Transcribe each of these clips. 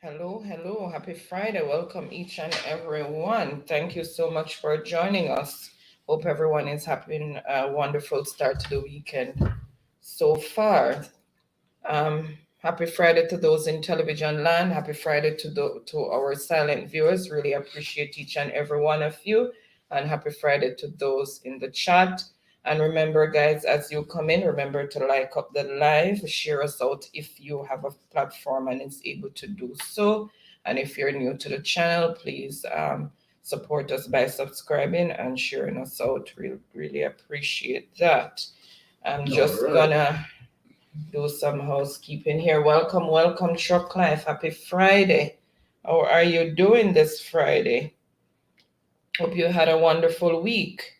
Hello, hello. Happy Friday. Welcome each and every one. Thank you so much for joining us. Hope everyone is having a wonderful start to the weekend so far. Happy Friday to those in television land. Happy Friday to our silent viewers. Really appreciate each and every one of you. And happy Friday to those in the chat. And remember, guys, as you come in, remember to like up the live, share us out if you have a platform and is able to do so. And if you're new to the channel, please support us by subscribing and sharing us out. Really appreciate that. I'm All just right. gonna do some housekeeping here. Welcome, welcome, Truck Life. Happy Friday. How are you doing this Friday? Hope you had a wonderful week.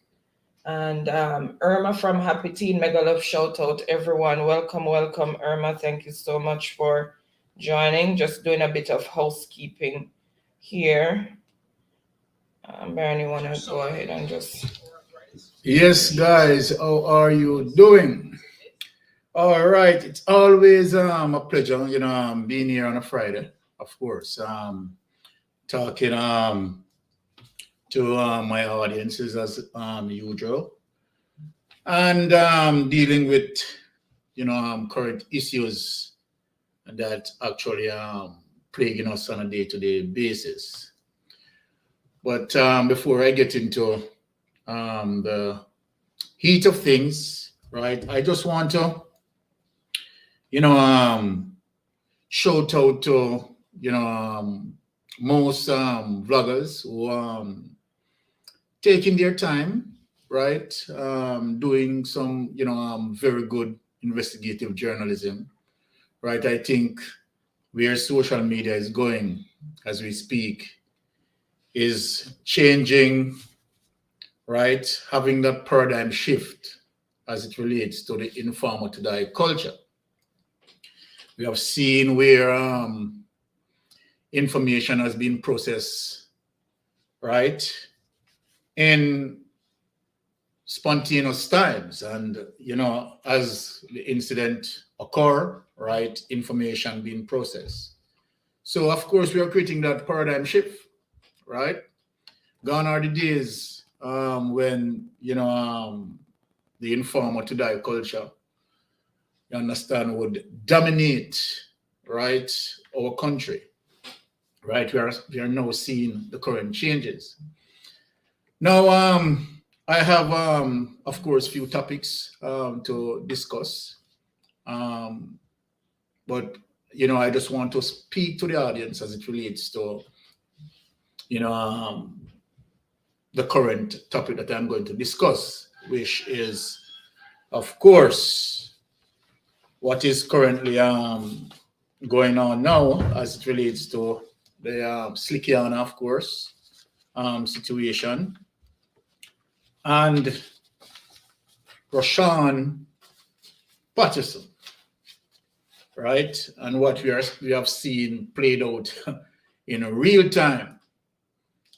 And Irma from Happy Teen, mega love shout out everyone. Welcome, welcome, Irma. Thank you so much for joining. Just doing a bit of housekeeping here. Barney, wanna go ahead and just Yes, guys, how are you doing? All right, it's always a pleasure, being here on a Friday, of course. Talking to my audiences as usual, and dealing with current issues that actually plaguing us on a day-to-day basis. But before I get into the heat of things, right? I just want to, you know, um, shout out to, most vloggers who taking their time, right? Doing some, very good investigative journalism, right? I think where social media is going as we speak is changing, right? Having that paradigm shift as it relates to the informer to die culture. We have seen where information has been processed, right, in spontaneous times. And, as the incident occur, right, information being processed. So, of course, we are creating that paradigm shift, right? Gone are the days when, the informer to die culture, you understand, would dominate, right, our country, right? We are now seeing the current changes. Now, I have, of course, few topics to discuss, um, but I just want to speak to the audience as it relates to, you know, um, the current topic that I'm going to discuss, which is, of course, what is currently going on now as it relates to the Slickiana, of course, situation, and Rushawn Patterson, right? And what we have seen played out in real time,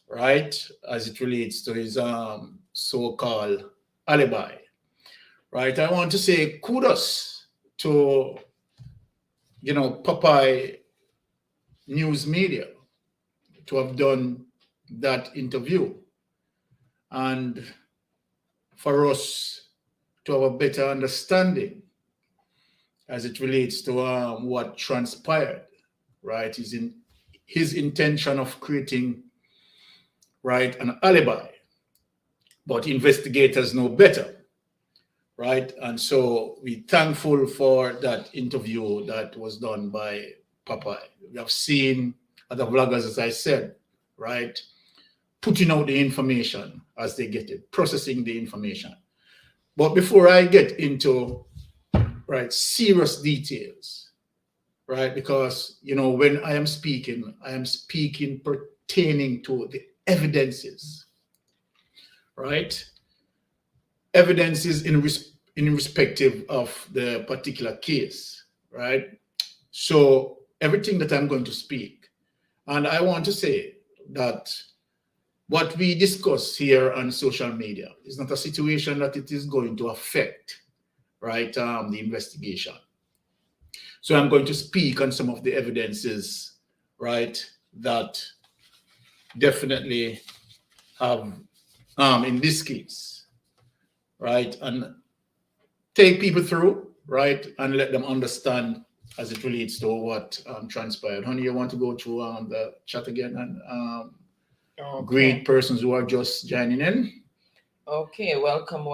right, as it relates to his so-called alibi, right? I want to say kudos to Popeye News Media to have done that interview and for us to have a better understanding as it relates to what transpired, right? His intention of creating, right, an alibi, but investigators know better, right? And so we thankful for that interview that was done by Popeye. We have seen other vloggers, as I said, right, putting out the information as they get it, processing the information. But before I get into, right, serious details, right, because when I am speaking pertaining to the evidences, right, evidences in respective of the particular case, right? So everything that I'm going to speak, and I want to say that what we discuss here on social media is not a situation that it is going to affect, right, the investigation. So I'm going to speak on some of the evidences, right, that definitely have, in this case, right, and take people through, right, and let them understand as it relates to what transpired. Honey, you want to go through the chat again and Okay. greet persons who are just joining in? Okay, welcome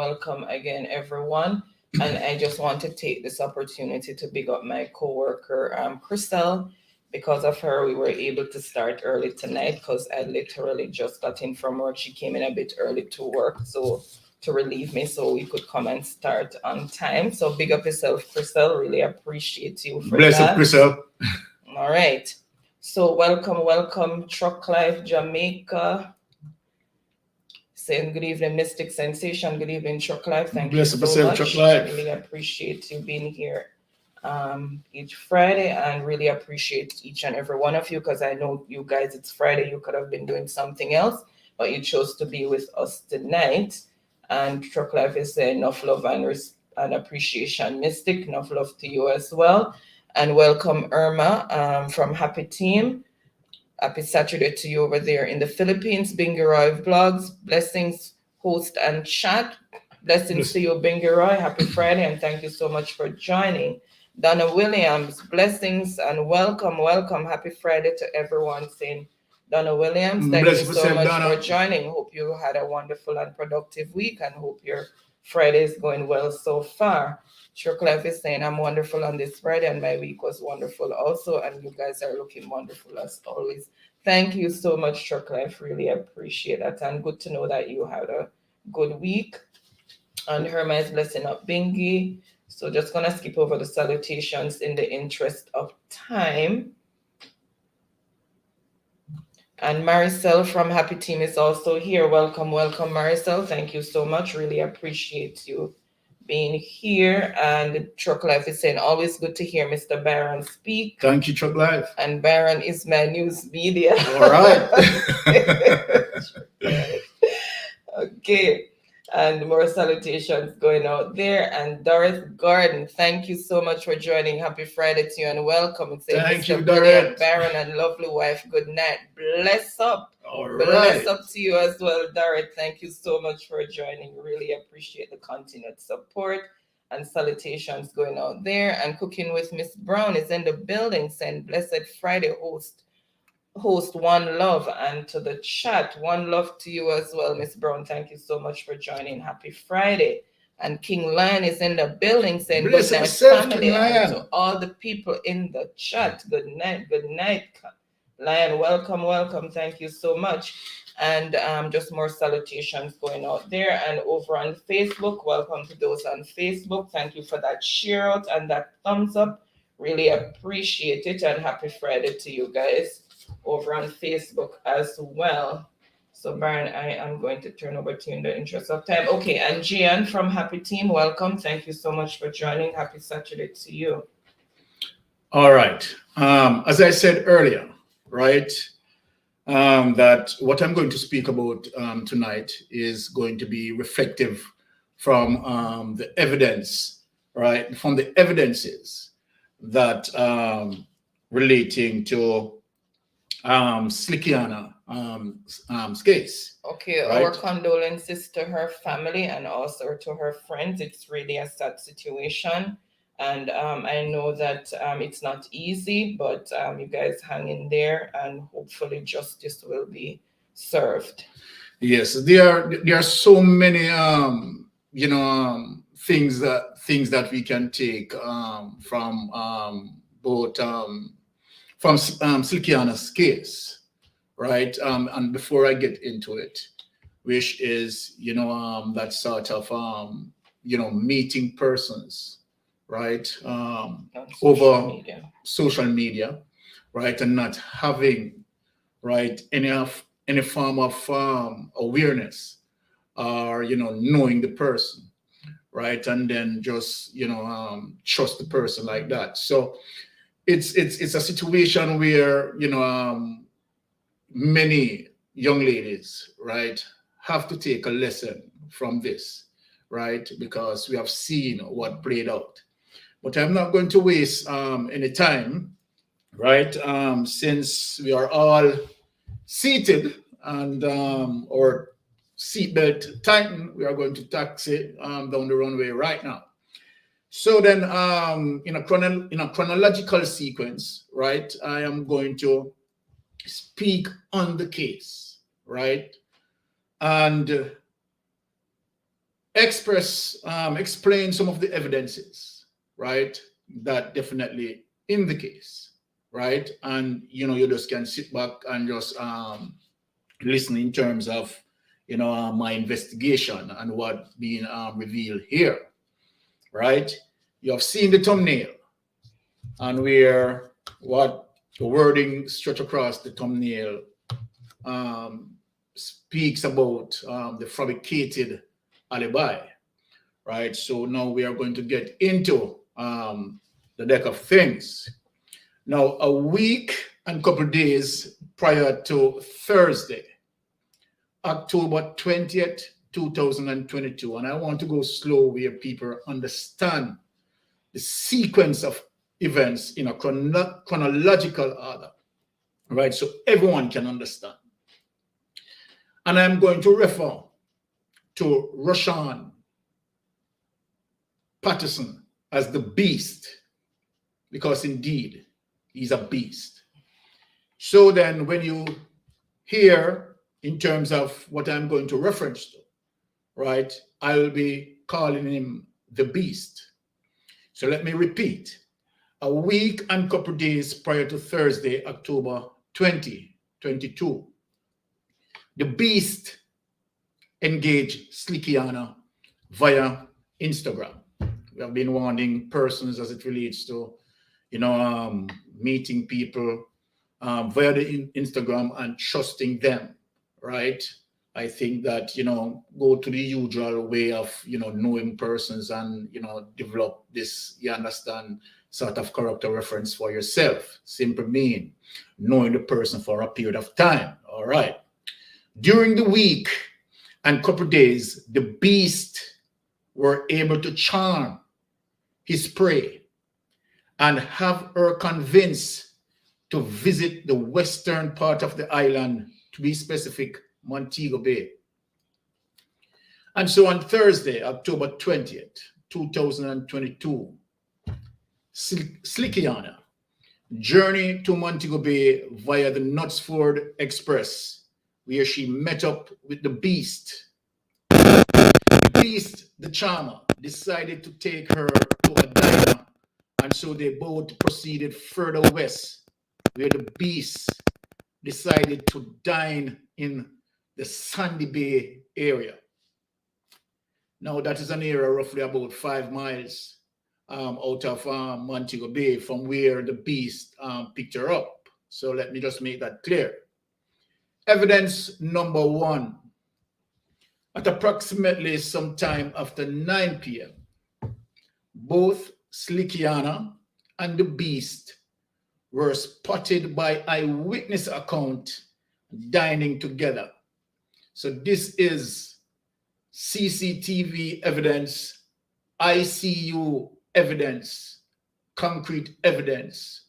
again, everyone. And I just want to take this opportunity to big up my coworker, Crystal. Because of her, we were able to start early tonight because I literally just got in from work. She came in a bit early to work, so to relieve me, so we could come and start on time. So big up yourself, Crystal. Really appreciate you for Bless up, that. Crystal. All right. So welcome, Truck Life Jamaica. Saying good evening, Mystic Sensation. Good evening, Truck Life. Thank Bless you up so yourself, much. Truck Life. Really appreciate you being here each Friday, and really appreciate each and every one of you, because I know you guys, it's Friday, you could have been doing something else, but you chose to be with us tonight. And Truck Life is saying enough love and appreciation, Mystic. Enough love to you as well. And welcome, Irma, from Happy Team. Happy Saturday to you over there in the Philippines. Bingiroy Vlogs, blessings, host and chat. Blessings to you, Bingiroy. Happy Friday, and thank you so much for joining. Donna Williams, blessings and welcome. Happy Friday to everyone. Saying Donna Williams, thank Bless you up so yourself, much Donna. for joining. Hope you had a wonderful and productive week, and hope your Friday is going well so far. Shurcliff is saying, I'm wonderful on this Friday, and my week was wonderful also, and you guys are looking wonderful as always. Thank you so much, Shurcliff. Really appreciate that, and good to know that you had a good week. And Herma is blessing up Bingy. So just gonna skip over the salutations in the interest of time. And Maricel from Happy Team is also here. Welcome, Maricel. Thank you so much. Really appreciate you being here. And Truck Life is saying, always good to hear Mr. Baron speak. Thank you, Truck Life. And Baron is my news media. All right. Okay. And more salutations going out there. And Doris Gordon, thank you so much for joining. Happy Friday to you and welcome. And say, Thank Mr. you, Brilliant Doris. Baron and lovely wife, good night. Bless up. All Bless right. up to you as well, Doris. Thank you so much for joining. Really appreciate the continued support and salutations going out there. And Cooking with Miss Brown is in the building, saying Blessed Friday, host one love, and to the chat, one love to you as well, Miss Brown. Thank you so much for joining. Happy Friday. And King Lion is in the building saying Bless good night, yourself, family. King Lion. And to all the people in the chat, good night, Lion. Welcome. Thank you so much. And just more salutations going out there. And over on Facebook, welcome to those on Facebook. Thank you for that share out and that thumbs up. Really appreciate it, and happy Friday to you guys over on Facebook as well. So Baron, I am going to turn over to you in the interest of time. Okay, and Gian from Happy Team, welcome. Thank you so much for joining. Happy Saturday to you. All right. As I said earlier, right, that what I'm going to speak about tonight is going to be reflective from the evidence, right, from the evidences that relating to Slickiana's case. Okay, right? Our condolences to her family and also to her friends. It's really a sad situation. And I know that it's not easy, but you guys hang in there, and hopefully justice will be served. Yes, there are so many things that we can take from both from Slickiana's case, right? And before I get into it, which is that sort of meeting persons, right? Over social media, right, and not having right any form of awareness or knowing the person, right, and then just trust the person like that. So it's a situation where many young ladies, right, have to take a lesson from this, right, because we have seen what played out. But I'm not going to waste any time, right? Since we are all seated and our seatbelt tightened, we are going to taxi down the runway right now. So then, in a chronological sequence, right, I am going to speak on the case, right, and explain some of the evidences, right, that definitely in the case, right, and you just can sit back and just listen in terms of my investigation and what being revealed here, right. You have seen the thumbnail and where what the wording stretch across the thumbnail speaks about the fabricated alibi, right? So now we are going to get into the deck of things. Now, a week and couple days prior to Thursday, October 20th, 2022, and I want to go slow where people understand the sequence of events in a chronological order, right? So everyone can understand. And I'm going to refer to Rushawn Patterson as the beast, because indeed he's a beast. So then when you hear in terms of what I'm going to reference to, right, I will be calling him the beast. So let me repeat. A week and couple days prior to Thursday, October 2022, the beast engaged Slickiana via Instagram. We have been warning persons as it relates to, meeting people via the Instagram and trusting them, right? I think that, go to the usual way of, knowing persons and, develop this, you understand, sort of character reference for yourself. Simply mean knowing the person for a period of time, all right? During the week and couple days, the beast were able to charm his prey and have her convinced to visit the western part of the island, to be specific, Montego Bay. And so on Thursday, October 20th, 2022, Slickiana journeyed to Montego Bay via the Knutsford Express, where she met up with the beast. The beast, the charmer, decided to take her to a diner, and so they both proceeded further west, where the beast decided to dine in the Sandy Bay area. Now, that is an area roughly about 5 miles out of Montego Bay from where the beast picked her up. So let me just make that clear. Evidence number 1. At approximately sometime after 9 p.m., both Slickiana and the beast were spotted by eyewitness account dining together. So this is CCTV evidence, ICU evidence, concrete evidence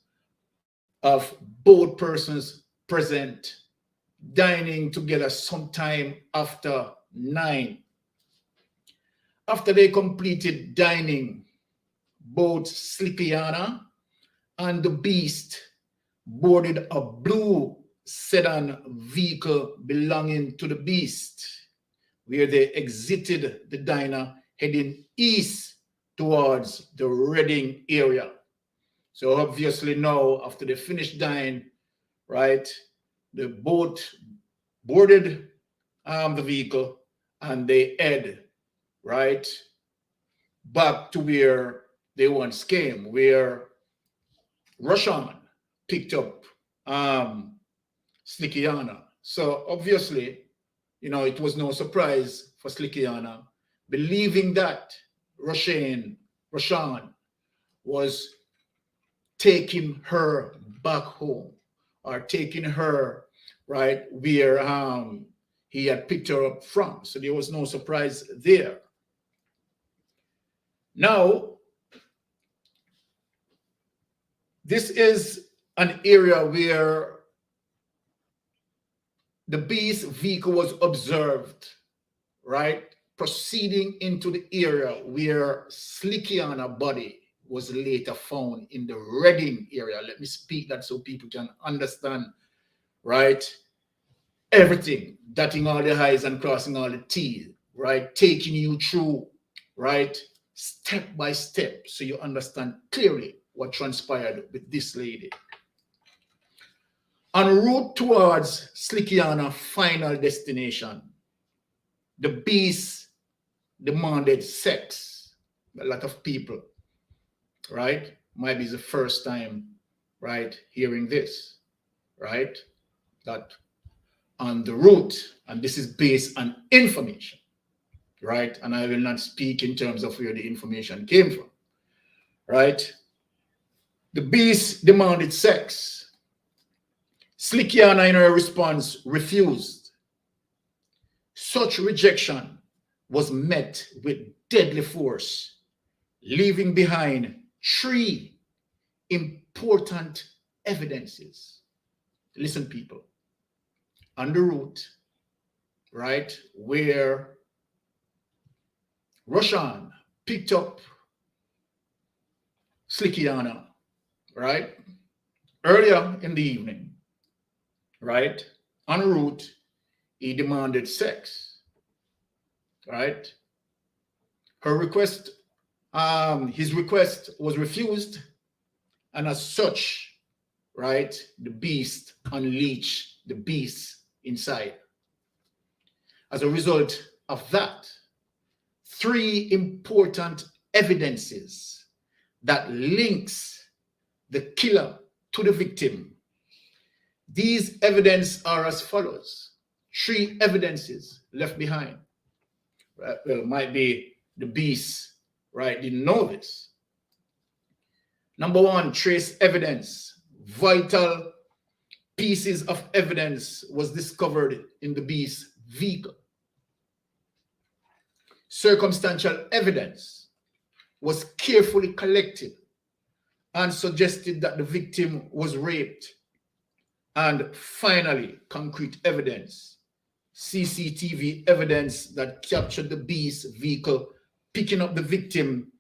of both persons present dining together sometime after 9. After they completed dining, both Slickiana and the beast boarded a blue sedan vehicle belonging to the beast, where they exited the diner heading east towards the Reading area. So obviously now, after they finished dining, right, the boat boarded the vehicle and they head, right, back to where they once came, where Rashawn picked up Slickiana. So obviously, it was no surprise for Slickiana, believing that Rashawn was taking her back home, or taking her right where he had picked her up from. So there was no surprise there. Now, this is an area where the beast vehicle was observed, right? Proceeding into the area where Slickiana body was later found in the Reading area. Let me speak that so people can understand, right? Everything, dotting all the I's and crossing all the T's, right? Taking you through, right? Step by step, so you understand clearly what transpired with this lady. En route towards Slickiana's final destination, the beast demanded sex. A lot of people, right, might be the first time, right, hearing this, right, that on the route, and this is based on information, right, and I will not speak in terms of where the information came from, right. The beast demanded sex. Slickiana, in her response, refused. Such rejection was met with deadly force, leaving behind 3 important evidences. Listen, people, on the route, right, where Rushawn picked up Slickiana, right, earlier in the evening, right, en route, he demanded sex, right. Her request, his request was refused, and as such, right, the beast unleashed the beast inside. As a result of that, 3 important evidences that links the killer to the victim. These evidence are as follows. 3 evidences left behind. Right? Well, it might be the beast, right, didn't know this. Number 1, trace evidence. Vital pieces of evidence was discovered in the beast's vehicle. Circumstantial evidence was carefully collected and suggested that the victim was raped. And finally, concrete evidence, CCTV evidence that captured the beast vehicle picking up the victim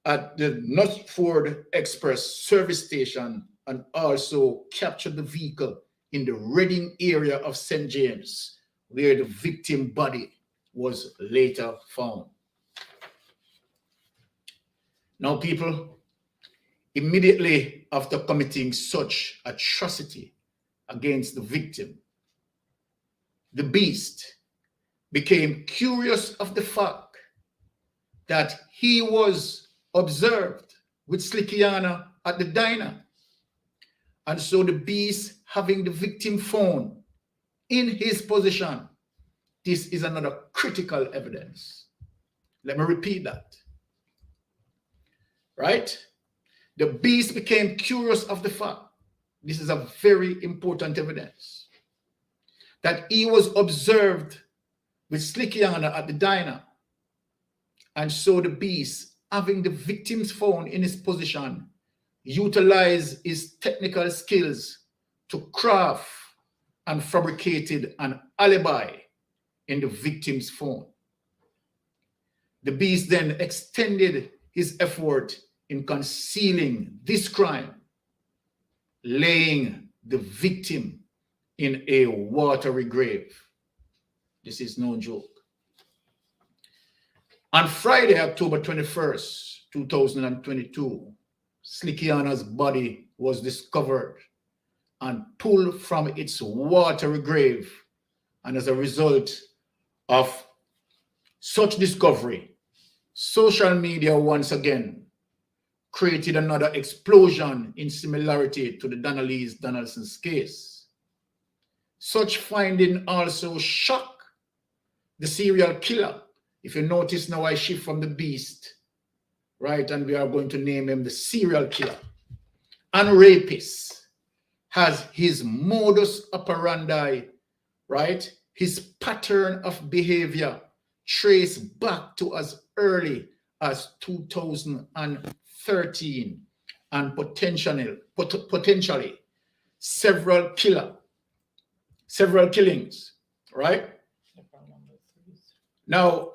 at the Knutsford Express service station, and also captured the vehicle in the Reading area of St. James, where the victim body was later found. Now, people, immediately after committing such atrocity against the victim, the beast became curious of the fact that he was observed with Slickiana at the diner. And so the beast, having the victim phone in his possession, this is another critical evidence. Let me repeat that. Right? The beast became curious of the fact, this is a very important evidence, that he was observed with Slickiana at the diner. And so the beast, having the victim's phone in his possession, utilized his technical skills to craft and fabricated an alibi in the victim's phone. The beast then extended his effort in concealing this crime, laying the victim in a watery grave. This is no joke. On Friday, October 21st, 2022, Slickiana's body was discovered and pulled from its watery grave. And as a result of such discovery, social media once again created another explosion in similarity to the Donnelly's Donaldson's case. Such finding also shocked the serial killer. If you notice now, I shift from the beast, right? And we are going to name him the serial killer. And rapist has his modus operandi, right? His pattern of behavior traced back to as early as 2013 and potentially several killings, right? Now,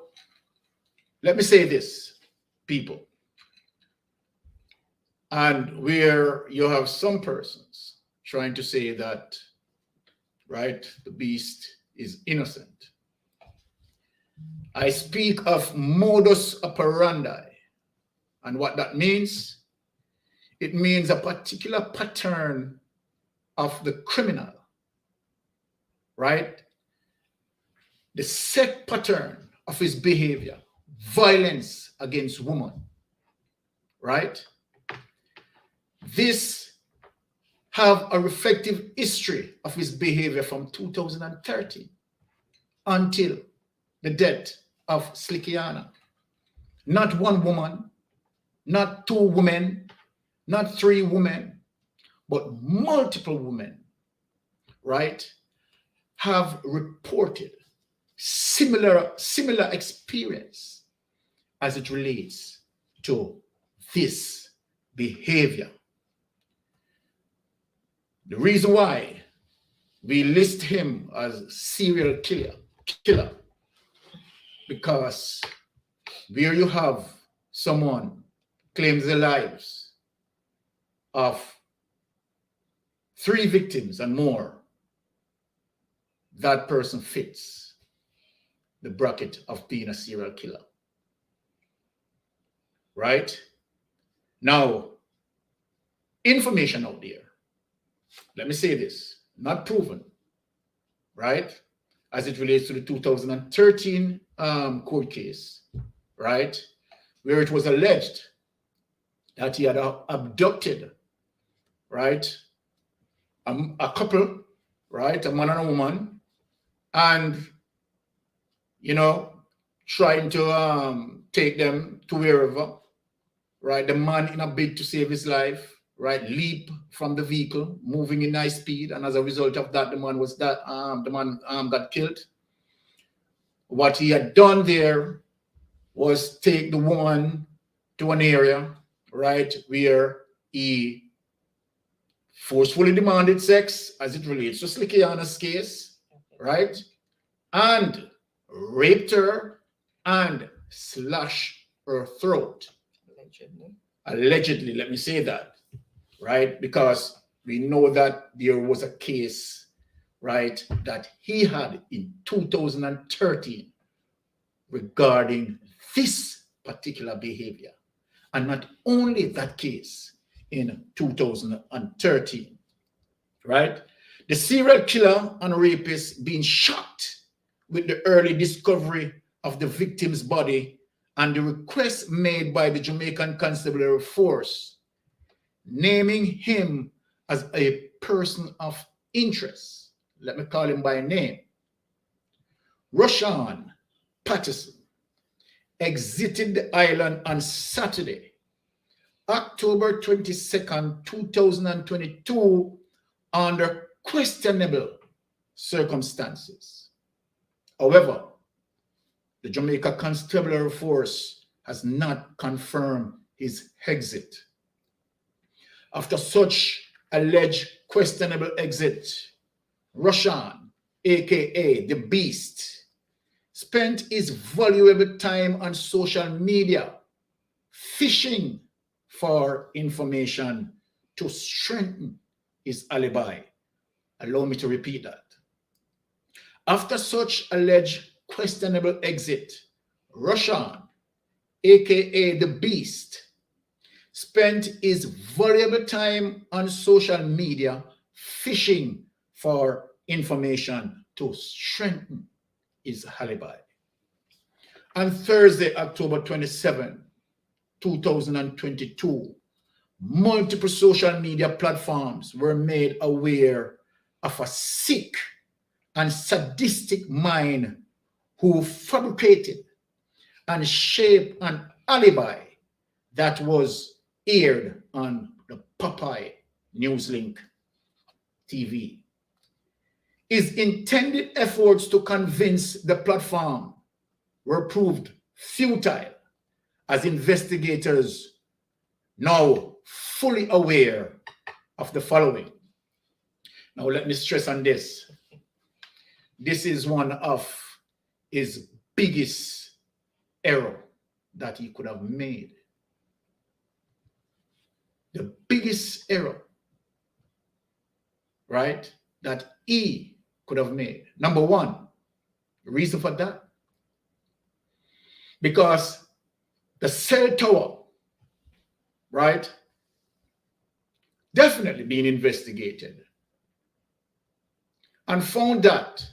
let me say this, people. And where you have some persons trying to say that, right, the beast is innocent. I speak of modus operandi. And what that means, it means a particular pattern of the criminal, right? The set pattern of his behavior, violence against women, right? This have a reflective history of his behavior from 2013 until the death of Slickiana. Not one woman, not two women, not three women, but multiple women, right, have reported similar experience as it relates to this behavior. The reason why we list him as serial killer, because where you have someone claims the lives of 3 victims and more, that person fits the bracket of being a serial killer, right? Now, information out there, let me say this, not proven, right? As it relates to the 2013 court case, right? Where it was alleged that he had abducted, right? A couple, right? A man and a woman, and, you know, trying to take them to wherever, right? The man, in a bid to save his life, right, leap from the vehicle, moving in high speed, and as a result of that, the man got killed. What he had done there was take the woman to an area, right, where he forcefully demanded sex, as it relates to Slickiana's case, right, and raped her and slashed her throat. Allegedly, let me say that, right? Because we know that there was a case, right, that he had in 2013 regarding this particular behavior. And not only that case in 2013, right? The serial killer and rapist being shocked with the early discovery of the victim's body and the request made by the Jamaican Constabulary Force, naming him as a person of interest. Let me call him by name. Rushawn Patterson exited the island on Saturday, October 22nd, 2022, under questionable circumstances. However, the Jamaica Constabulary Force has not confirmed his exit. After such alleged questionable exit, Rashawn, aka the Beast, spent his valuable time on social media fishing for information to strengthen his alibi. Allow me to repeat that. After such alleged questionable exit, Rushawn, aka the Beast, spent his valuable time on social media fishing for information to strengthen his alibi. On Thursday, October 27, 2022, multiple social media platforms were made aware of a sick and sadistic mind who fabricated and shaped an alibi that was aired on the Popeye Newslink TV. His intended efforts to convince the platform were proved futile, as investigators now fully aware of the following. Now, let me stress on this. This is one of his biggest error that he could have made. The biggest error, right, that he could have made. Number one, reason for that, because the cell tower, right, definitely being investigated, and found that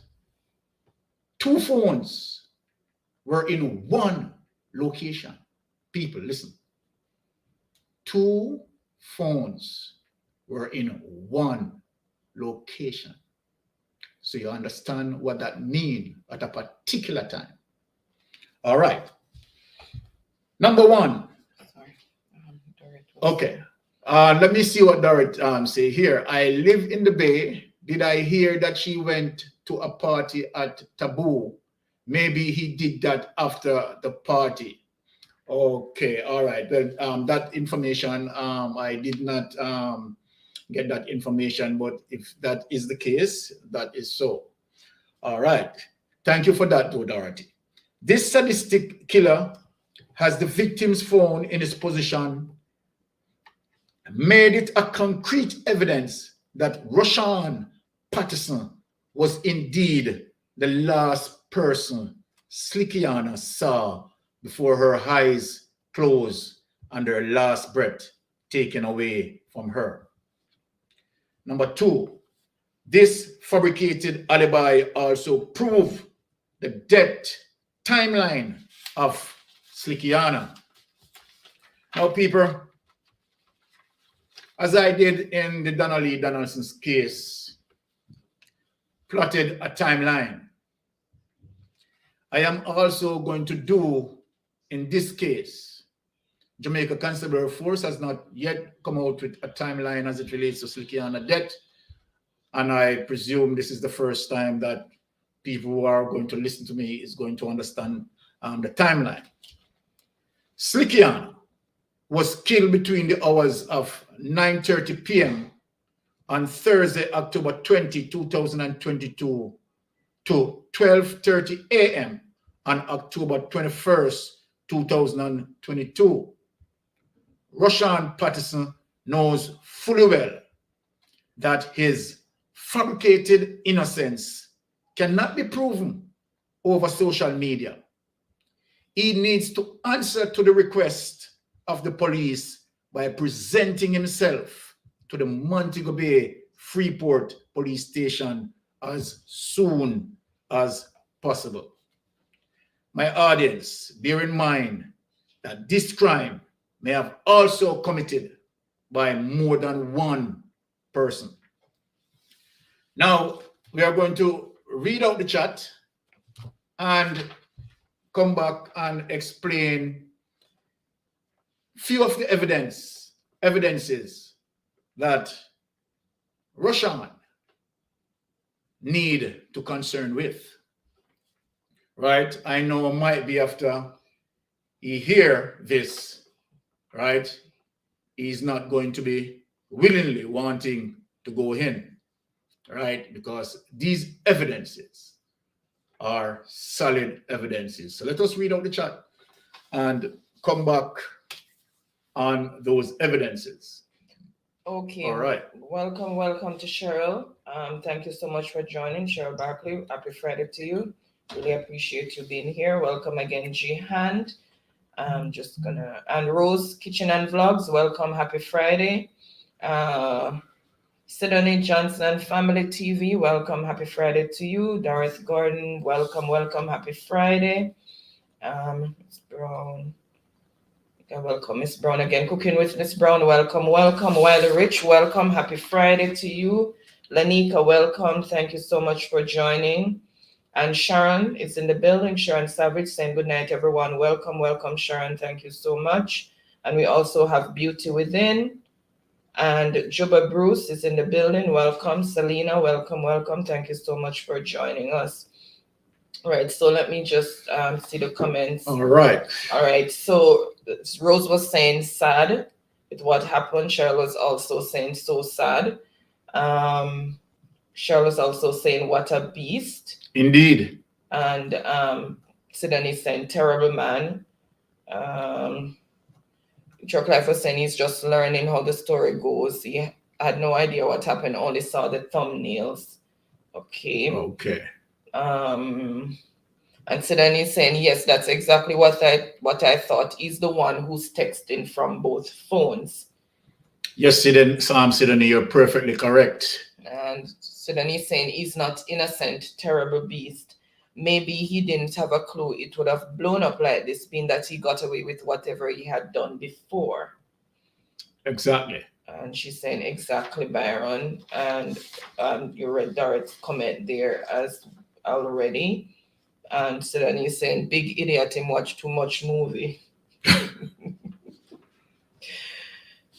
2 phones were in one location. People, listen. 2 phones were in one location. So you understand what that means at a particular time. All right. Number one. Sorry. Okay. Let me see what Dorrit say here. I live in the Bay. Did I hear that she went to a party at Taboo? Maybe he did that after the party. Okay, all right. Well, that information, I did not get that information, but if that is the case, that is so. All right. Thank you for that, though, Dorothy. This sadistic killer has the victim's phone in his possession, made it a concrete evidence that Rushawn Patterson was indeed the last person Slickiana saw before her eyes closed and her last breath taken away from her. Number 2, this fabricated alibi also proved the death timeline of Slickiana. Now, people, as I did in the Donnelly Donaldson's case, plotted a timeline, I am also going to do in this case. Jamaica Constabulary Force has not yet come out with a timeline as it relates to Slickiana death, and I presume this is the first time that people who are going to listen to me is going to understand the timeline. Slickiana was killed between the hours of 9:30 p.m. on Thursday, October 20, 2022 to 12:30 a.m. on October 21st, 2022. Rushawn Patterson knows fully well that his fabricated innocence cannot be proven over social media. He needs to answer to the request of the police by presenting himself to the Montego Bay Freeport Police Station as soon as possible. My audience, bear in mind that this crime may have also committed by more than one person. Now, we are going to read out the chat and come back and explain few of the evidences that Rushawn need to concern with. Right? I know might be after he hear this, right? He's not going to be willingly wanting to go in, right? Because these evidences are solid evidences. So let us read out the chat and come back on those evidences. Okay. All right. Welcome to Cheryl. Thank you so much for joining, Cheryl Barkley. Happy Friday to you. Really appreciate you being here. Welcome again, G-Hand. I'm just gonna, and Rose Kitchen and Vlogs, welcome, happy Friday. Sidonie Johnson and Family TV, welcome, happy Friday to you. Dorothy Gordon, welcome, happy Friday. Miss Brown, welcome, Miss Brown again. Cooking with Miss Brown, welcome. Wiley Rich, welcome, happy Friday to you. Lanika, welcome, thank you so much for joining. And Sharon is in the building. Sharon Savage saying good night, everyone. Welcome, Sharon. Thank you so much. And we also have Beauty Within. And Juba Bruce is in the building. Welcome. Selena, welcome. Thank you so much for joining us. All right, so let me just see the comments. All right. So Rose was saying sad with what happened. Cheryl was also saying so sad. Charlotte's also saying, what a beast. Indeed. And Sidonie saying, terrible man. Chuck Life was saying he's just learning how the story goes. He had no idea what happened, only saw the thumbnails. Okay. Okay. And Sidonie is saying, yes, that's exactly what I thought. He's the one who's texting from both phones. Yes, Sidonie, you're perfectly correct. And Sidonie is saying he's not innocent, terrible beast. Maybe he didn't have a clue it would have blown up like this, being that he got away with whatever he had done before. Exactly. And she's saying, exactly, Byron. And you read Dorothy's comment there as already. And Sidonie is saying, big idiot, him watch too much movie.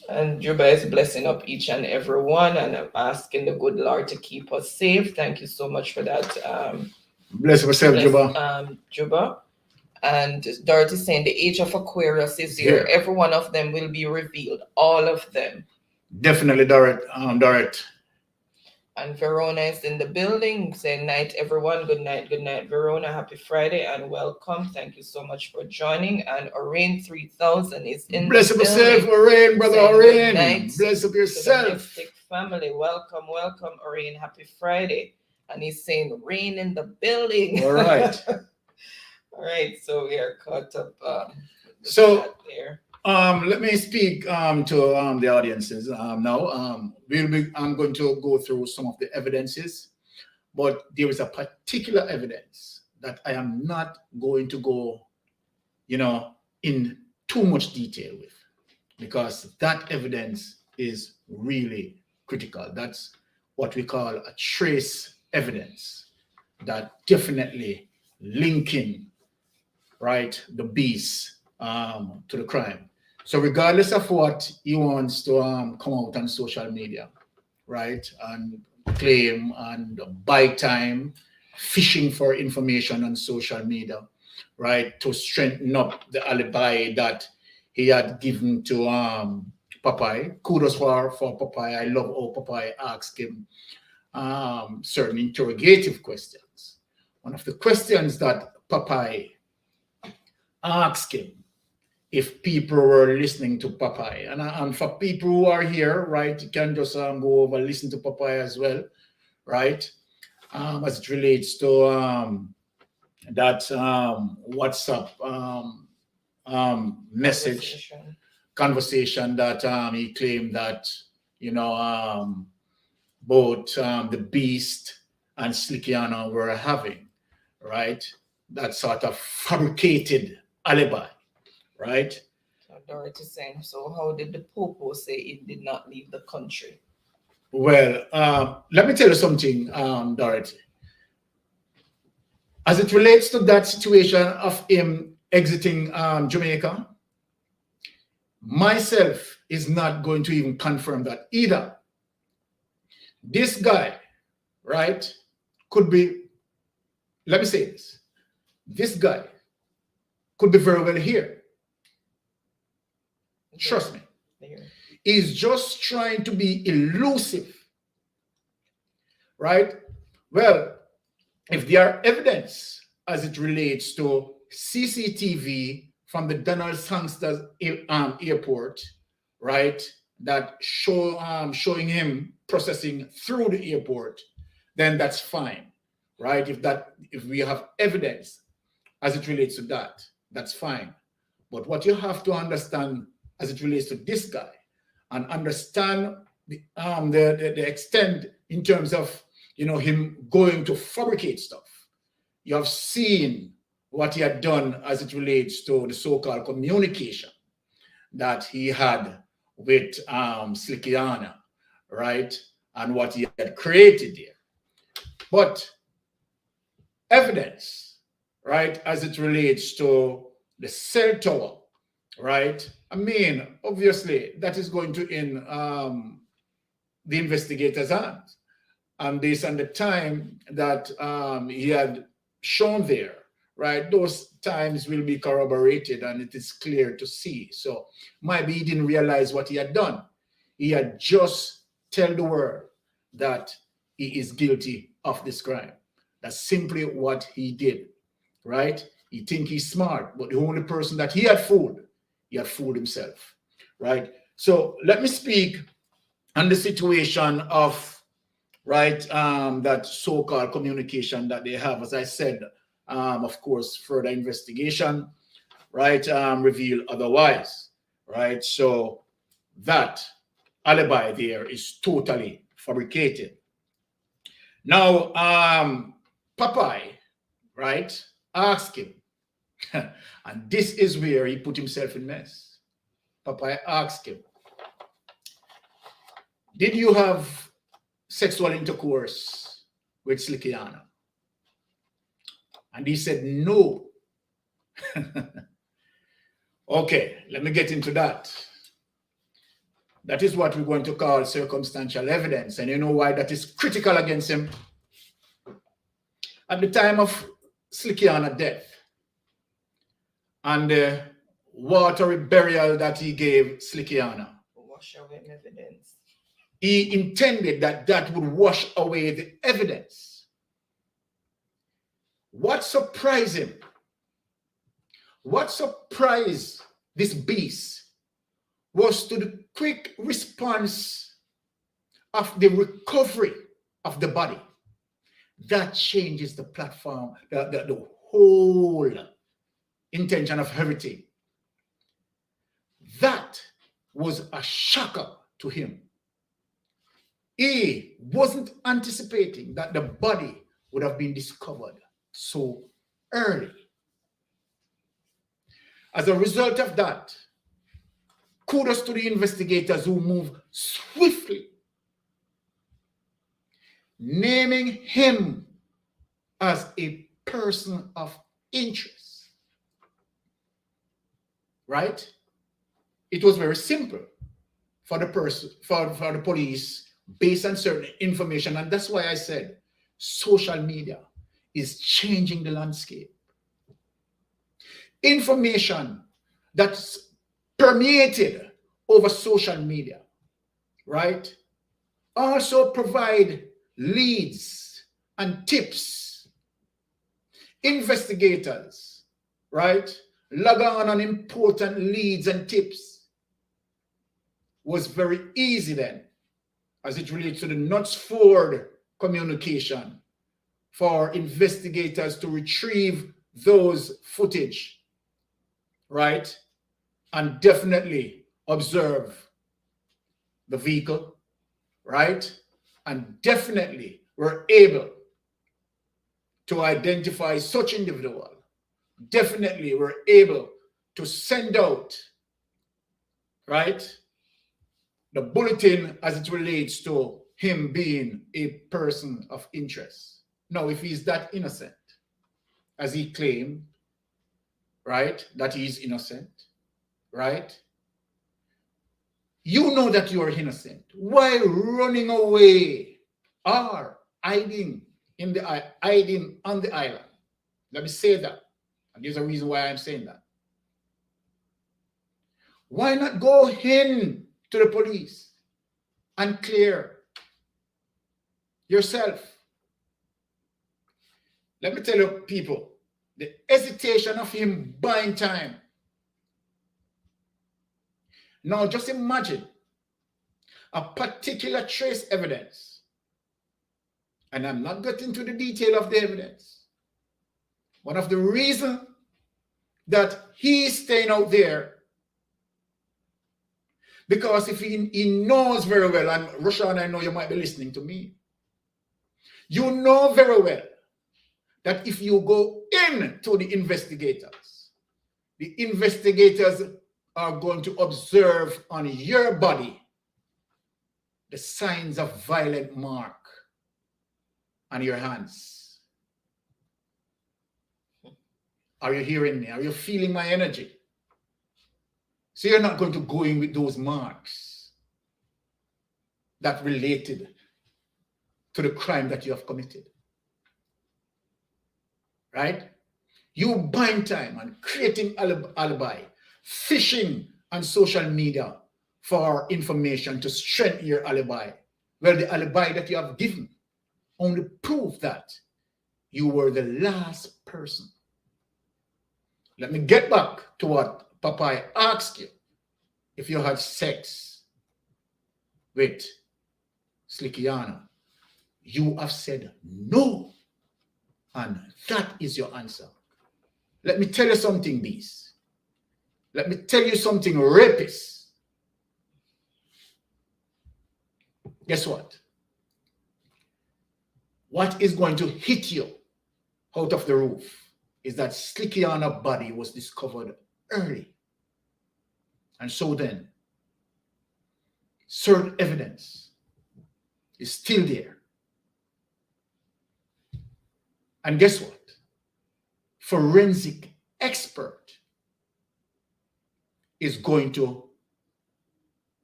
And Juba is blessing up each and every one, and I'm asking the good Lord to keep us safe. Thank you so much for that. Bless yourself, Juba. Juba. And Dorothy saying the age of Aquarius is here. Yeah. Every one of them will be revealed. All of them. Definitely, Dorothy. And Verona is in the building saying, night, everyone. Good night, Verona. Happy Friday and welcome. Thank you so much for joining. And Orain 3000 is in Bless the yourself, building. Orain, brother Saying Orain. good night Bless up to the yourself. Mystic family. Welcome, Orain. Happy Friday. And he's saying, rain in the building. All right. All right, so we are caught up. So there. let me speak to the audiences now. I'm going to go through some of the evidences, but there is a particular evidence that I am not going to go, in too much detail with, because that evidence is really critical. That's what we call a trace evidence that definitely linking, right, the beast to the crime. So regardless of what he wants to come out on social media, right, and claim and buy time, fishing for information on social media, right, to strengthen up the alibi that he had given to Popeye. Kudos for Popeye. I love how Popeye asked him certain interrogative questions. One of the questions that Popeye asked him, if people were listening to Popeye, and for people who are here, right, you can just go over listen to Popeye as well, right, as it relates to that WhatsApp message conversation that he claimed that both the Beast and Slickiana were having, right? That sort of fabricated alibi. Right. So Dorothy saying, so how did the Popo say it did not leave the country? Well, let me tell you something, Dorothy. As it relates to that situation of him exiting Jamaica, myself is not going to even confirm that either. This guy, right, could be, let me say this guy could be very well here. Trust me. He's just trying to be elusive, right? Well, if there are evidence as it relates to CCTV from the Donald Sangster airport, right, that showing him processing through the airport, then that's fine, right? If we have evidence as it relates to that, that's fine. But what you have to understand as it relates to this guy, and understand the extent in terms of him going to fabricate stuff. You have seen what he had done as it relates to the so-called communication that he had with Slickiana, right, and what he had created there. But evidence, right, as it relates to the cell tower, right? I mean, obviously, that is going to in the investigator's hands. And based on the time that he had shown there, right? Those times will be corroborated and it is clear to see. So maybe he didn't realize what he had done. He had just tell the world that he is guilty of this crime. That's simply what he did, right? He think he's smart, but the only person that he had fooled himself, right? So let me speak on the situation of, right, that so-called communication that they have. As I said, of course, further investigation, right, reveal otherwise, right? So that alibi there is totally fabricated. Now, Popeye, right, asked him, and this is where he put himself in mess. Popeye asked him, did you have sexual intercourse with Slickiana? And he said, no. Okay, let me get into that. That is what we're going to call circumstantial evidence. And you know why that is critical against him? At the time of Slickiana's death and the watery burial that he gave Slickiana, wash away evidence. He intended that that would wash away the evidence. What surprised him? What surprised this beast was to the quick response of the recovery of the body. That changes the platform, the whole intention of everything. That was a shocker to him. He wasn't anticipating that the body would have been discovered so early. As a result of that, kudos to the investigators who moved swiftly, naming him as a person of interest. Right? It was very simple for the person, for the police, based on certain information, and that's why I said social media is changing the landscape. Information that's permeated over social media, right, also provide leads and tips. Investigators, right, log on important leads and tips. Was very easy then, as it relates to the Knutsford communication, for investigators to retrieve those footage, right, and definitely observe the vehicle, right, and definitely were able to identify such individual. Definitely were able to send out, right, the bulletin as it relates to him being a person of interest. Now, if he's that innocent, as he claimed, right, that he's innocent, right, you know that you are innocent. Why running away or hiding on the island? Let me say that. And there's a reason why I'm saying that. Why not go in to the police and clear yourself? Let me tell you, people, the hesitation of him buying time. Now, just imagine a particular trace evidence, and I'm not getting into the detail of the evidence. One of the reasons that he's staying out there, because if he knows very well, and Rushawn, I know you might be listening to me, you know very well that if you go in to the investigators are going to observe on your body the signs of violent mark on your hands. Are you hearing me? Are you feeling my energy? So you're not going to go in with those marks that related to the crime that you have committed. Right? You buying time and creating alibi, fishing on social media for information to strengthen your alibi. Well, the alibi that you have given only prove that you were the last person. Let me get back to what Popeye asked you. If you had sex with Slickiana, you have said no. And that is your answer. Let me tell you something, bees. Let me tell you something, rapists. Guess what? What is going to hit you out of the roof is that Slickiana's body was discovered early. And so then, certain evidence is still there. And guess what? Forensic expert is going to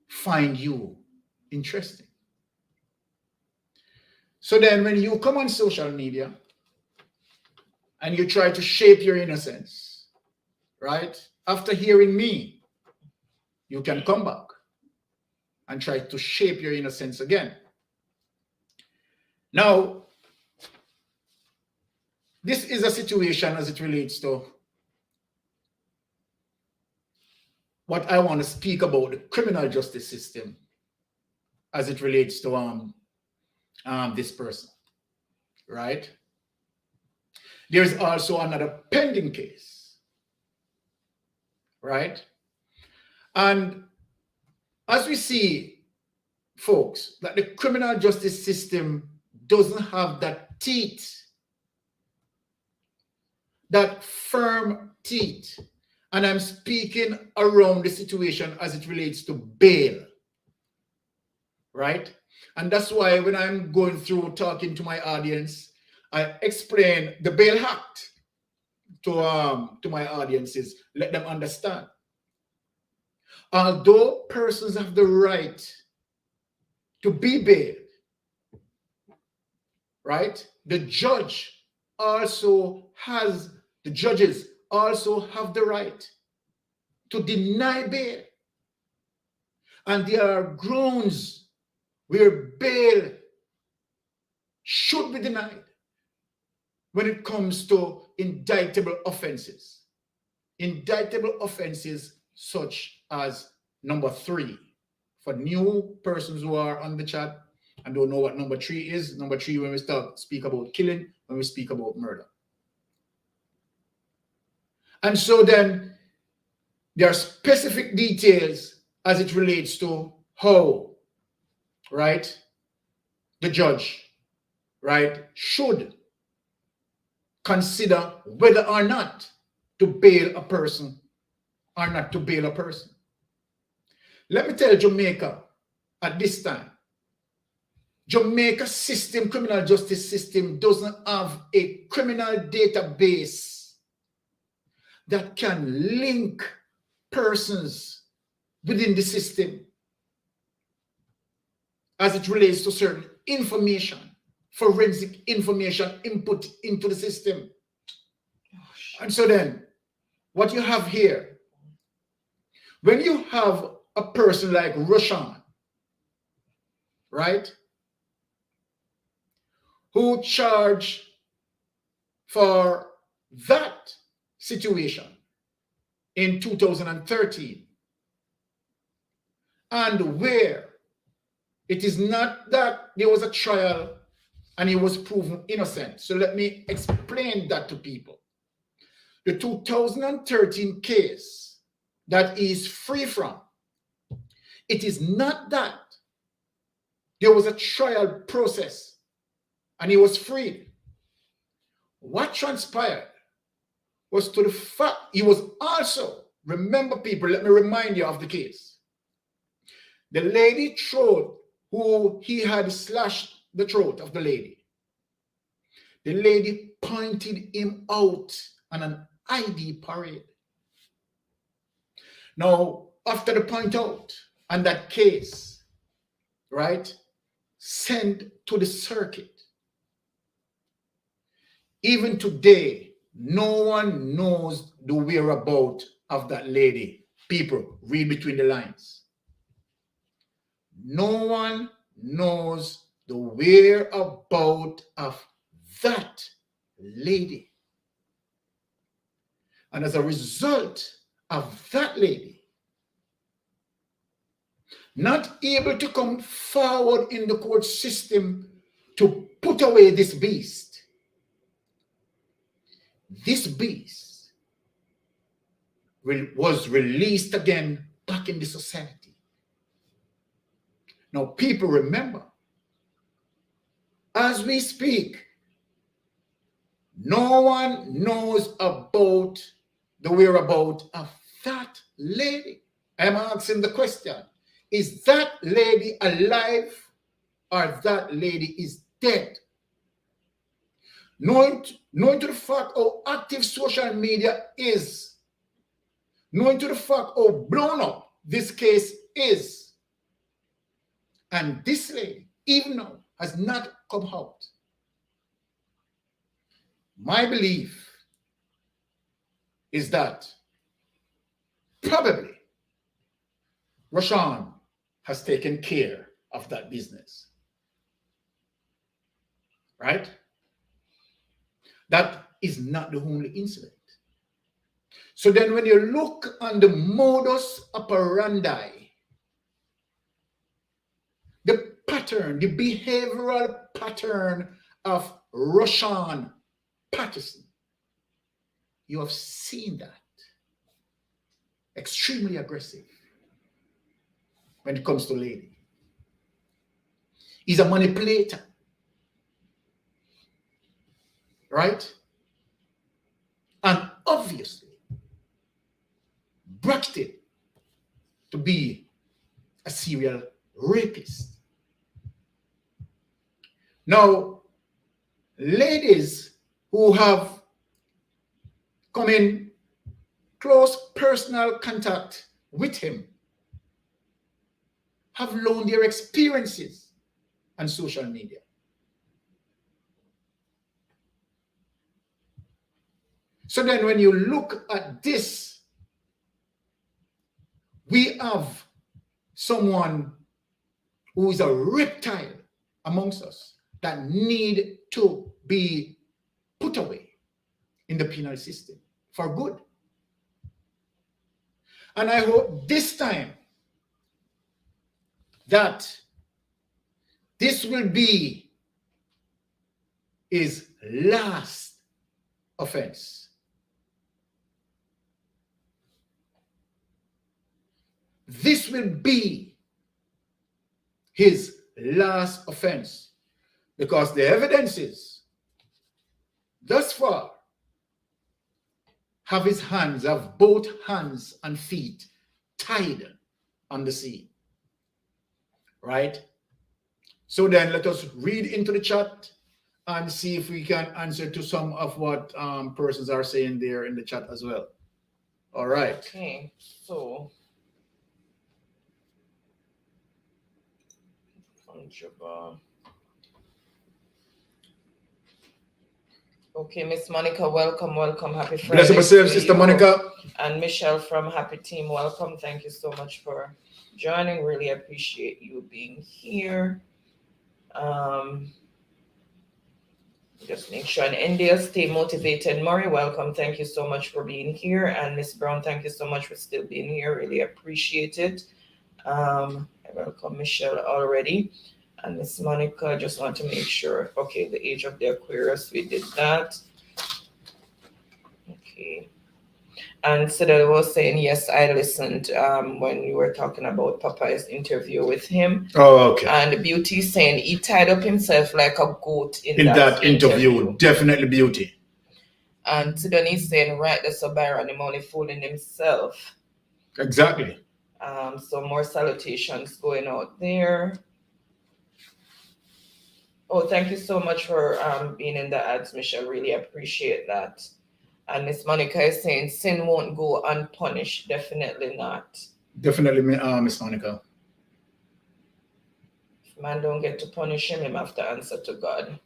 find you interesting. So then when you come on social media and you try to shape your innocence, right? After hearing me, you can come back and try to shape your innocence again. Now, this is a situation as it relates to what I want to speak about the criminal justice system as it relates to this person, right? There's also another pending case, right? And as we see, folks, that the criminal justice system doesn't have that teeth, that firm teeth. And I'm speaking around the situation as it relates to bail, right? And that's why when I'm going through talking to my audience, I explain the Bail Act to my audiences, let them understand. Although persons have the right to be bailed, right? The judges also have the right to deny bail. And there are grounds where bail should be denied when it comes to indictable offenses. Indictable offenses such as number 3. For new persons who are on the chat and don't know what number 3 is, number 3 when we speak about killing, when we speak about murder. And so then there are specific details as it relates to how, right, the judge, right, should consider whether or not to bail a person or not to bail a person. Let me tell Jamaica at this time, Jamaica system, criminal justice system doesn't have a criminal database that can link persons within the system as it relates to certain information, forensic information input into the system. And so then, what you have here, when you have a person like Rushawn, right, who charged for that situation in 2013, and where it is not that there was a trial and he was proven innocent. So let me explain that to people. The 2013 case that he is free from, it is not that there was a trial process and he was freed. What transpired was to the fact he was also, remember people, let me remind you of the case. The lady throat, who he had slashed the throat of the lady. The lady pointed him out on an ID parade. Now, after the point out and that case, right, sent to the circuit, even today, no one knows the whereabouts of that lady. People, read between the lines. No one knows the whereabout of that lady. And as a result of that lady not able to come forward in the court system to put away this beast was released again back in the society. Now, people, remember, as we speak, no one knows about the whereabouts of that lady. I'm asking the question, is that lady alive or that lady is dead? Knowing to the fact how active social media is, knowing to the fact how blown up this case is, and this lady, even now, has not come out. My belief is that probably Rashawn has taken care of that business. Right? That is not the only incident. So then when you look on the modus operandi, the pattern, the behavioral pattern of Rushawn Patterson, you have seen that. Extremely aggressive when it comes to lady. He's a manipulator. Right? And obviously bracketed to be a serial rapist. Now, ladies who have come in close personal contact with him have learned their experiences on social media. So then when you look at this, we have someone who is a reptile amongst us that need to be put away in the penal system for good. And I hope this time that this will be his last offense. This will be his last offense, because the evidences thus far have both hands and feet tied on the scene. Right? So then let us read into the chat and see if we can answer to some of what persons are saying there in the chat as well. All right. Okay, so okay, Miss Monica, welcome. Happy Friday. Bless yourself, Sister Monica. And Michelle from Happy Team, welcome. Thank you so much for joining. Really appreciate you being here. Just make sure. And India, stay motivated. Murray, welcome. Thank you so much for being here. And Miss Brown, thank you so much for still being here. Really appreciate it. I welcome Michelle already. And Miss Monica, I just want to make sure. Okay, the age of the Aquarius, we did that. Okay. And Cedella was saying, yes, I listened when you were talking about Papa's interview with him. Oh, okay. And Beauty saying he tied up himself like a goat in that interview. Definitely Beauty. And Sidonie saying, right, that's so Byron, him only fooling himself. Exactly. So more salutations going out there. Oh, thank you so much for being in the ads, Michelle. Really appreciate that. And Miss Monica is saying, sin won't go unpunished. Definitely not. Definitely, Miss Monica. If man don't get to punish him, have to answer to God.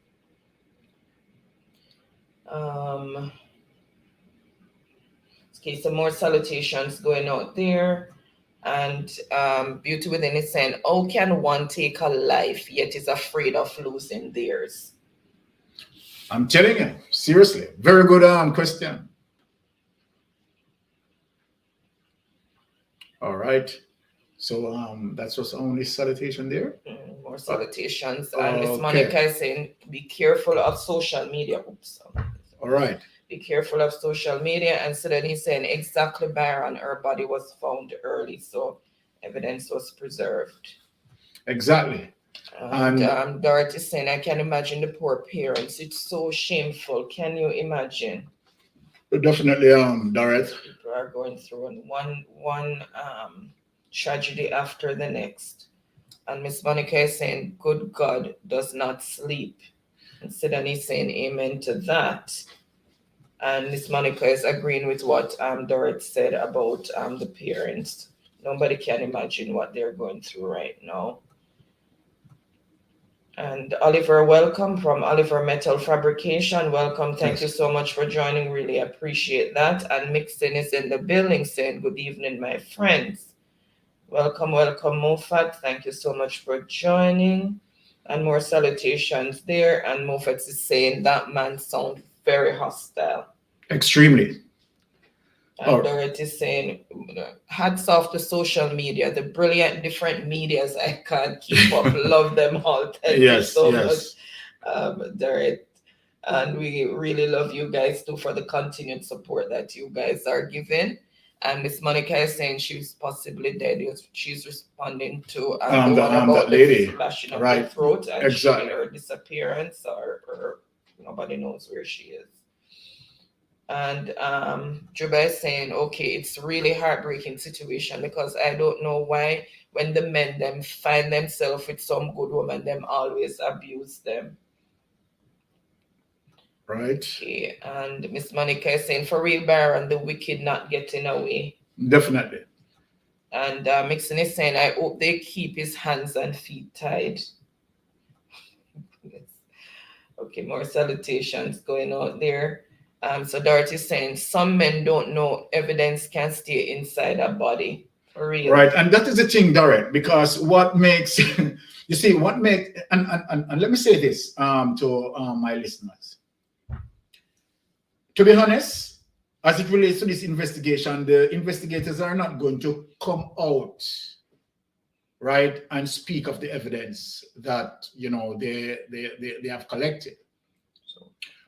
Okay, some more salutations going out there. And Beauty Within is saying, how can one take a life yet is afraid of losing theirs? I'm telling you, seriously, very good question. All right. So that's just only salutation there. More salutations. And Miss Okay. Monica is saying, be careful of social media. Oops. All right. Be careful of social media. And so then he's saying, exactly, Byron, her body was found early, so evidence was preserved. Exactly. And Dorothy is saying, I can imagine the poor parents. It's so shameful. Can you imagine? Definitely, Dorothy. People are going through one tragedy after the next. And Miss Monica is saying, good God does not sleep. And Sidney is saying, amen to that. And Miss Monica is agreeing with what Dorothy said about the parents. Nobody can imagine what they're going through right now. And Oliver, welcome from Oliver Metal Fabrication. Welcome. Thank you so much for joining. Really appreciate that. And Mixon is in the building saying, good evening, my friends. Welcome, welcome, Mofat. Thank you so much for joining. And more salutations there. And Mofat is saying that man sounds very hostile. Extremely. And Dorothy is saying, hats off to social media, the brilliant different medias. I can't keep up. Love them all. Thank you so much, Dorothy. And we really love you guys too for the continued support that you guys are giving. And Miss Monica is saying she's possibly dead. She's responding to the one about the lady flashing of the throat and her disappearance, or nobody knows where she is. And Juba is saying, okay, it's really heartbreaking situation because I don't know why when the men them find themselves with some good woman, them always abuse them. Right. Okay. And Miss Monica is saying, for real, Baron, the wicked not getting away. Definitely. And Mixon is saying, I hope they keep his hands and feet tied. Okay, more salutations going out there. So Dorothy is saying, some men don't know evidence can stay inside a body. For real. Right, and that is the thing, Dorothy, because what makes, you see, what makes, and let me say this to my listeners. To be honest, as it relates to this investigation, the investigators are not going to come out, right, and speak of the evidence that, you know, they have collected.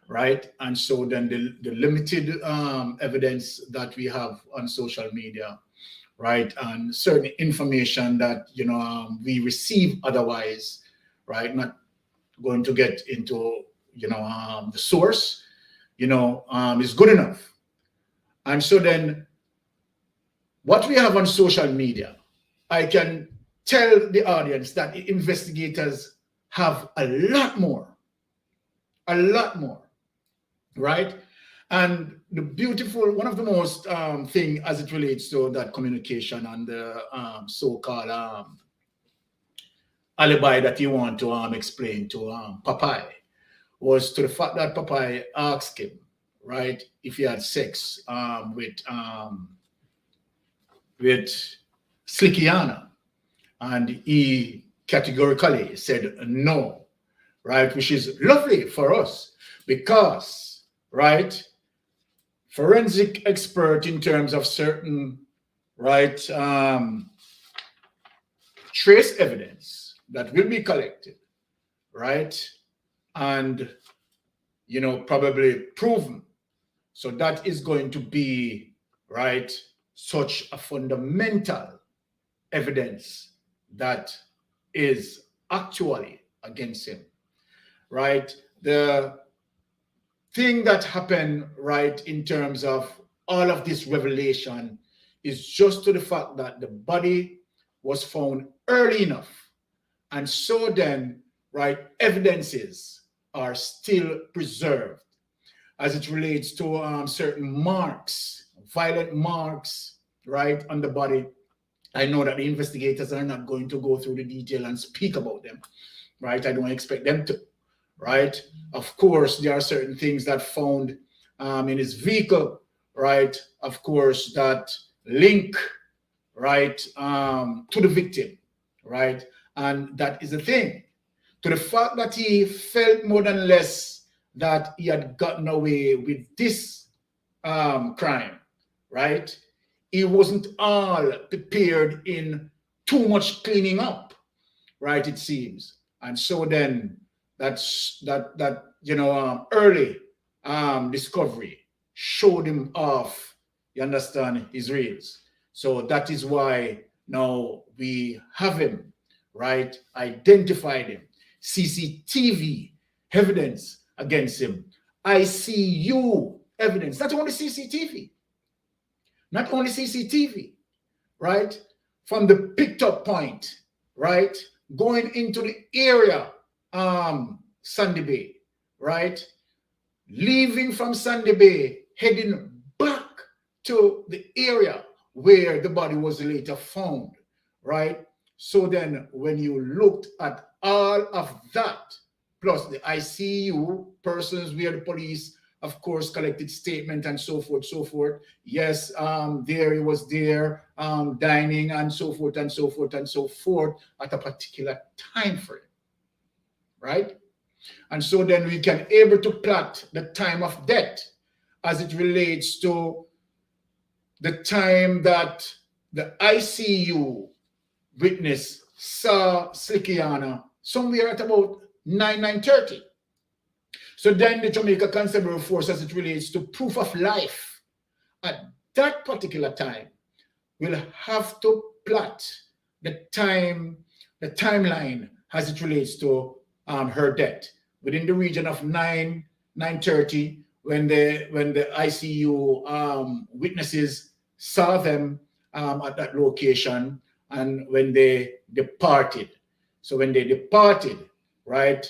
Right, and so then the limited evidence that we have on social media, right, and certain information that, you know, we receive otherwise, right, not going to get into, you know, the source, you know, is good enough. And so then what we have on social media, I can tell the audience that the investigators have a lot more, right? And the beautiful, one of the most thing as it relates to that communication and the so-called alibi that you want to explain to Popeye was to the fact that Popeye asked him, right, if he had sex with Slickiana, and he categorically said no, right, which is lovely for us because, right, forensic expert in terms of certain, right, trace evidence that will be collected, right, and, you know, probably proven. So that is going to be, right, such a fundamental evidence that is actually against him, right? The thing that happened, right, in terms of all of this revelation is just to the fact that the body was found early enough. And so then, right, evidences are still preserved as it relates to certain marks, violent marks, right, on the body. I know that the investigators are not going to go through the detail and speak about them, right? I don't expect them to, right? Of course, there are certain things that found in his vehicle, right? Of course, that link, right, to the victim, right? And that is the thing. To the fact that he felt more than less that he had gotten away with this crime, right? He wasn't all prepared in too much cleaning up, right? It seems, and so then that early discovery showed him off. You understand his reels. So that is why now we have him, right? Identified him. CCTV evidence against him. ICU evidence. Not only CCTV. Not only CCTV, right? From the picked up point, right? Going into the area, Sandy Bay, right? Leaving from Sandy Bay, heading back to the area where the body was later found, right? So then when you looked at all of that, plus the ICU persons where the police, of course, collected statement and so forth, so forth. Yes, there he was there, dining and so forth and so forth and so forth at a particular time frame, right? And so then we can able to plot the time of death as it relates to the time that the ICU witness saw Slickiana somewhere at about 9:30. So then the Jamaica Constabulary Force, as it relates to proof of life at that particular time, will have to plot the timeline as it relates to her death within the region of 9:30 when the ICU witnesses saw them at that location and when they departed. So when they departed, right,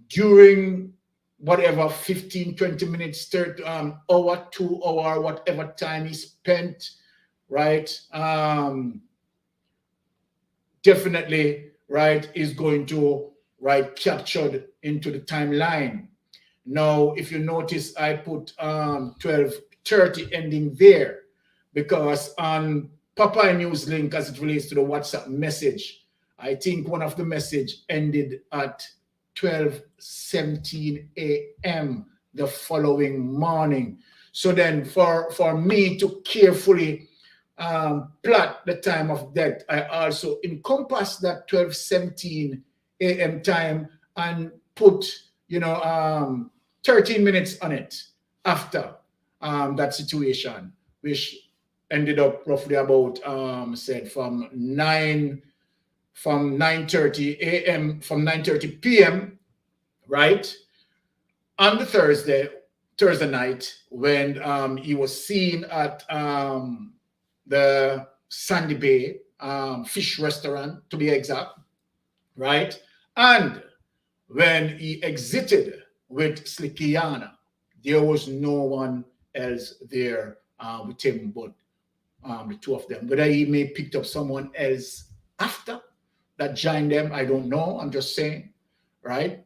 during whatever 15, 20 minutes, 30, hour, 2 hour, whatever time he spent, right, definitely, right, is going to, right, captured into the timeline. Now, if you notice, I put 12:30 ending there because on Popeye News link, as it relates to the WhatsApp message, I think one of the message ended at 12:17 a.m. the following morning. So then for me to carefully plot the time of death, I also encompass that 12:17 a.m. time and put 13 minutes on it after that situation, which ended up roughly about said from 9:30 a.m. from 9:30 p.m. right on the Thursday night when he was seen at the Sandy Bay fish restaurant, to be exact, right? And when he exited with Slickiana, there was no one else there with him but the two of them. Whether he may picked up someone else after that joined them, I don't know. I'm just saying, right?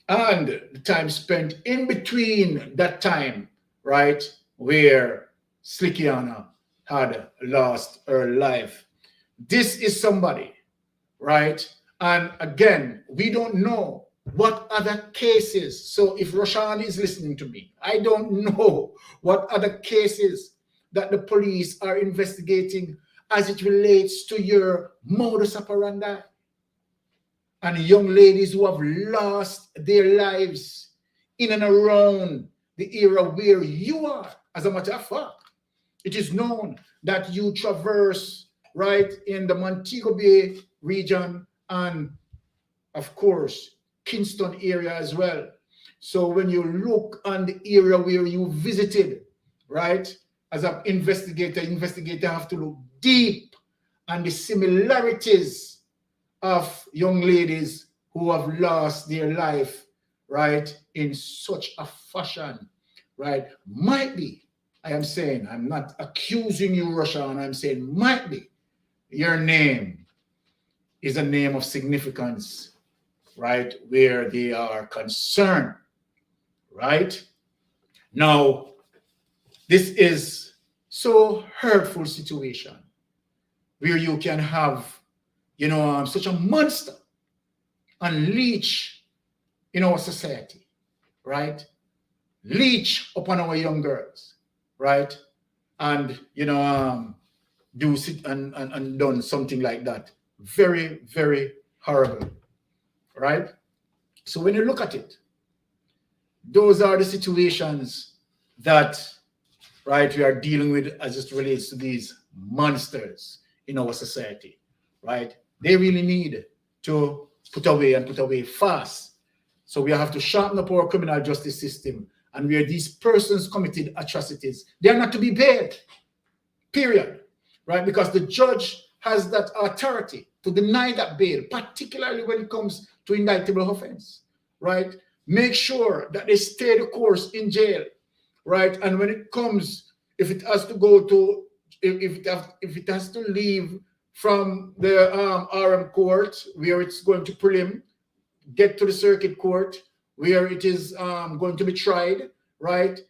And the time spent in between that time, right, where Slickiana had lost her life. This is somebody, right? And again, we don't know what other cases. So if Rashawn is listening to me, I don't know what other cases that the police are investigating as it relates to your modus operandi. And young ladies who have lost their lives in and around the area where you are. As a matter of fact, it is known that you traverse right in the Montego Bay region and, of course, Kingston area as well. So when you look on the area where you visited, right, as an investigator have to look deep on the similarities of young ladies who have lost their life, right, in such a fashion, right? Might be, I am saying, I'm not accusing you, Rushawn, I'm saying might be your name is a name of significance, right, where they are concerned, right? Now, this is so hurtful situation, where you can have, such a monster unleash in our society, right? Leech upon our young girls, right? And do sit and done something like that. Very, very horrible, right? So when you look at it, those are the situations that, right, we are dealing with as it relates to these monsters in our society, right? They really need to put away fast. So we have to sharpen up our criminal justice system, and where these persons committed atrocities, they are not to be bailed, period, right? Because the judge has that authority to deny that bail, particularly when it comes to indictable offense, right? Make sure that they stay the course in jail, right? And when it comes, if it has to go to, if it has to leave from the RM court where it's going to prelim, get to the circuit court where it is going to be tried, right?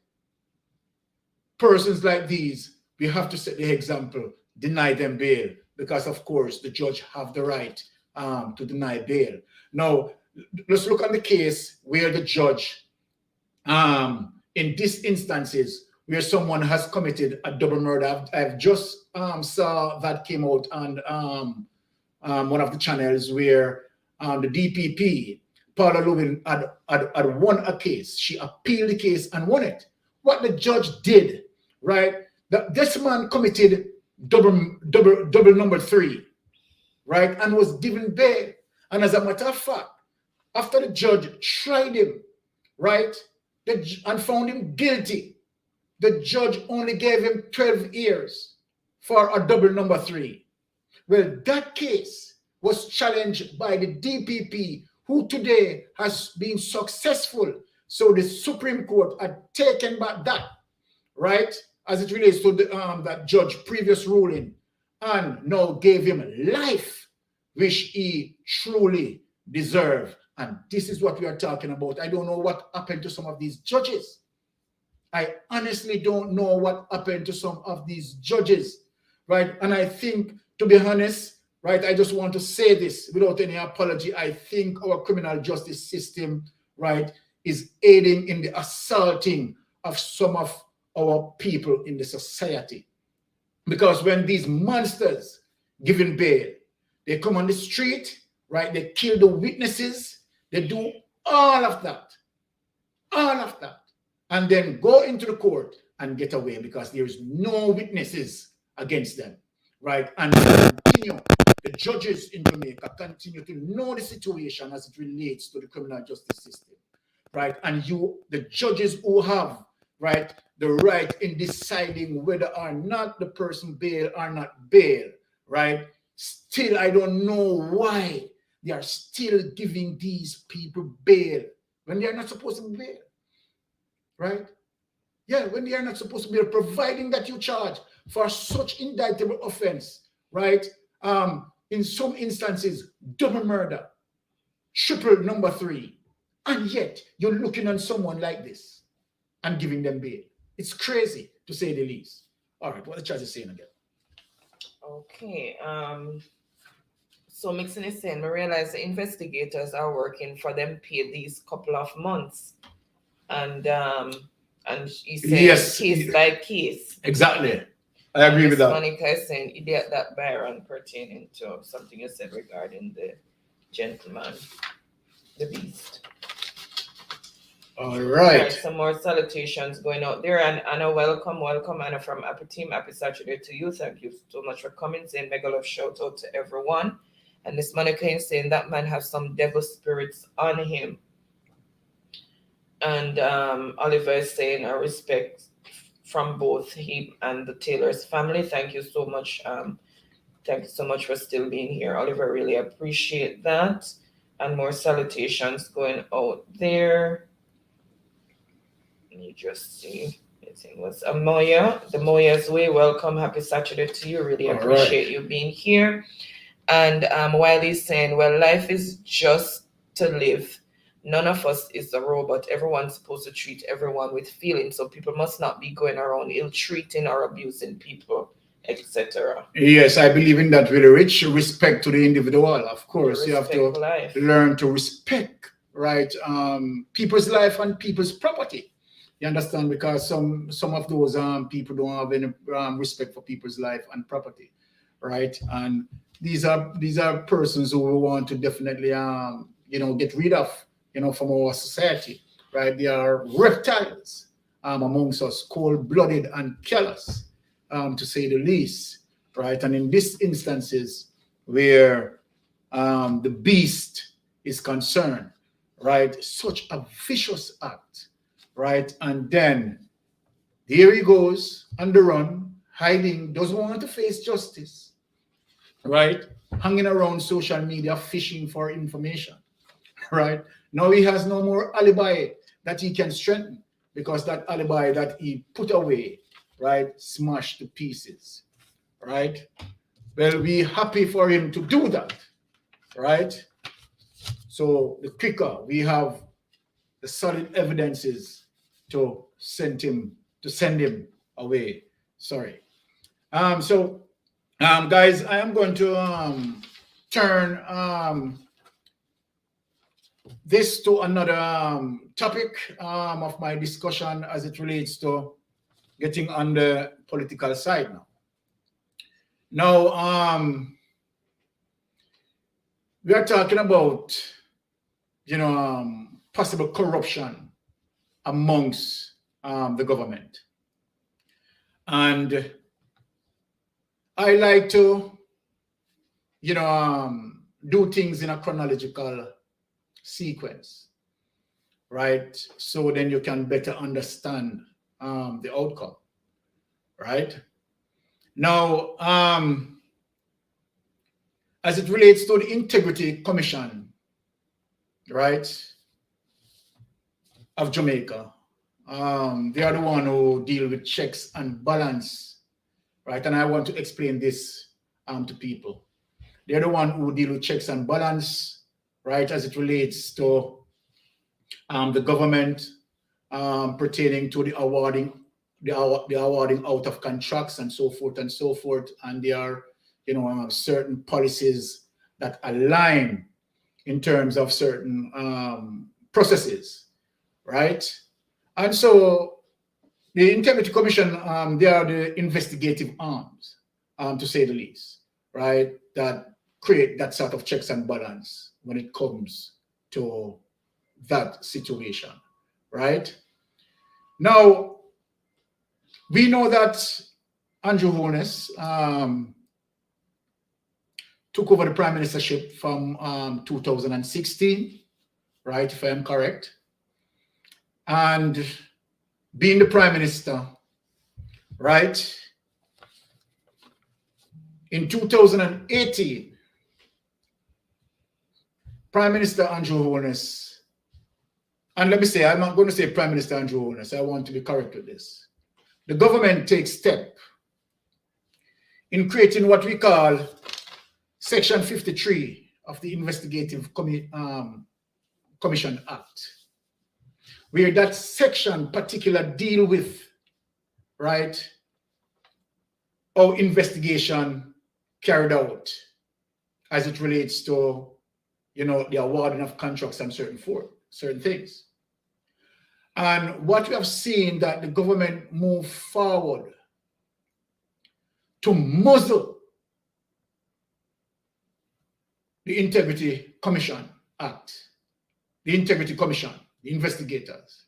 Persons like these, we have to set the example, deny them bail, because of course the judge have the right to deny bail. Now, let's look at the case where the judge, in these instances, where someone has committed a double murder. I've just saw that came out on one of the channels where the DPP, Paula Lubin, had won a case. She appealed the case and won it. What the judge did, right? This man committed double number 3, right? And was given bail. And as a matter of fact, after the judge tried him, right, and found him guilty, the judge only gave him 12 years for a double number 3. Well, that case was challenged by the DPP, who today has been successful. So the Supreme Court had taken back that, right, as it relates to that judge previous ruling, and now gave him life, which he truly deserved. And this is what we are talking about. I don't know what happened to some of these judges. I honestly don't know what happened to some of these judges, right? And I think, to be honest, right, I just want to say this without any apology. I think our criminal justice system, right, is aiding in the assaulting of some of our people in the society. Because when these monsters given bail, they come on the street, right, they kill the witnesses, they do all of that, and then go into the court and get away because there is no witnesses against them, right? And continue, the judges in Jamaica continue to know the situation as it relates to the criminal justice system, right? And the judges who have, right, the right in deciding whether or not the person bail or not bail, right? Still, I don't know why they are still giving these people bail when they are not supposed to be bail, right? Yeah, when they are not supposed to be providing that you charge for such indictable offense, right? In some instances, double murder, triple number 3, and yet you're looking on someone like this and giving them bail. It's crazy, to say the least. All right, what the judge is saying again? Okay. So Mixon is saying, we realize the investigators are working for them paid these couple of months. And he's saying Yes, case by case. Exactly. I agree with that. Monica is saying idiot that Byron pertaining to something you said regarding the gentleman, the beast. All right. Some more salutations going out there. And Anna, welcome Anna from Happy Team. Happy Saturday to you. Thank you so much for coming. Saying mega love shout out to everyone. And Miss Monica is saying that man has some devil spirits on him. And Oliver is saying a respect from both him and the Taylor's family. Thank you so much. Thank you so much for still being here, Oliver. Really appreciate that. And more salutations going out there. Let me just see. It was Amoya, the Moya's Way. Welcome. Happy Saturday to you. Really appreciate you being here. And Wiley's saying, well, life is just to live. None of us is a robot. Everyone's supposed to treat everyone with feelings. So people must not be going around ill-treating or abusing people. etc. Yes, I believe in that really rich respect to the individual. Of course, you have Respect to life. learn to respect, right? People's life and people's property. You understand? Because some of those people don't have any respect for people's life and property, right? And these are persons who we want to definitely get rid of, from our society, right? They are reptiles amongst us, cold-blooded and callous, to say the least, right? And in these instances where the beast is concerned, right? Such a vicious act, right? And then here he goes on the run, hiding, doesn't want to face justice, right? Hanging around social media, fishing for information, right? Now he has no more alibi that he can strengthen because that alibi that he put away, right, smashed to pieces, right? Well, we're happy for him to do that, right? So the quicker we have the solid evidences to send him away. Sorry. Guys, I am going to turn this to another topic of my discussion as it relates to getting on the political side now. Now, we are talking about, possible corruption amongst the government. And I like to, do things in a chronological sequence, right? So then you can better understand the outcome, right? Now, as it relates to the Integrity Commission, right, of Jamaica, they are the one who deal with checks and balance, right? And I want to explain this to people. They're the one who deal with checks and balance, right, as it relates to the government pertaining to the awarding out of contracts and so forth and so forth. And there are, certain policies that align in terms of certain processes, right? And so the Integrity Commission, they are the investigative arms, to say the least, right? That create that sort of checks and balance when it comes to that situation, right? Now, we know that Andrew Holness took over the prime ministership from 2016, right, if I am correct. And being the prime minister, right, in 2018, Prime Minister Andrew Holness, and let me say, I'm not going to say Prime Minister Andrew Holness, I want to be correct with this. The government takes step in creating what we call Section 53 of the Investigative Commission Act, where that section particular deal with, right, how investigation carried out as it relates to, the awarding of contracts and certain things. And what we have seen that the government move forward to muzzle the Integrity Commission Act, the Integrity Commission, the investigators,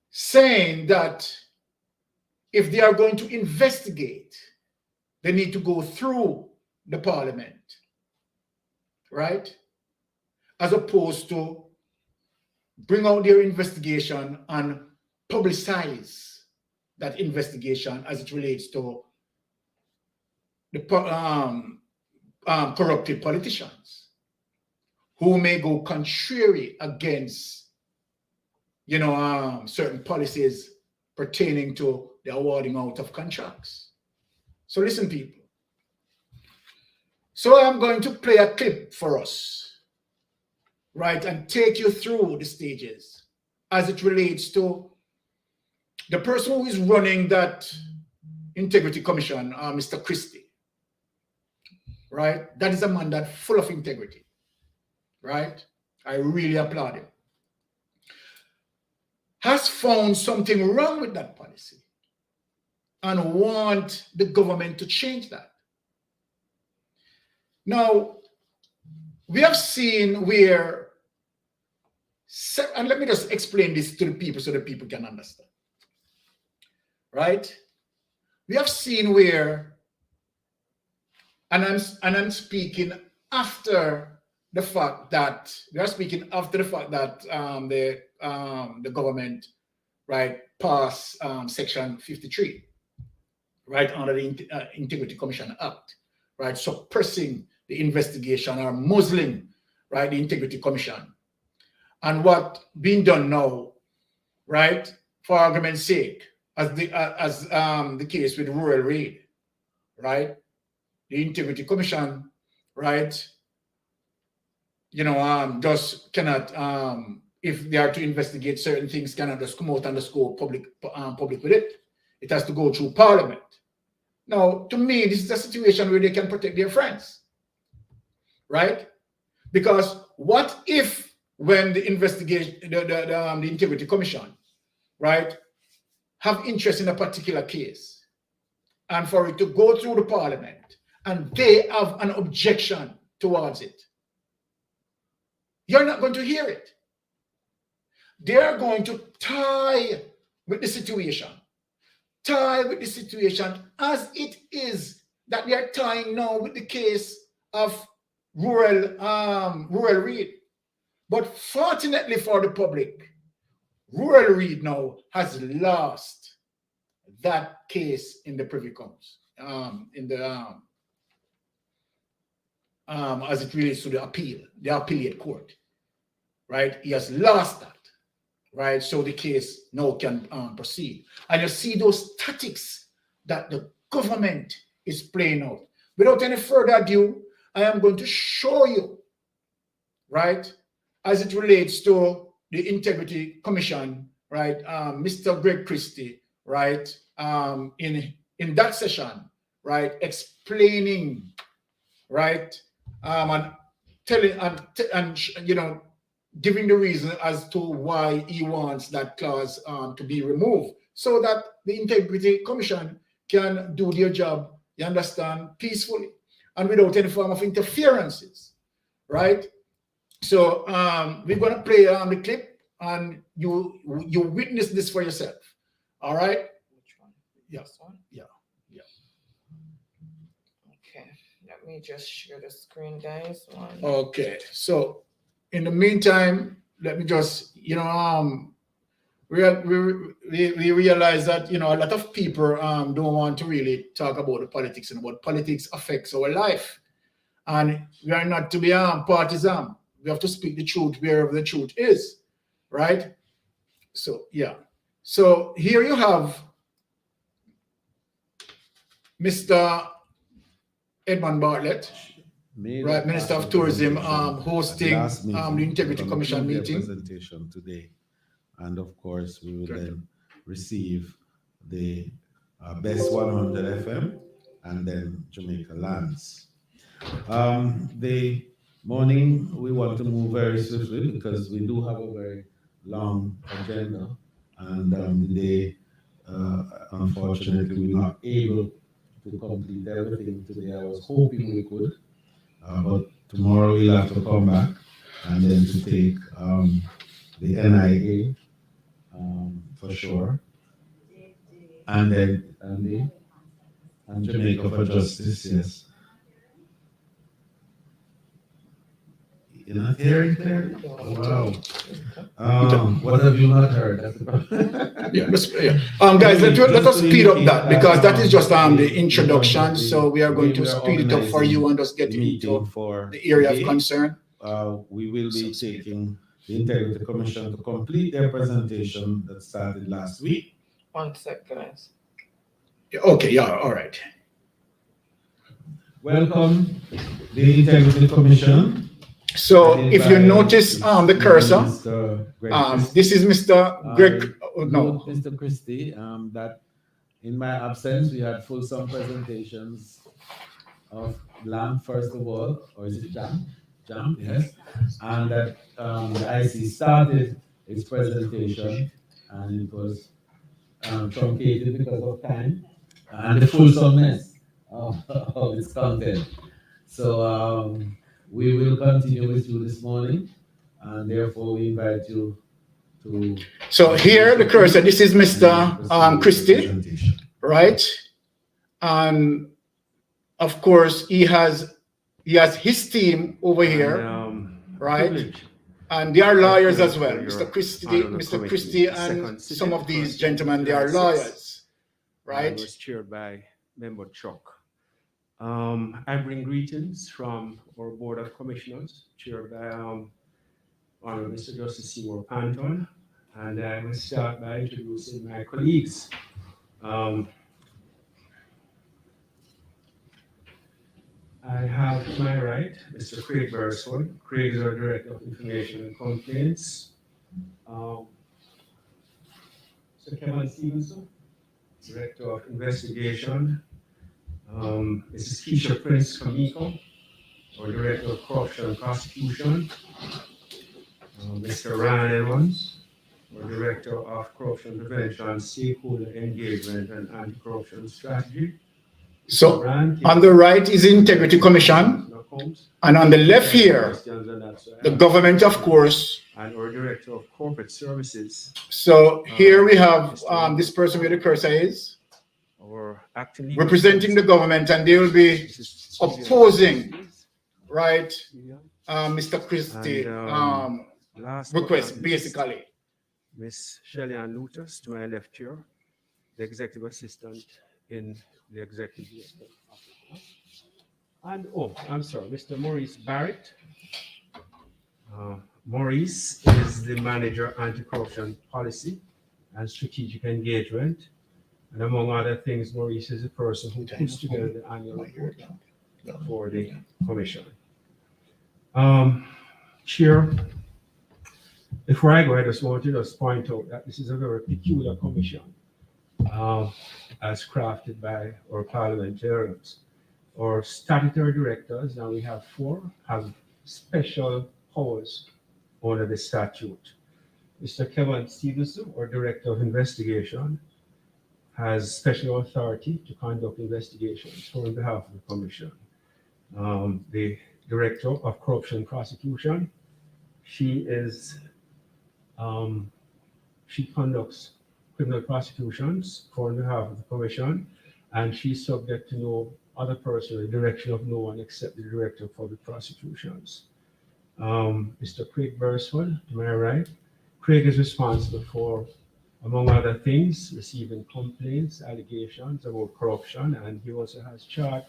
saying that if they are going to investigate, they need to go through the parliament, right? As opposed to bring out their investigation and publicize that investigation as it relates to the corrupted politicians who may go contrary against, certain policies pertaining to the awarding out of contracts. So listen, people. So I'm going to play a clip for us, right, and take you through the stages as it relates to the person who is running that Integrity Commission, Mr. Christie, right? That is a man that's full of integrity, right? I really applaud him. Has found something wrong with that policy and want the government to change that. Now, we have seen where, and let me just explain this to the people so that people can understand, right? We have seen where, and I'm speaking after the fact that the government, right, passed Section 53, right, under the Integrity Commission Act, right, suppressing the investigation or muzzling, right, the Integrity Commission. And what being done now, right, for argument's sake, as the case with rural raid, right, the Integrity Commission, right, just cannot, if they are to investigate certain things, cannot just come out and just go public with it. It has to go through Parliament. Now, to me, this is a situation where they can protect their friends, right? Because what if when the investigation, the Integrity Commission, right, have interest in a particular case, and for it to go through the Parliament, and they have an objection towards it, you're not going to hear it. They're going to tie with the situation as it is that they are tying now with the case of rural raid. But fortunately for the public, rural raid now has lost that case in the Privy Council, as it relates to the appellate court, right? He has lost that, right? So the case now can proceed. And you see those tactics that the government is playing out. Without any further ado, I am going to show you, right, as it relates to the Integrity Commission, right, Mr. Greg Christie, right, in that session, right, explaining, right, and telling and giving the reason as to why he wants that clause to be removed, so that the Integrity Commission can do their job, you understand, peacefully and without any form of interferences, right? So we're going to play the clip, and you witness this for yourself. All right? Which one? Yeah. This one? Yeah. Okay. Let me just share the screen, guys. Okay. So in the meantime, let me just, we realize that, a lot of people don't want to really talk about the politics, but politics affects our life. And we are not to be partisan. We have to speak the truth wherever the truth is, right? So, yeah. So here you have Mr. Edmund Bartlett, right, Minister of Tourism, hosting the Integrity Commission meeting. Presentation today. And of course, we will then receive the Best 100 FM and then Jamaica Lands. The morning, we want to move very swiftly because we do have a very long agenda, and the day, unfortunately, we were not able to complete everything today. I was hoping we could, but tomorrow we'll have to come back and then to take the NIA for sure, and then and Jamaica for Justice, yes. You're not hearing clearly? Wow. What have you not heard? That's the problem. Guys, let us speed up that, because that is just the introduction. So we are going to speed it up for you and just get into the area of concern. We will be taking the Integrity Commission to complete their presentation that started last week. 1 sec, guys. Okay, yeah, all right. Welcome, the Integrity Commission. So if you notice the cursor, this is Mr. Greg. No, Mr. Christie. That in my absence, we had fulsome presentations of lamb, first of all, or is it jam? Jam, yes. And that the IC started its presentation, and it was truncated because of time and the fulsomeness of its content. So we will continue with you this morning, and therefore we invite you to. So here, the cursor, this is Mr. Christie, right? And of course, he has his team over here, right? And they are lawyers as well. Mr. Christie and some of these gentlemen, they are lawyers, right? It was chaired by Member Chuck. I bring greetings from our Board of Commissioners, chaired by Honorable Mr. Justice Seymour Panton, and I will start by introducing my colleagues. I have to my right Mr. Craig Beresford. Craig is our Director of Information and Complaints. Mr. Kevin Stevenson, Director of Investigation. Mrs. Keisha Prince Kamiko, our Director of Corruption and Prosecution. Mr. Ryan Evans, our Director of Corruption Prevention, Stakeholder Engagement and Anti-Corruption Strategy. So on the right is the Integrity Commission, and on the left here, the government, of course. And our Director of Corporate Services. So here we have this person where the cursor is, representing the government, and they will be opposing, right, Mr. Christie request, basically. Miss Shelley Ann Lutus, to my left here, the Executive Assistant in the Executive Director. And, I'm sorry, Mr. Maurice Barrett. Maurice is the Manager Anti-Corruption Policy and Strategic Engagement. And among other things, Maurice is the person who puts together the annual report for the Commission. Chair, before I go, I just want to point out that this is a very peculiar commission, as crafted by our parliamentarians. Our statutory directors, now we have 4, have special powers under the statute. Mr. Kevin Stevenson, our Director of Investigation, has special authority to conduct investigations on behalf of the Commission. The Director of Corruption Prosecution, she conducts criminal prosecutions on behalf of the Commission, and she's subject to no other person, the direction of no one except the Director of Public Prosecutions. Mr. Craig Beresford, to my right. Craig is responsible for, among other things, receiving complaints, allegations about corruption, and he also has charge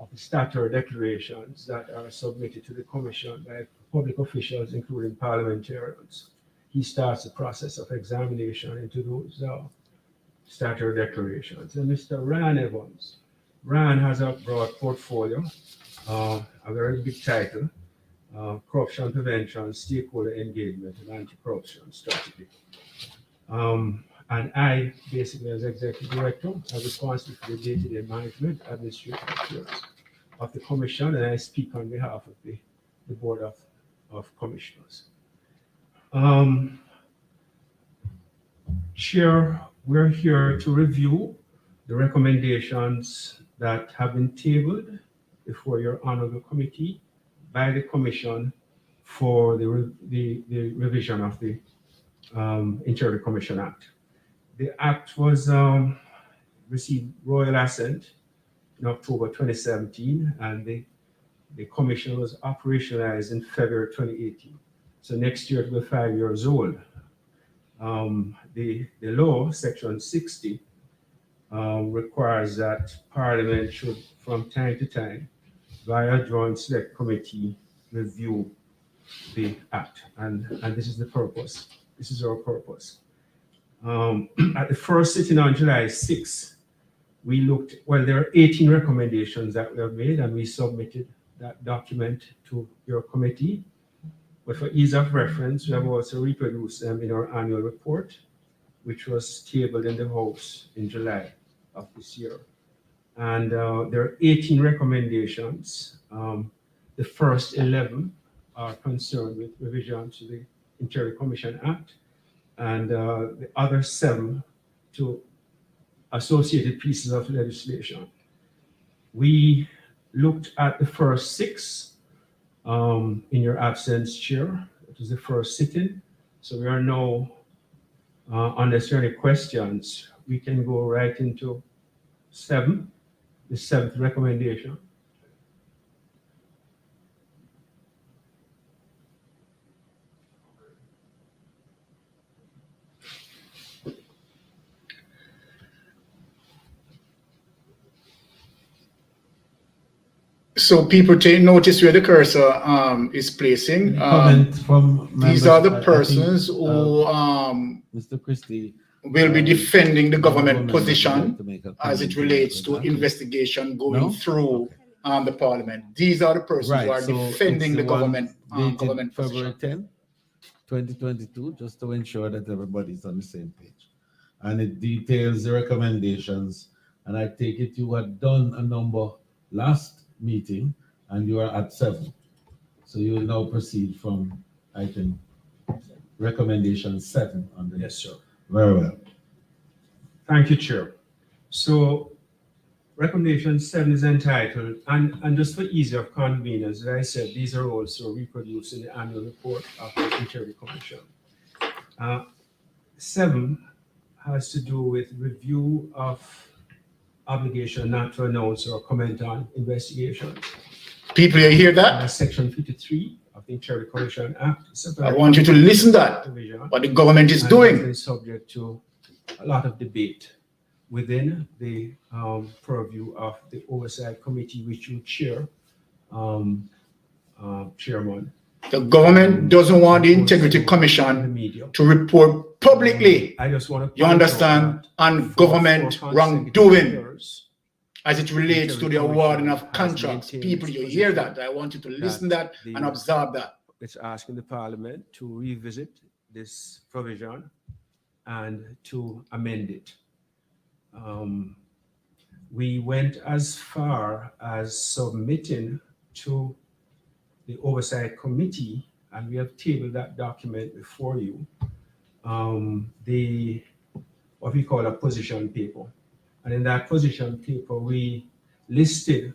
of the statutory declarations that are submitted to the Commission by public officials, including parliamentarians. He starts the process of examination into those statutory declarations. And Mr. Ryan Evans. Ryan has a broad portfolio, a very big title, Corruption Prevention, Stakeholder Engagement, and Anti-Corruption Strategy. And I, basically, as Executive Director, am responsible for the day-to-day management, administrative affairs of the Commission, and I speak on behalf of the Board of Commissioners. Chair, we're here to review the recommendations that have been tabled before your honorable committee by the Commission for the revision of the Integrity Commission Act. The Act was received royal assent in October 2017, and the Commission was operationalized in February 2018. So next year it will be 5 years old. The law, Section 60, requires that Parliament should, from time to time, via Joint Select Committee, review the Act, and this is the purpose. This is our purpose. At the first sitting on July 6, we looked, well, there are 18 recommendations that we have made, and we submitted that document to your committee. But for ease of reference, we have also reproduced them in our annual report, which was tabled in the House in July of this year. And there are 18 recommendations. The first 11 are concerned with revision to the Interior Commission Act, and the other 7 to associated pieces of legislation. We looked at the first 6 in your absence, Chair. It was the first sitting. So we are now, unless there are any questions, we can go right into 7, the 7th recommendation. So people take notice where the cursor is placing. Comment from These members, are the I think, persons who Mr. Christie will be defending the government would like position to make a as it comment relates to that. investigation going No? through Okay. the parliament. These are the persons who are so defending it's the one government dated government February position. 10, 2022, just to ensure that everybody's on the same page. And it details the recommendations. And I take it you had done a number last meeting and you are at 7. So you will now proceed from item recommendation 7 on the Yes, sir. Very well. Thank you, Chair. So recommendation 7 is entitled, and just for ease of convenience, as I said, these are also reproduced in the annual report of the Interior Commission. 7 has to do with review of obligation not to announce or comment on investigations. People, you hear that? Section 53 of the Interior Commission Act. I want you to listen to that, provision, what the government is and doing. has been subject to a lot of debate within the purview of the Oversight Committee, which you chair, Chairman. The government doesn't want the Integrity The Commission media. to report publicly, I just want to you understand, on government wrongdoing as it relates to the awarding of contracts. People, you hear that? I want you to listen to that and observe that. It's asking the Parliament to revisit this provision and to amend it. We went as far as submitting to the Oversight Committee, and we have tabled that document before you, what we call a position paper. And in that position paper, we listed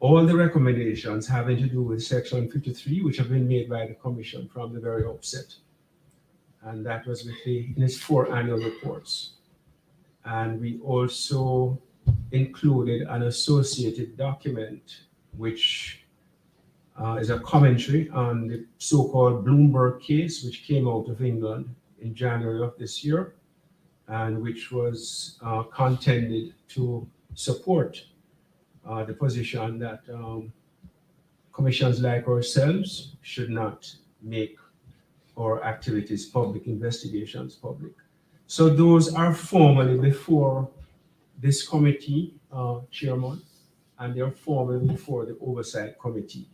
all the recommendations having to do with Section 53, which have been made by the Commission from the very outset. And that was in its 4 annual reports. And we also included an associated document, which is a commentary on the so-called Bloomberg case, which came out of England in January of this year, and which was contended to support the position that commissions like ourselves should not make our activities public, investigations public. So those are formally before this committee, Chairman, and they're formally before the Oversight Committee.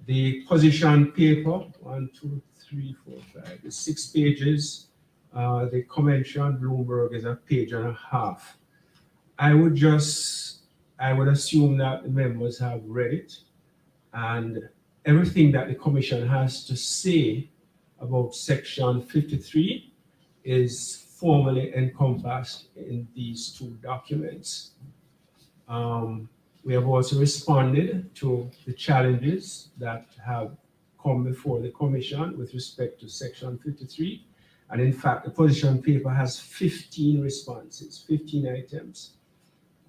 The position paper, 1, 2, 3, 4, 5, is 6 pages. The convention on Bloomberg is a page and a half. I would assume that the members have read it, and everything that the Commission has to say about Section 53 is formally encompassed in these 2 documents. We have also responded to the challenges that have come before the Commission with respect to Section 53. And in fact, the position paper has 15 responses, 15 items.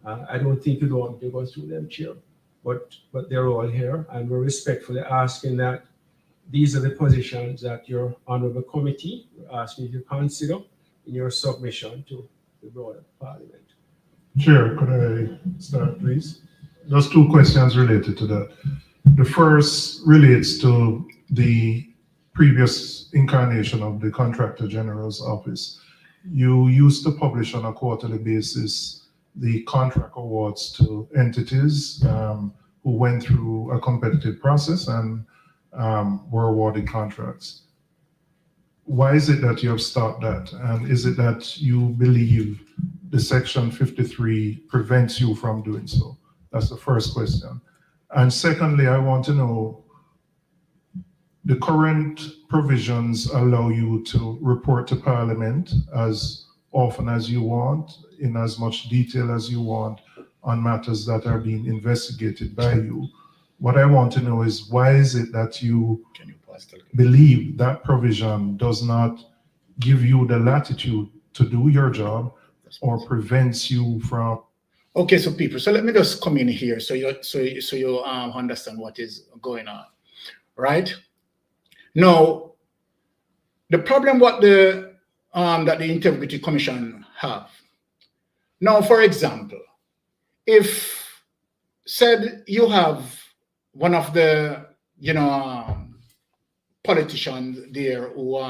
I don't think you want to go through them, Chair, but they're all here. And we're respectfully asking that these are the positions that your honorable committee will ask you to consider in your submission to the broader Parliament. Chair, could I start, please? There's 2 questions related to that. The first relates to the previous incarnation of the Contractor General's office. You used to publish on a quarterly basis the contract awards to entities who went through a competitive process and were awarded contracts. Why is it that you have stopped that? And is it that you believe the Section 53 prevents you from doing so? That's the first question. And secondly, I want to know, the current provisions allow you to report to Parliament as often as you want, in as much detail as you want, on matters that are being investigated by you. What I want to know is, why is it that you believe that provision does not give you the latitude to do your job or prevents you from? Okay, so people, so let me just come in here so you understand what is going on, right? Now, the problem what the that the Integrity Commission have. Now, for example, if said you have one of the politicians there who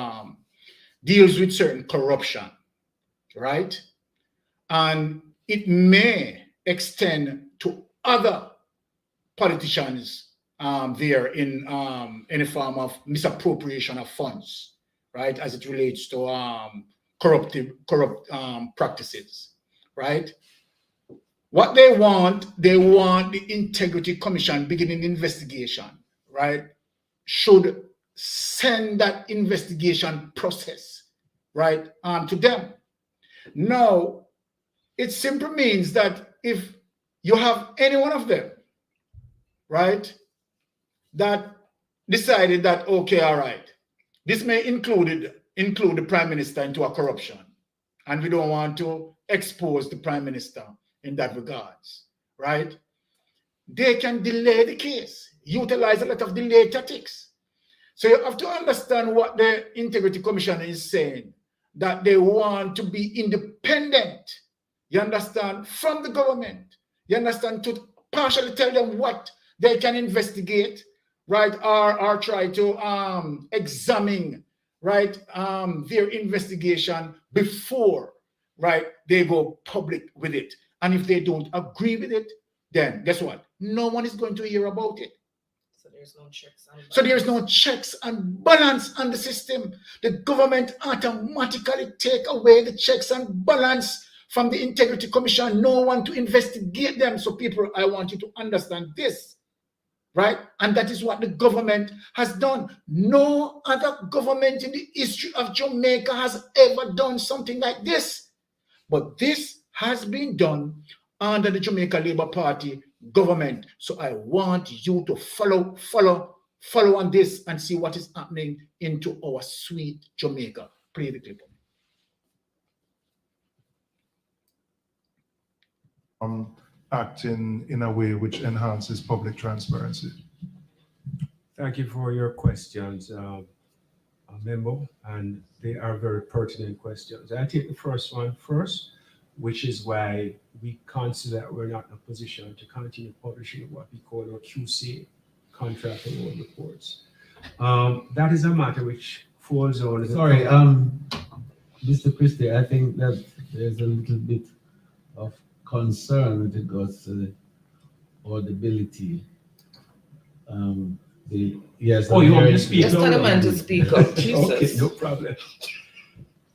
deals with certain corruption, right? And it may extend to other politicians there in any form of misappropriation of funds, right? As it relates to corrupt practices, right? What they want the Integrity Commission beginning investigation, right? Should send that investigation process, right, to them. Now, it simply means that if you have any one of them, right, that decided that, okay, all right, this may include the Prime Minister into a corruption, and we don't want to expose the Prime Minister in that regards, right? They can delay the case, utilize a lot of delay tactics. So you have to understand what the Integrity Commission is saying, that they want to be independent, you understand, from the government. You understand, to partially tell them what they can investigate, right, or try to examine, right, their investigation before, right, they go public with it. And if they don't agree with it, then guess what? No one is going to hear about it. So there's no checks and balances. So there is no checks and balance on the system. The government automatically take away the checks and balance from the Integrity Commission. No one to investigate them. So people, I want you to understand this, right? And that is what the government has done. No other government in the history of Jamaica has ever done something like this. But this has been done under the Jamaica Labour Party government. So I want you to follow on this and see what is happening into our sweet Jamaica. Play the clip. Acting in a way which enhances public transparency. Thank you for your questions, Member, and they are very pertinent questions. I'll take the first one first, which is why we consider that we're not in a position to continue publishing what we call our QC, contract award reports. That is a matter which falls on. Sorry, Mr. Christie, I think that there's a little bit of concern with regards to the audibility. Yes. Oh, you want me to speak? Just tell the man to speak up. Jesus. Okay, no problem.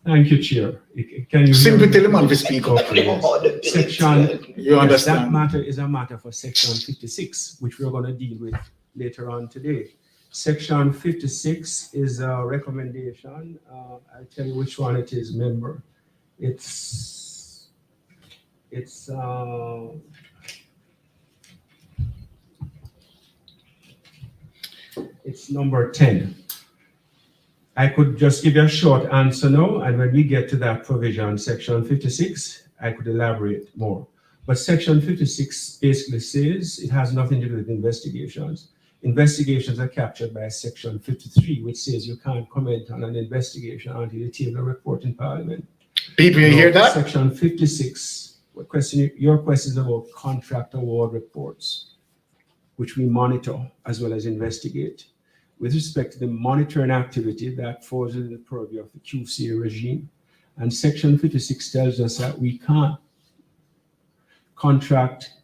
Thank you, Chair. Can you simply tell the man to speak up? Section, you understand? That matter is a matter for Section 56, which we're going to deal with later on today. Section 56 is a recommendation. I'll tell you which one it is, Member. It's number 10. I could just give you a short answer now, and when we get to that provision, Section 56, I could elaborate more. But Section 56 basically says it has nothing to do with investigations. Investigations are captured by Section 53, which says you can't comment on an investigation until you table a report in Parliament. People, you hear that? Section 56, your question is about contract award reports, which we monitor as well as investigate. With respect to the monitoring activity, that falls within the purview of the QC regime. And Section 56 tells us that we can't contract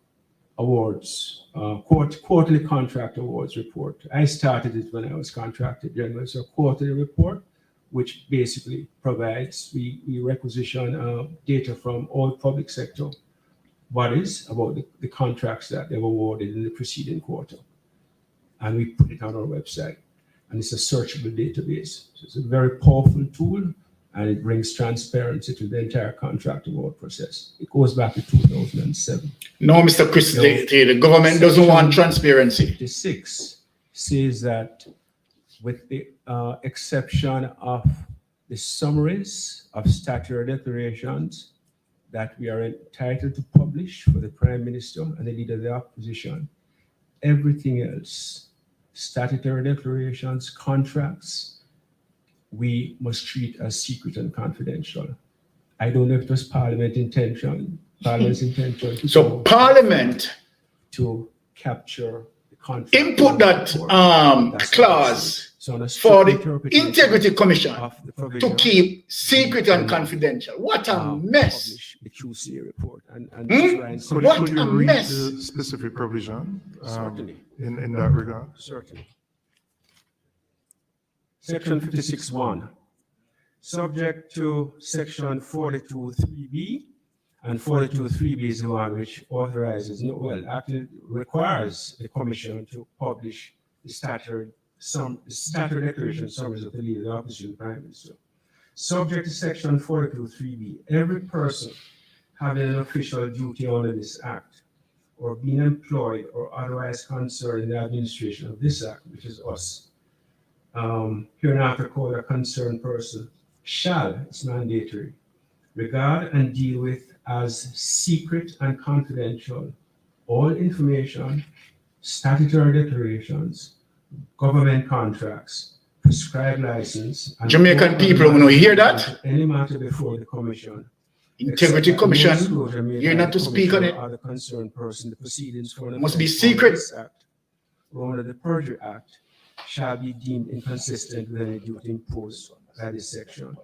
awards, quarterly contract awards report. I started it when I was contracted general. So quarterly report which basically provides, we requisition data from all public sector bodies about the contracts that they've awarded in the preceding quarter. And we put it on our website. And it's a searchable database. So it's a very powerful tool, and it brings transparency to the entire contract award process. It goes back to 2007. No, Mr. Chris, the government doesn't want transparency. 56 says that with the exception of the summaries of statutory declarations that we are entitled to publish for the Prime Minister and the Leader of the Opposition, everything else, statutory declarations, contracts, we must treat as secret and confidential. I don't know if it was Parliament's intention So Parliament to capture the contract. input that clause for the Integrity Commission to keep secret and confidential. What a mess. Publish the QCA report and What Could a you read mess. the specific provision Certainly. in that regard? Certainly. Section 56(1), subject to section 42(3)(b), and 42(3)(b) is the one which authorizes, actually requires the Commission to publish the statutory declaration summaries of the Leader of the Opposition Prime Minister. Subject to section 42(3)(b), every person having an official duty under this Act, or being employed or otherwise concerned in the administration of this Act, which is us, hereinafter called a concerned person, shall, it's mandatory, regard and deal with as secret and confidential all information, statutory declarations, government contracts, prescribed license. And Jamaican people, when you hear that, any matter before the Commission. Integrity Commission, you're not to speak on it. Or the concerned person, the proceedings for the Must be secret. this Act, or under the Perjury Act, shall be deemed inconsistent with any duty imposed by this section.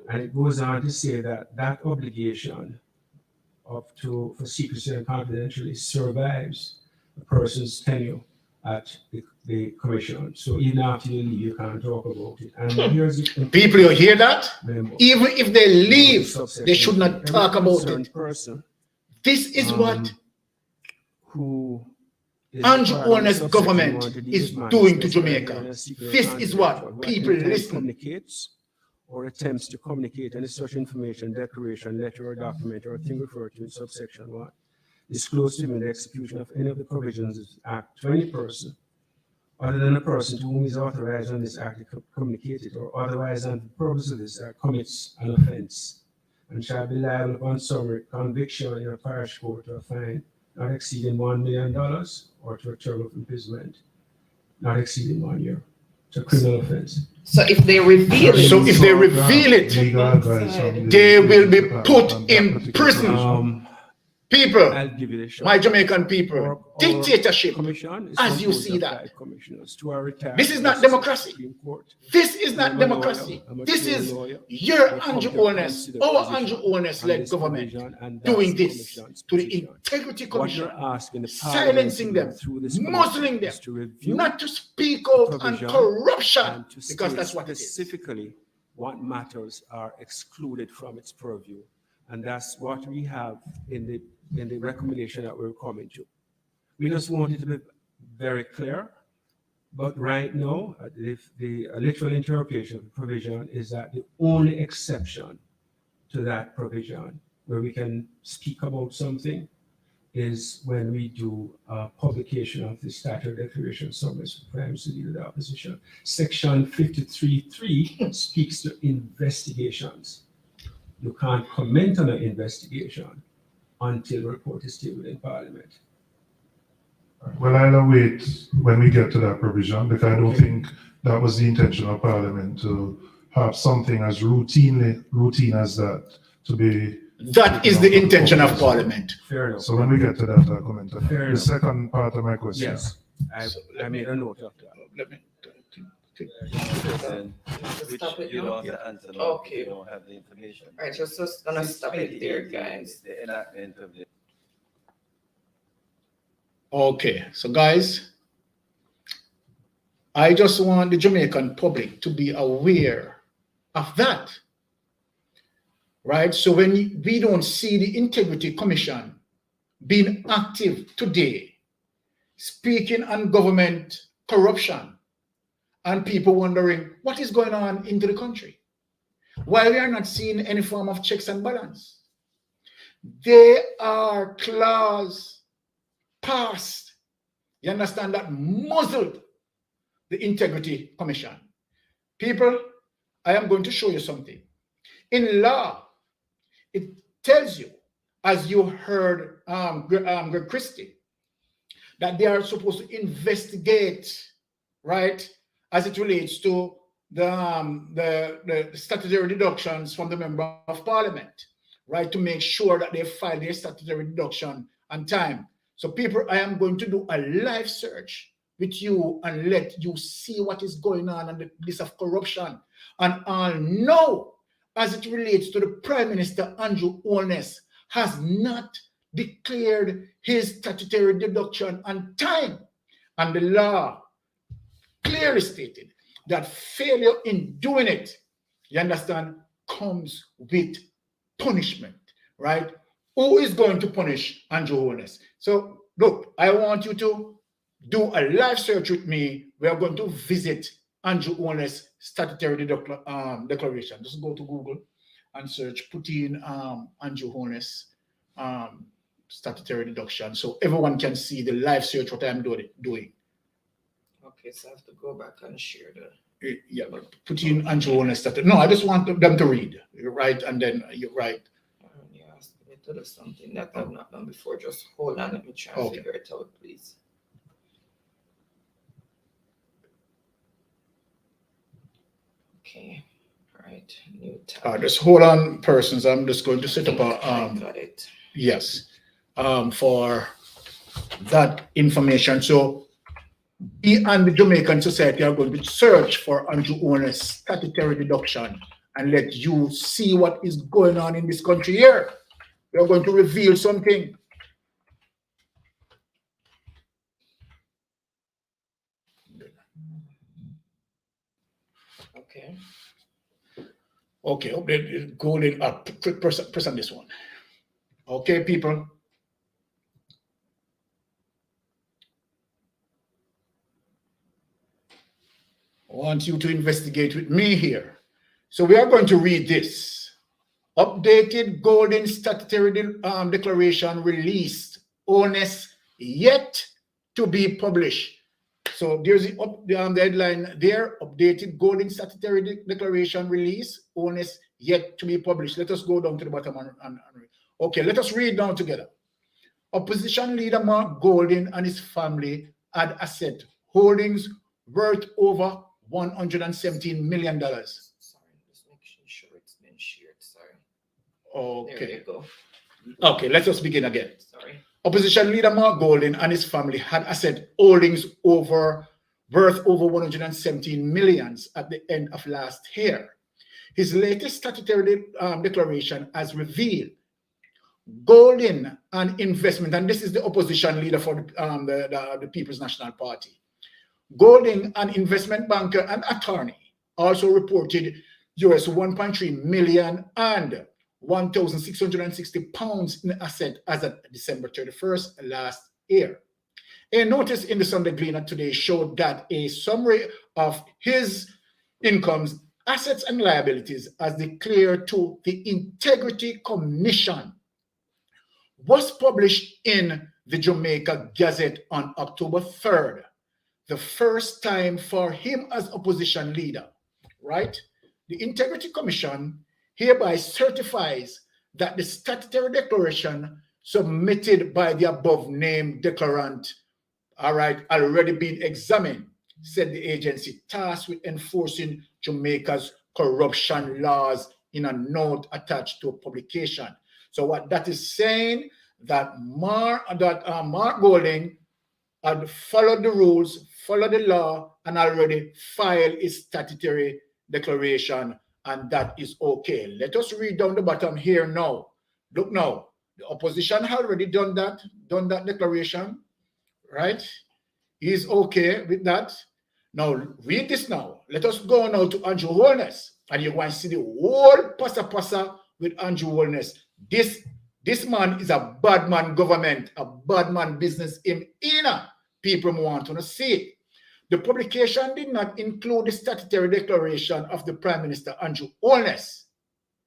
And it goes on to say that that obligation for secrecy and confidentiality survives a person's tenure at the Commission. So even after you leave, you can't talk about it. And here's the People, you hear that? memo. Even if they leave, they should not talk about Concerned it. person This is what who is Andrew required under Horner's subsection government 1 to deal is with doing to matters Jamaica. in a secret This and is what confidential, people intent listen. communicates or attempts to communicate any such information, declaration, letter, or document, or thing referred to in subsection 1, disclosed to him in the execution of any of the provisions of this Act to any person other than a person to whom is authorized on this Act to communicate it, or otherwise on the purpose of this Act commits an offense, and shall be liable upon summary conviction in a parish court or fine not exceeding $1 million, or to a term of imprisonment not exceeding 1 year. It's a criminal offense. So if they reveal it, So if they reveal it, Legal advice from the- they will be put in prison. People, I'll give you the shot. my Jamaican people, Our dictatorship. commission is as you composed see of that. 5 commissioners to our retired This is not Justice democracy. Supreme Court. This is not I'm a lawyer. democracy. I'm a This pure is lawyer. your We come Andrew to Horner's, consider our position Andrew Horner's on led this government provision, and doing that's this commission's to the position. Integrity What Commission, you're asking the silencing them, Parliament through this muzzling commission them, is to review not to speak out on provision corruption, and to because state that's what it is. specifically what matters are excluded from its purview. And that's what we have in the recommendation that we're coming to. We just want it to be very clear, but right now, the literal interpretation of the provision is that the only exception to that provision where we can speak about something is when we do publication of the statutory declaration summaries for Prime Minister, Leader of the Opposition. Section 53(3) speaks to investigations. You can't comment on an investigation until the report is tabled in Parliament. Well, I'll await when we get to that provision, because I don't think that was the intention of Parliament to have something as routine as that to be. That is the intention of Parliament. Fair enough. So when we get to that, I'll comment on Fair that. The enough. second part of my question. Yes, I made a note of that. Let me- Which Stop it you now? don't have to answer now, Okay. you don't have the information. all right, just gonna stop it there, guys. The enactment of the Okay, so guys, I just want the Jamaican public to be aware of that, right? So when we don't see the Integrity Commission being active today, speaking on government corruption, and people wondering what is going on into the country, why we are not seeing any form of checks and balance. They are clause passed, you understand, that muzzled the Integrity Commission. People, I am going to show you something. In law, it tells you, as you heard Greg Christie, that they are supposed to investigate, right, as it relates to the statutory deductions from the member of parliament, right, to make sure that they file their statutory deduction on time. So people, I am going to do a live search with you and let you see what is going on the list of corruption. And I'll know, as it relates to the Prime Minister Andrew Holness has not declared his statutory deduction on time. And the law clearly stated that failure in doing it, you understand, comes with punishment, right? Who is going to punish Andrew Holness? So look, I want you to do a live search with me. We are going to visit Andrew Holness statutory declaration. Just go to Google and search, put in Andrew Holness statutory deduction, so everyone can see the live search what I'm doing. Okay, so I have to go back and share the. Yeah, but put in Andrew Holness statutory. No, I just want them to read, right? And then you write. You asked me to do something that I've not done before. Just hold on, let me try and figure it out, please. Okay, all right, new tab. Just hold on, persons. I'm just going to set up a I got it. yes, for that information. So we and the Jamaican Society are going to search for Andrew Holness statutory deduction and let you see what is going on in this country here. We are going to reveal something. Okay. Okay, go in up. Press on this one. Okay, people. I want you to investigate with me here. So we are going to read this. Updated golden statutory declaration released. Honest yet to be published. So there's the headline there. Updated golden statutory declaration release. Honest yet to be published. Let us go down to the bottom and read. Okay, let us read down together. Opposition leader Mark Golding and his family had asset holdings worth over $117 million. Sorry, just making sure it's been shared. Sorry. Okay. There you go. Okay, let us begin again. Sorry. Opposition leader Mark Golding and his family had asset holdings worth over 117 millions at the end of last year. His latest statutory declaration has revealed Golding and investment, and this is the opposition leader for the People's National Party. Golding, an investment banker and attorney, also reported US 1.3 million and 1,660 pounds in asset as of December 31st last year. A notice in the Sunday Gleaner today showed that a summary of his incomes, assets, and liabilities as declared to the Integrity Commission was published in the Jamaica Gazette on October 3rd. The first time for him as opposition leader, right? The Integrity Commission hereby certifies that the statutory declaration submitted by the above named declarant, all right, already been examined, said the agency tasked with enforcing Jamaica's corruption laws in a note attached to a publication. So what that is saying, that Mark Golding had followed the rules, followed the law, and already filed his statutory declaration, and that is okay. Let us read down the bottom here now. Look now, the opposition had already done that declaration, right? He's okay with that. Now read this now. Let us go now to Andrew Holness. And you want to see the whole passa with Andrew Holness. This man is a bad man government, a bad man business in people want to see it. The publication did not include the statutory declaration of the Prime Minister Andrew Holness.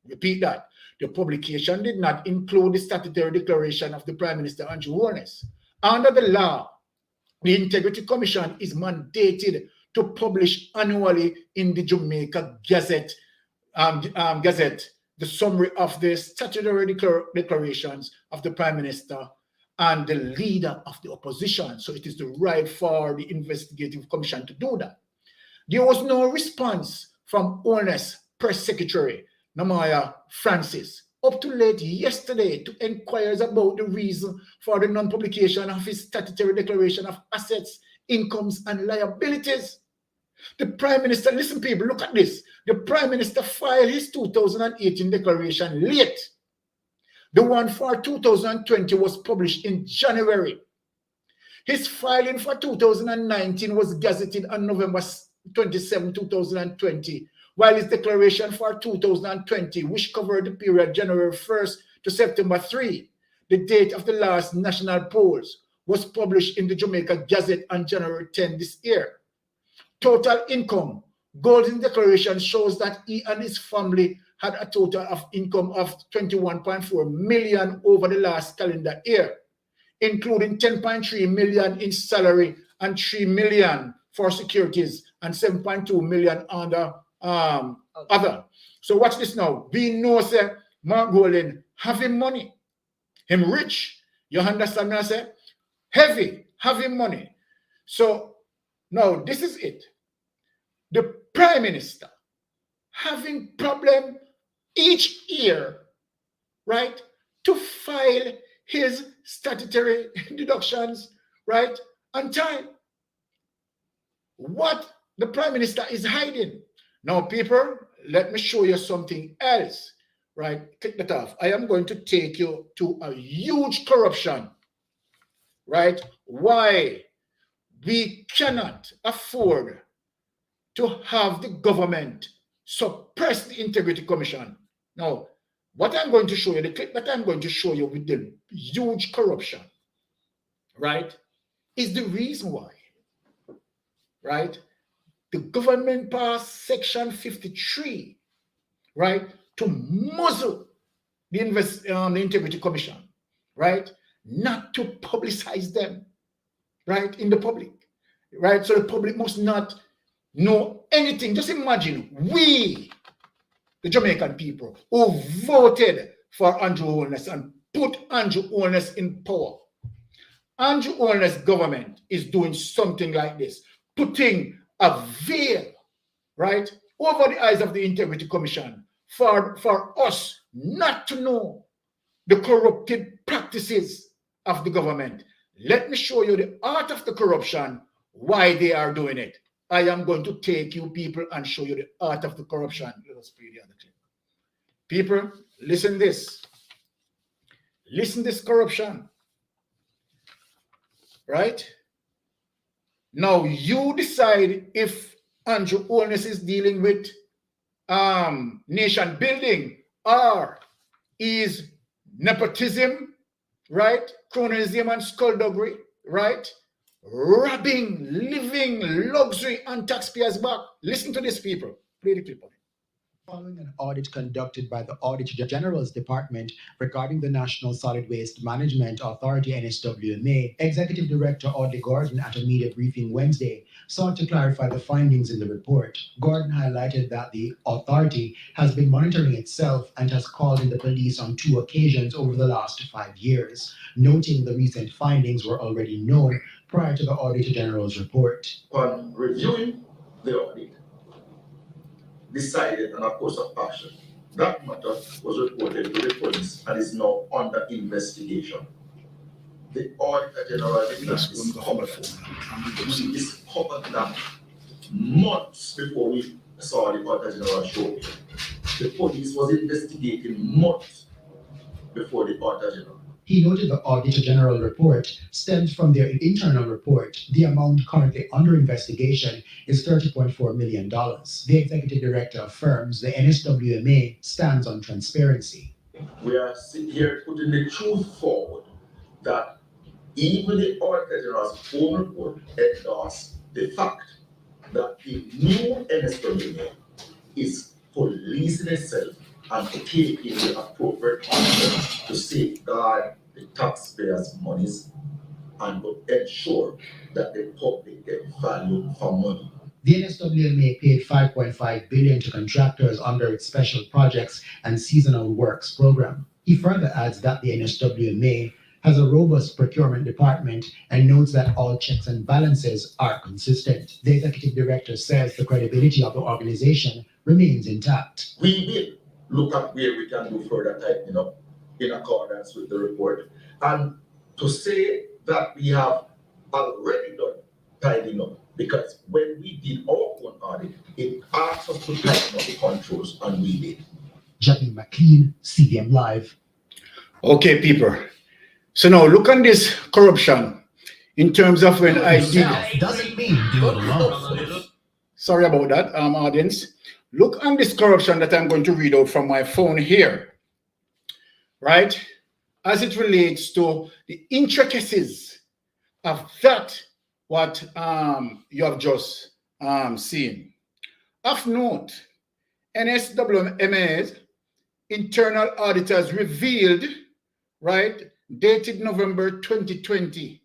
Repeat that. The publication did not include the statutory declaration of the Prime Minister Andrew Holness. Under the law, the Integrity Commission is mandated to publish annually in the Jamaica Gazette, the summary of the statutory declarations of the Prime Minister and the leader of the opposition. So it is the right for the Investigative Commission to do that. There was no response from Holness Press Secretary Namaya Francis up to late yesterday to inquires about the reason for the non-publication of his statutory declaration of assets, incomes, and liabilities. The Prime Minister, listen people, look at this. The Prime Minister filed his 2018 declaration late. The one for 2020 was published in January. His filing for 2019 was gazetted on November 27, 2020, while his declaration for 2020, which covered the period January 1st to September 3, the date of the last national polls, was published in the Jamaica Gazette on January 10 this year. Total income. Golden's declaration shows that he and his family had a total of income of 21.4 million over the last calendar year, including 10.3 million in salary and 3 million for securities and 7.2 million under other. So watch this now. We know say Mark Golden having money, him rich. You understand what I say? Heavy, having money. So now this is it. The Prime Minister having problem each year, right, to file his statutory deductions, right, on time. What the Prime Minister is hiding. Now, people, let me show you something else, right? Click that off. I am going to take you to a huge corruption, right? Why we cannot afford to have the government suppress the Integrity Commission. Now, what I'm going to show you, the clip that I'm going to show you with the huge corruption, right, is the reason why, right? The government passed Section 53, right, to muzzle the Integrity Commission, right, not to publicize them, right, in the public, right? So the public must not know anything. Just imagine we, the Jamaican people, who voted for Andrew Holness and put Andrew Holness in power. Andrew Holness' government is doing something like this, putting a veil, right, over the eyes of the Integrity Commission for us not to know the corrupted practices of the government. Let me show you the art of the corruption, why they are doing it. I am going to take you people and show you the art of the corruption. Let us play the other clip. People, listen this. Listen this corruption. Right? Now you decide if Andrew Holness is dealing with nation building or is nepotism, right? Cronyism and skullduggery, right? Robbing, living luxury and taxpayers back. Listen to this, people. Play the clip on it. Following an audit conducted by the Auditor General's Department regarding the National Solid Waste Management Authority (NSWMA), Executive Director Audley Gordon at a media briefing Wednesday sought to clarify the findings in the report. Gordon highlighted that the authority has been monitoring itself and has called in the police on 2 occasions over the last 5 years, noting the recent findings were already known prior to the Auditor General's report. Upon reviewing the audit, decided on a course of action. That matter was reported to the police and is now under investigation. The Auditor General did not discover that months before we saw the Auditor General show here. The police was investigating months before the Auditor General. He noted the Auditor General report stems from their internal report. The amount currently under investigation is $30.4 million. The executive director affirms the NSWMA stands on transparency. We are here putting the truth forward that even the Auditor General's own report endorsed the fact that the new NSWMA is policing itself and taking the appropriate action to safeguard the taxpayers' monies and to ensure that the public get value for money. The NSWMA paid $5.5 billion to contractors under its Special Projects and Seasonal Works program. He further adds that the NSWMA has a robust procurement department and notes that all checks and balances are consistent. The executive director says the credibility of the organization remains intact. We will look at where we can do further tightening up in accordance with the report. And to say that we have already done tightening up, because when we did our own audit, it asked us to tighten up the controls, and we did. Jackie McLean, CDM Live. Okay, people. So now look on this corruption in terms of when I did. Doesn't mean do it alone. Sorry about that, audience. Look on this corruption that I'm going to read out from my phone here, right? As it relates to the intricacies of that, what you have just seen. Of note, NSWMA's internal auditors revealed, right, dated November 2020.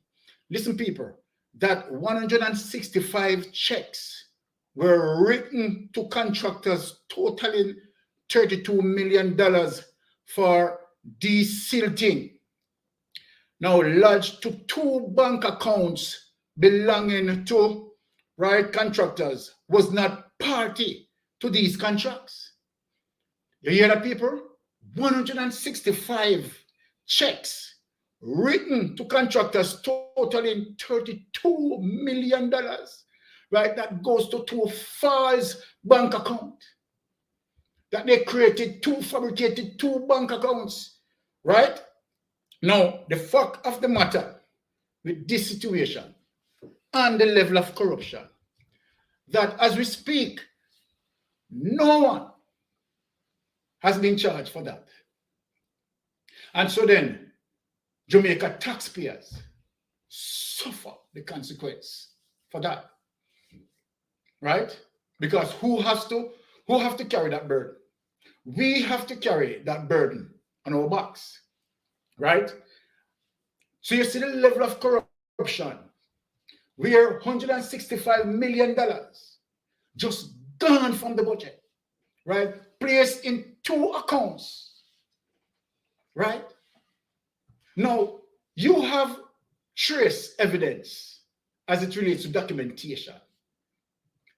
Listen, people, that 165 checks were written to contractors totaling $32 million for desilting. Now lodged to 2 bank accounts belonging to, right, contractors, was not party to these contracts. You hear that, people? 165 checks written to contractors totaling $32 million, right? That goes to 2 false bank accounts. That they created 2 fabricated 2 bank accounts, right? Now, the fact of the matter with this situation and the level of corruption, that as we speak, no one has been charged for that. And so then, Jamaica taxpayers suffer the consequence for that, right? Because who have to carry that burden? We have to carry that burden on our backs, right? So you see the level of corruption, where $165 million just gone from the budget, right? Placed in 2 accounts, right? Now, you have trace evidence as it relates to documentation,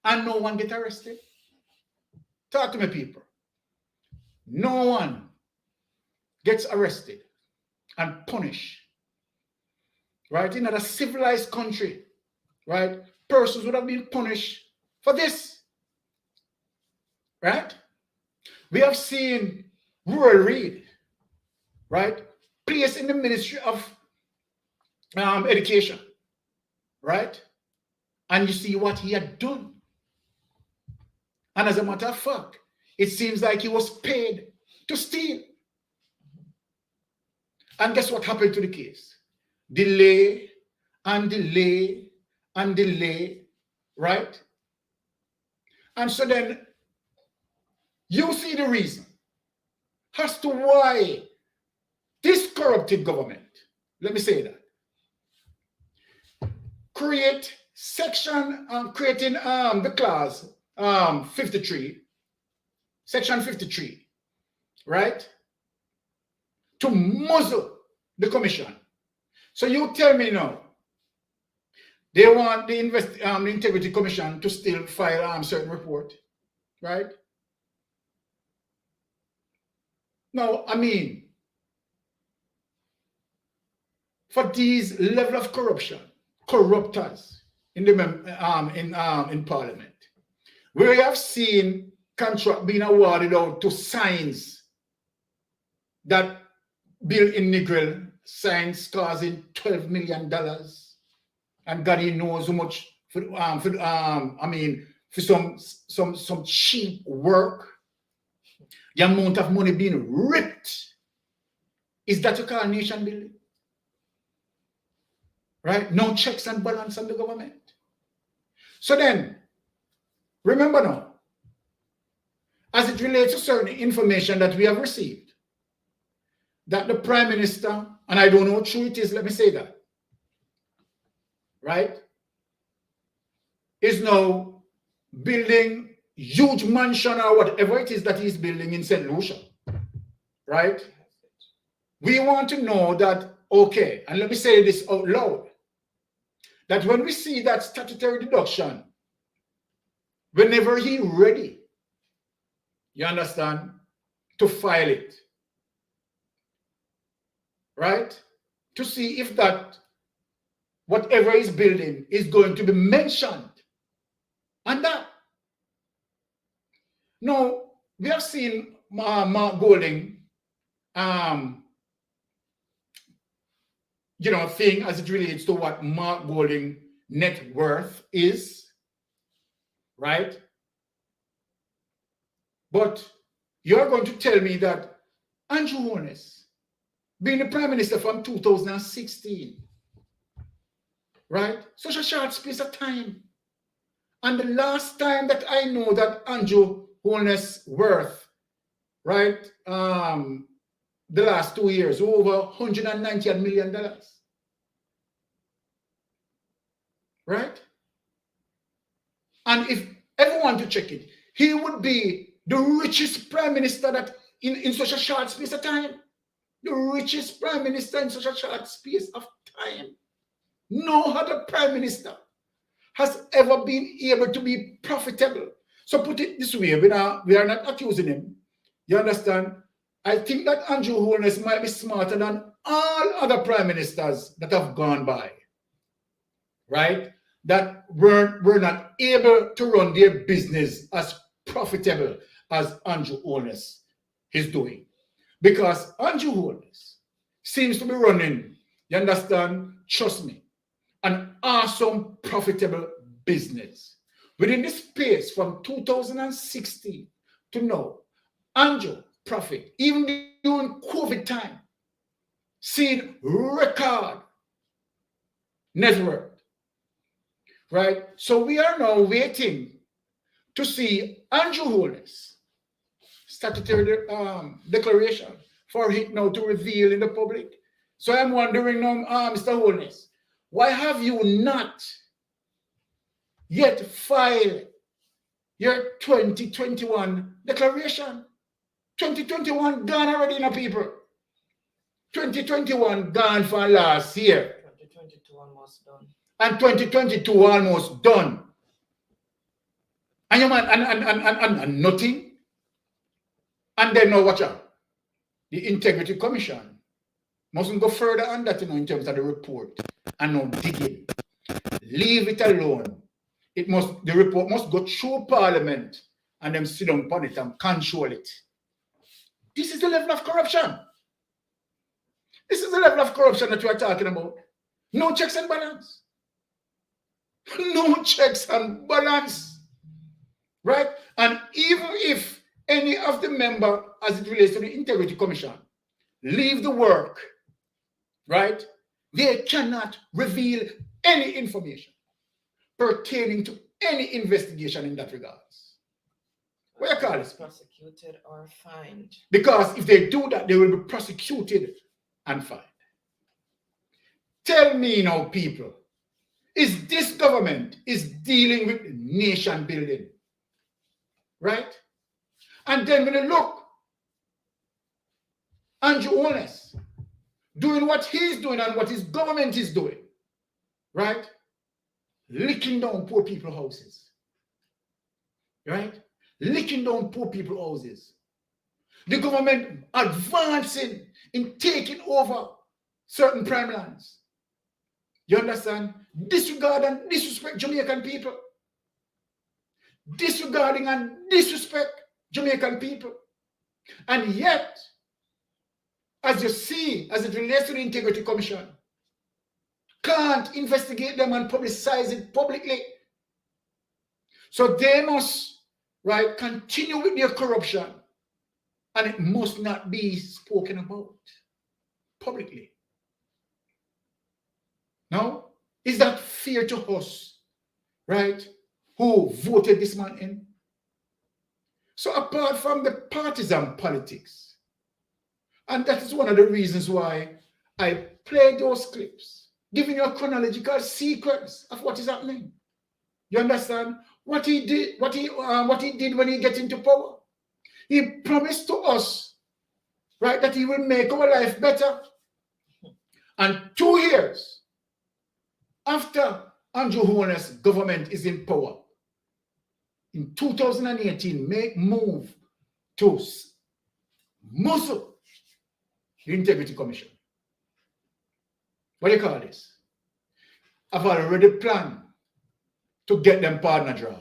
and no one get arrested. Talk to me, people. No one gets arrested and punished, right? In a civilized country, right? Persons would have been punished for this, right? We have seen Rural Reid, right, placed in the Ministry of Education, right? And you see what he had done. And as a matter of fact, it seems like he was paid to steal. And guess what happened to the case? Delay and delay and delay, right? And so then you see the reason as to why this corrupted government, let me say that, creating the clause 53, section 53, right, to muzzle the commission. So you tell me now, they want the Integrity Commission to still file certain report, right? Now, I mean, for these level of corruption, corruptors in the in Parliament, we have seen contract being awarded out to signs that Bill in Negril signs causing $12 million. And God, he knows how much for some cheap work. The amount of money being ripped. Is that you call nation building? Right? No checks and balance on the government. So then, remember now, as it relates to certain information that we have received, that the Prime Minister, and I don't know how true it is, let me say that, right, is now building huge mansion or whatever it is that he's building in St. Lucia, right? We want to know that, okay, and let me say this out loud, that when we see that statutory deduction, whenever he's ready, you understand, to file it, right? To see if that, whatever he's building is going to be mentioned. And that. Now, we have seen Mark Golding, thing as it relates to what Mark Golding net worth is, right? But you're going to tell me that Andrew Holness, being the Prime Minister from 2016, right? Such a short space of time. And the last time that I know that Andrew Holness worth, right, the last 2 years, over $190 million. Right? And if everyone to check it, he would be the richest Prime Minister that in such a short space of time. The richest Prime Minister in such a short space of time. No other Prime Minister has ever been able to be profitable. So put it this way, we are not accusing him. You understand? I think that Andrew Holness might be smarter than all other Prime Ministers that have gone by. Right? That were not able to run their business as profitable as Andrew Holness is doing. Because Andrew Holness seems to be running, you understand, trust me, an awesome profitable business. Within this space from 2016 to now, Andrew profit, even during COVID time, seen record net worth. Right? So we are now waiting to see Andrew Holness statutory declaration for it now to reveal in the public. So I'm wondering now, Mr. Holness, why have you not yet filed your 2021 declaration? 2021 gone already, now, people. 2021 gone for last year. 2022 almost done. And 2022 almost done. And you man, and nothing. And then now watch out. The Integrity Commission mustn't go further on that, in terms of the report. And no digging. Leave it alone. The report must go through Parliament and them sit down upon it and control it. This is the level of corruption. This is the level of corruption that we are talking about. No checks and balance. No checks and balance. Right? And even if any of the member, as it relates to the Integrity Commission, leave the work, right? They cannot reveal any information pertaining to any investigation in that regards. What do you call it? Prosecuted or fined. Because if they do that, they will be prosecuted and fined. Tell me now, people, is this government is dealing with nation building? Right? And then when you look, Andrew Holness doing what he's doing and what his government is doing, right? Licking down poor people's houses. Right? Licking down poor people's houses. The government advancing in taking over certain prime lands. You understand? Disregard and disrespect Jamaican people. Disregarding and disrespect Jamaican people. And yet, as you see, as it relates to the Integrity Commission, can't investigate them and publicize it publicly. So they must, right, continue with their corruption, and it must not be spoken about publicly. Now, is that fair to us, right, who voted this man in? So apart from the partisan politics, and that is one of the reasons why I played those clips, giving you a chronological sequence of what is happening. You understand? What he did, what he did when he gets into power. He promised to us, right, that he will make our life better. And 2 years after Andrew Holness' government is in power, in 2018, make move to muzzle the Integrity Commission. What do you call this? I've already planned to get them partner draw.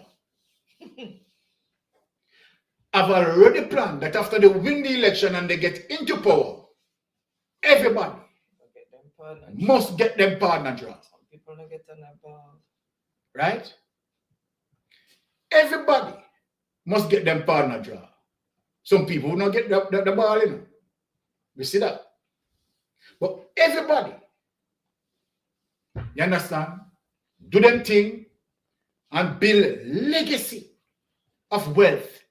I've already planned that after they win the election and they get into power, everybody must get them partner draw. Some people don't get on that ball. Right? Everybody must get them partner draw. Some people will not get the ball in. We see that. But everybody, you understand? Do them thing and build legacy of wealth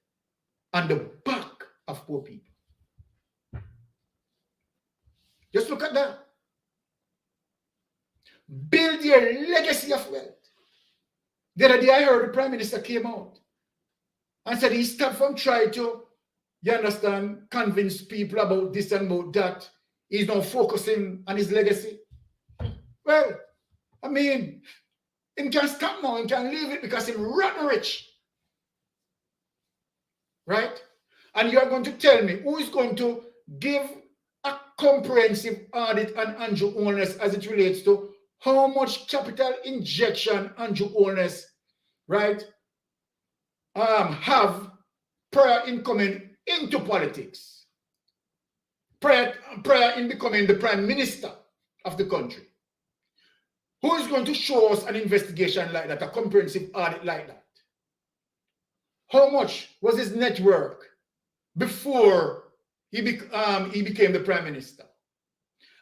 on the back of poor people. Just look at that. Build your legacy of wealth. The other day I heard the Prime Minister came out and said he stopped from trying to, you understand, convince people about this and about that. He's now focusing on his legacy. Well, I mean, he can stop now, he can leave it because he's rotten rich. Right? And you are going to tell me who is going to give a comprehensive audit on Andrew Holness as it relates to how much capital injection Andrew Holness, right, have prior in coming into politics, prior in becoming the Prime Minister of the country. Who is going to show us an investigation like that, a comprehensive audit like that? How much was his net worth before he became the Prime Minister?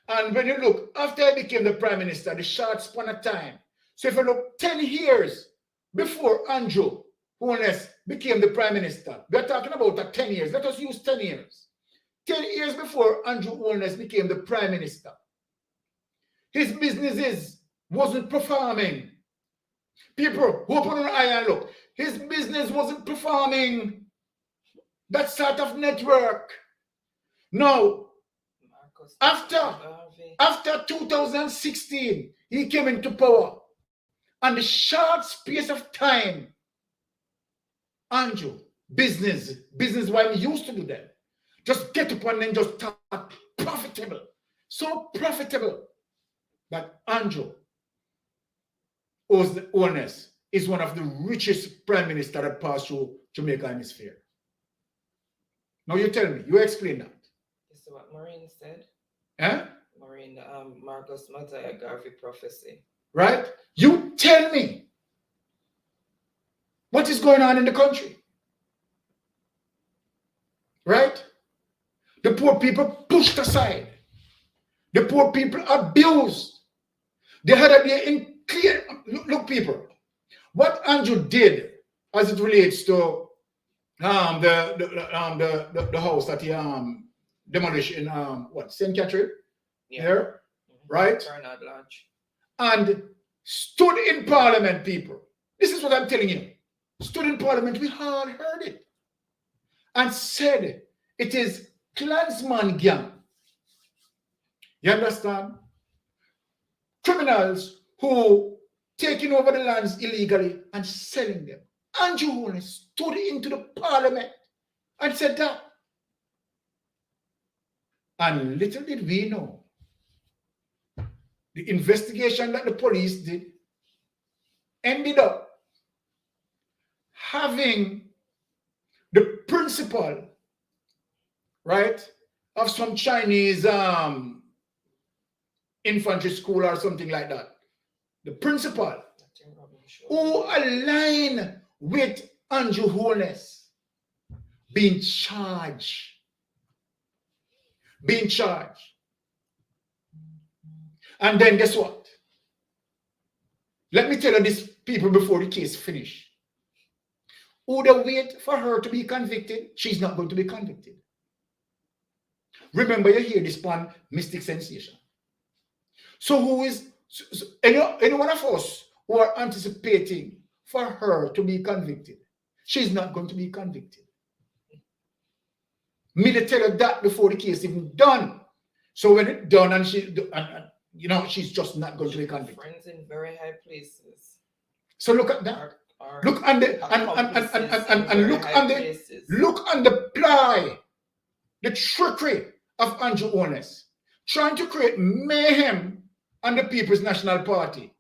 And when you look, after he became the Prime Minister, the short span of time. So if you look 10 years before Andrew Holness became the Prime Minister, we're talking about 10 years. Let us use 10 years. 10 years before Andrew Holness became the Prime Minister, his businesses wasn't performing. People, open your eye and look. His business wasn't performing. That sort of network. Now, after 2016, he came into power. And the short space of time, Andrew, business what he used to do then. Just get up and then just talk profitable. So profitable that Andrew Holness is one of the richest prime minister that passed through Jamaica hemisphere. Now you tell me, you explain that. This is what Maureen said. Eh? Maureen, Marcus Mosiah Garvey prophecy. Right? You tell me what is going on in the country. Right? The poor people pushed aside. The poor people abused. They had a day in clear. Look, people, what Andrew did as it relates to the house that he demolished in St. Catherine, here, right? Bernard Lodge. And stood in Parliament, people. This is what I'm telling you. Stood in Parliament, we all heard it, and said it is Klansman gang. You understand? Criminals who taking over the lands illegally and selling them. Andrew Holness stood into the Parliament and said that. And little did we know, the investigation that the police did ended up having the principal, right, of some Chinese infantry school or something like that. The principal who align with Andrew Holness being charged. And then guess what? Let me tell you this, people, before the case finish. Who they wait for her to be convicted? She's not going to be convicted. Remember, you hear this one mystic sensation. So who is any one of us who are anticipating for her to be convicted? She's not going to be convicted. Me to tell her that before the case even done. So when it's done and she's just not going to be convicted. Friends in very high places. So look at that. Look on the look on the ply, the trickery of Andrew Holness, trying to create mayhem on the People's National Party.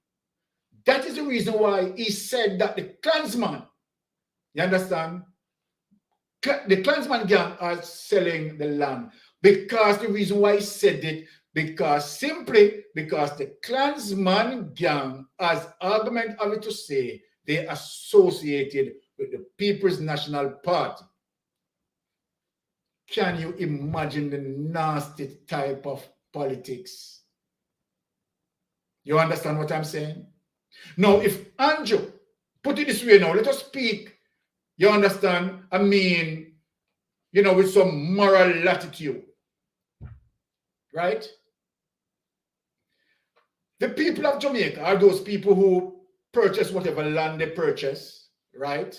That is the reason why he said that the Klansman, you understand? The Klansman gang are selling the land. Because the reason why he said it, because the Klansman gang, as argument of it to say, they associated with the People's National Party. Can you imagine the nasty type of politics? You understand what I'm saying? Now, if Andrew, put it this way now, let us speak, you understand, I mean, with some moral latitude, right? The people of Jamaica are those people who purchase whatever land they purchase, right?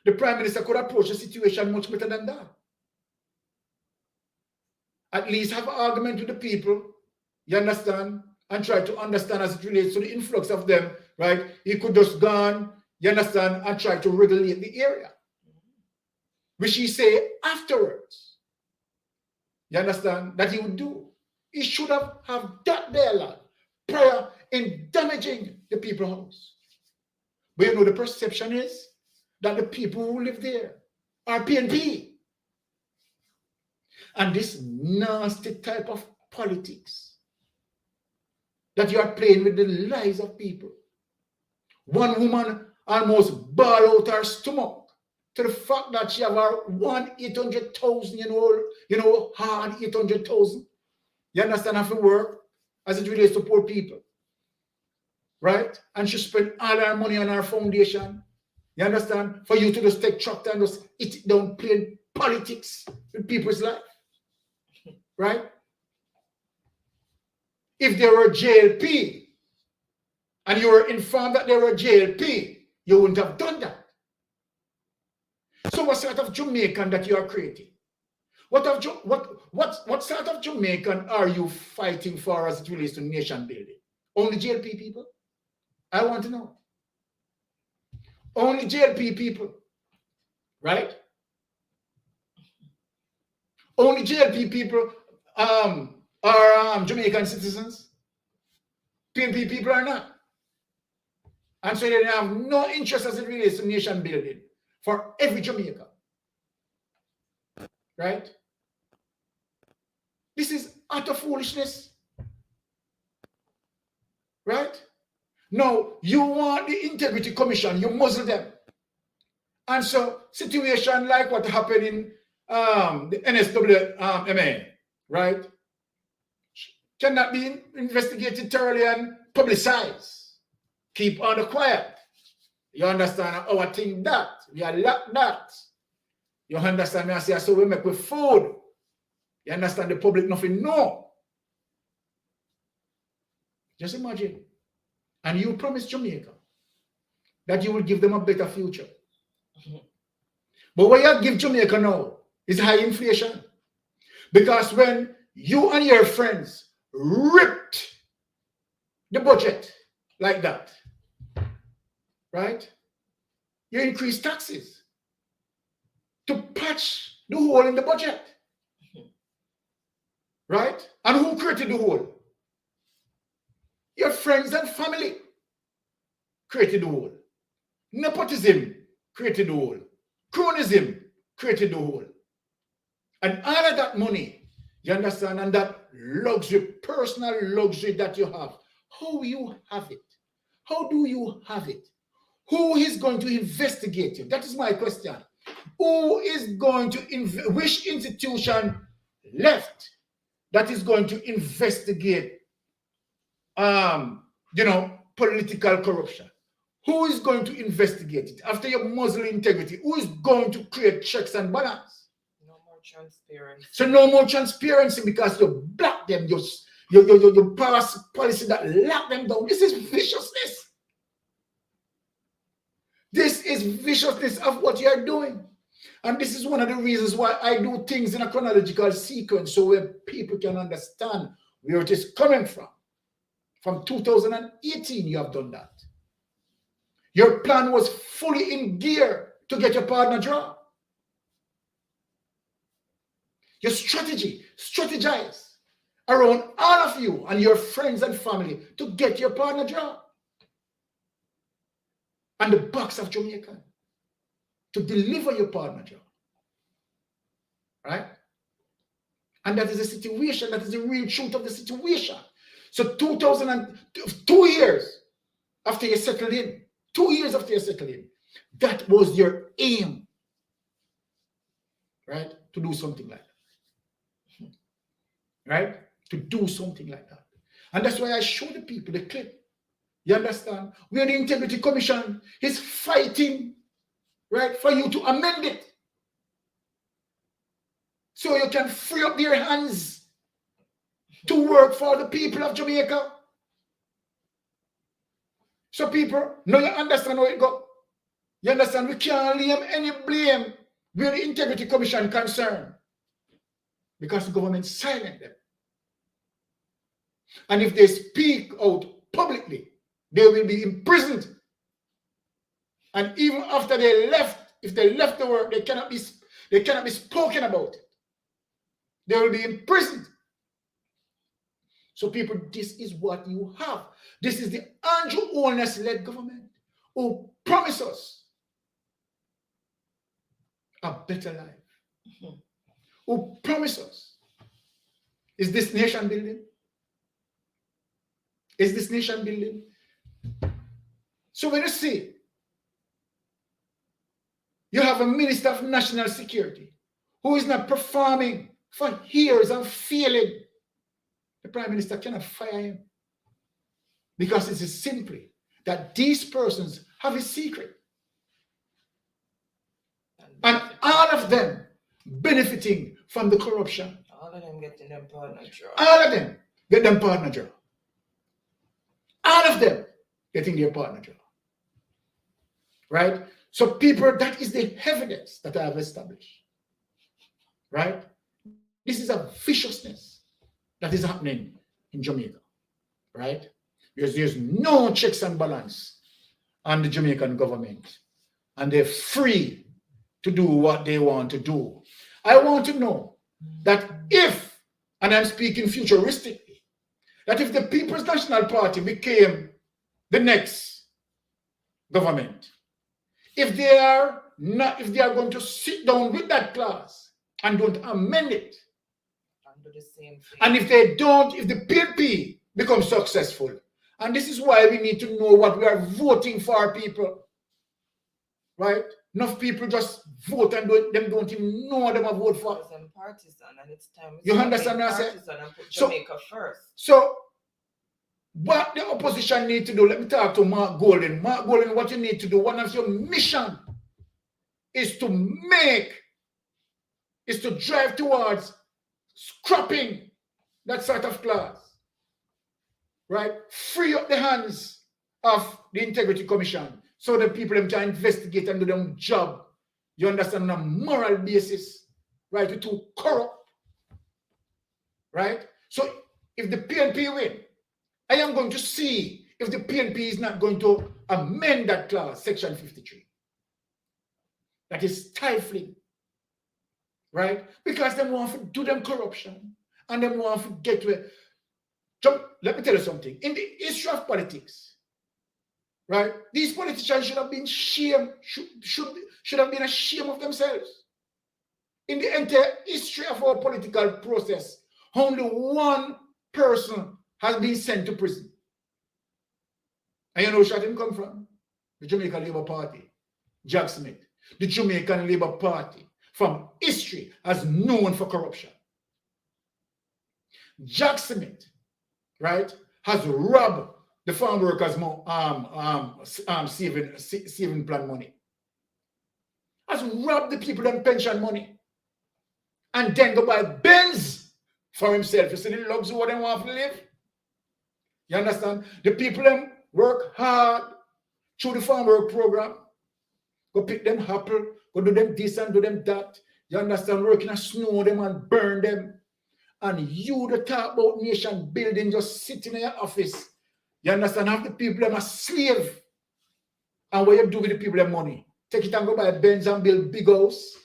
The Prime Minister could approach the situation much better than that. At least have an argument with the people, you understand, and try to understand as it relates to the influx of them, right? He could just go on, you understand, and try to regulate the area, which he say afterwards, you understand, that he would do. He should have that dialogue prior in damaging the people's house. But the perception is that the people who live there are PNP. And this nasty type of politics that you are playing with the lives of people. One woman almost bawled out her stomach to the fact that she have her 800,000, hard 800,000. You understand how to work as it relates to poor people, right? And she spent all her money on her foundation. You understand? For you to just take tractor and just eat it down, playing politics with people's life, right? If they were JLP and you were informed that they were JLP, you wouldn't have done that. So what sort of Jamaican that you are creating? What sort of Jamaican are you fighting for as it relates to nation building? Only JLP people? I want to know. Only JLP people, right? Only JLP people are Jamaican citizens. PNP people are not. And so they have no interest as it relates to nation building for every Jamaican. Right? This is utter foolishness. Right? No, you want the Integrity Commission, you muzzle them. And so, situation like what happened in the NSWMA, right, cannot be investigated thoroughly and publicized. Keep on the quiet. You understand our thing that? We are like that. You understand me? I say, so we make with food. You understand the public nothing? No. Just imagine. And you promise Jamaica that you will give them a better future. But what you give Jamaica now is high inflation. Because when you and your friends ripped the budget like that, right? You increase taxes to patch the hole in the budget. Right? And who created the hole? Your friends and family created the hole. Nepotism created the hole. Cronyism created the hole. And all of that money, you understand, and that luxury, personal luxury that you have, how you have it? How do you have it? Who is going to investigate you? That is my question. Who is going to, which institution left that is going to investigate, political corruption? Who is going to investigate it? After your muzzle integrity, who is going to create checks and balance? No more transparency. So no more transparency because you block them, your policy that lock them down. This is viciousness. This is viciousness of what you're doing. And this is one of the reasons why I do things in a chronological sequence so where people can understand where it is coming from. From 2018, you have done that. Your plan was fully in gear to get your partner draw. Your strategize around all of you and your friends and family to get your partner draw. And the box of Jamaica to deliver your partner job. Right? And that is the situation, that is the real truth of the situation. So 2 years after you settled in, 2 years after you settled in, that was your aim, right? To do something like that. Right? To do something like that. And that's why I show the people the clip. You understand? Where the Integrity Commission is fighting, right, for you to amend it. So you can free up their hands to work for the people of Jamaica. So people, now you understand how it goes. You understand? We can't leave any blame where the Integrity Commission concerned. Because the government silent them. And if they speak out publicly, they will be imprisoned. And even after they left, if they left the work, they cannot be spoken about it. They will be imprisoned. So people, this is what you have. This is the Andrew Holness-led government who promise us a better life. Who promise us. Is this nation building? Is this nation building? So when you see, you have a Minister of National Security who is not performing for years and failing, the Prime Minister cannot fire him. Because it is simply that these persons have a secret. And all of them benefiting from the corruption. All of them getting them partner job. All of them get them partner job. All of them getting their partner job. Right? So people, that is the evidence that I have established. Right? This is a viciousness that is happening in Jamaica. Right? Because there's no checks and balance on the Jamaican government. And they're free to do what they want to do. I want to know that if, and I'm speaking futuristically, that if the People's National Party became the next government, if they are going to sit down with that class and don't amend it, and do the same thing. and if they don't, if the PNP becomes successful, and this is why we need to know what we are voting for, people, right? Enough people just vote and don't even know what they are vote for. And partisan, and it's time. You understand what I say? And put Jamaica first. So, what the opposition need to do, let me talk to Mark Golden. Mark Golden, what you need to do, one of your mission is to drive towards scrapping that sort of class. Right? Free up the hands of the Integrity Commission so that people can investigate and do their own job. You understand, on a moral basis, right? You're too corrupt. Right? So if the PNP win, I am going to see if the PNP is not going to amend that clause, Section 53. That is stifling. Right? Because they want to do them corruption and they want to get to it. Let me tell you something. In the history of politics, right, these politicians should have been ashamed of themselves. in the entire history of our political process, only one person has been sent to prison. And you know where him come from? The Jamaican Labour Party. Jack Smith. The Jamaican Labour Party from history as known for corruption. Jack Smith, right, has robbed the farm workers saving plan money. Has robbed the people them pension money. And then go buy Benz for himself. You see the luxury what they want to live? You understand? The people them work hard through the farm work program. Go pick them apple, go do them this and do them that. You understand? Working and snow them and burn them. And you the talk about nation building just sitting in your office. You understand? Have the people them a slave. And what you do with the people them money? Take it and go buy a Benz and build big house.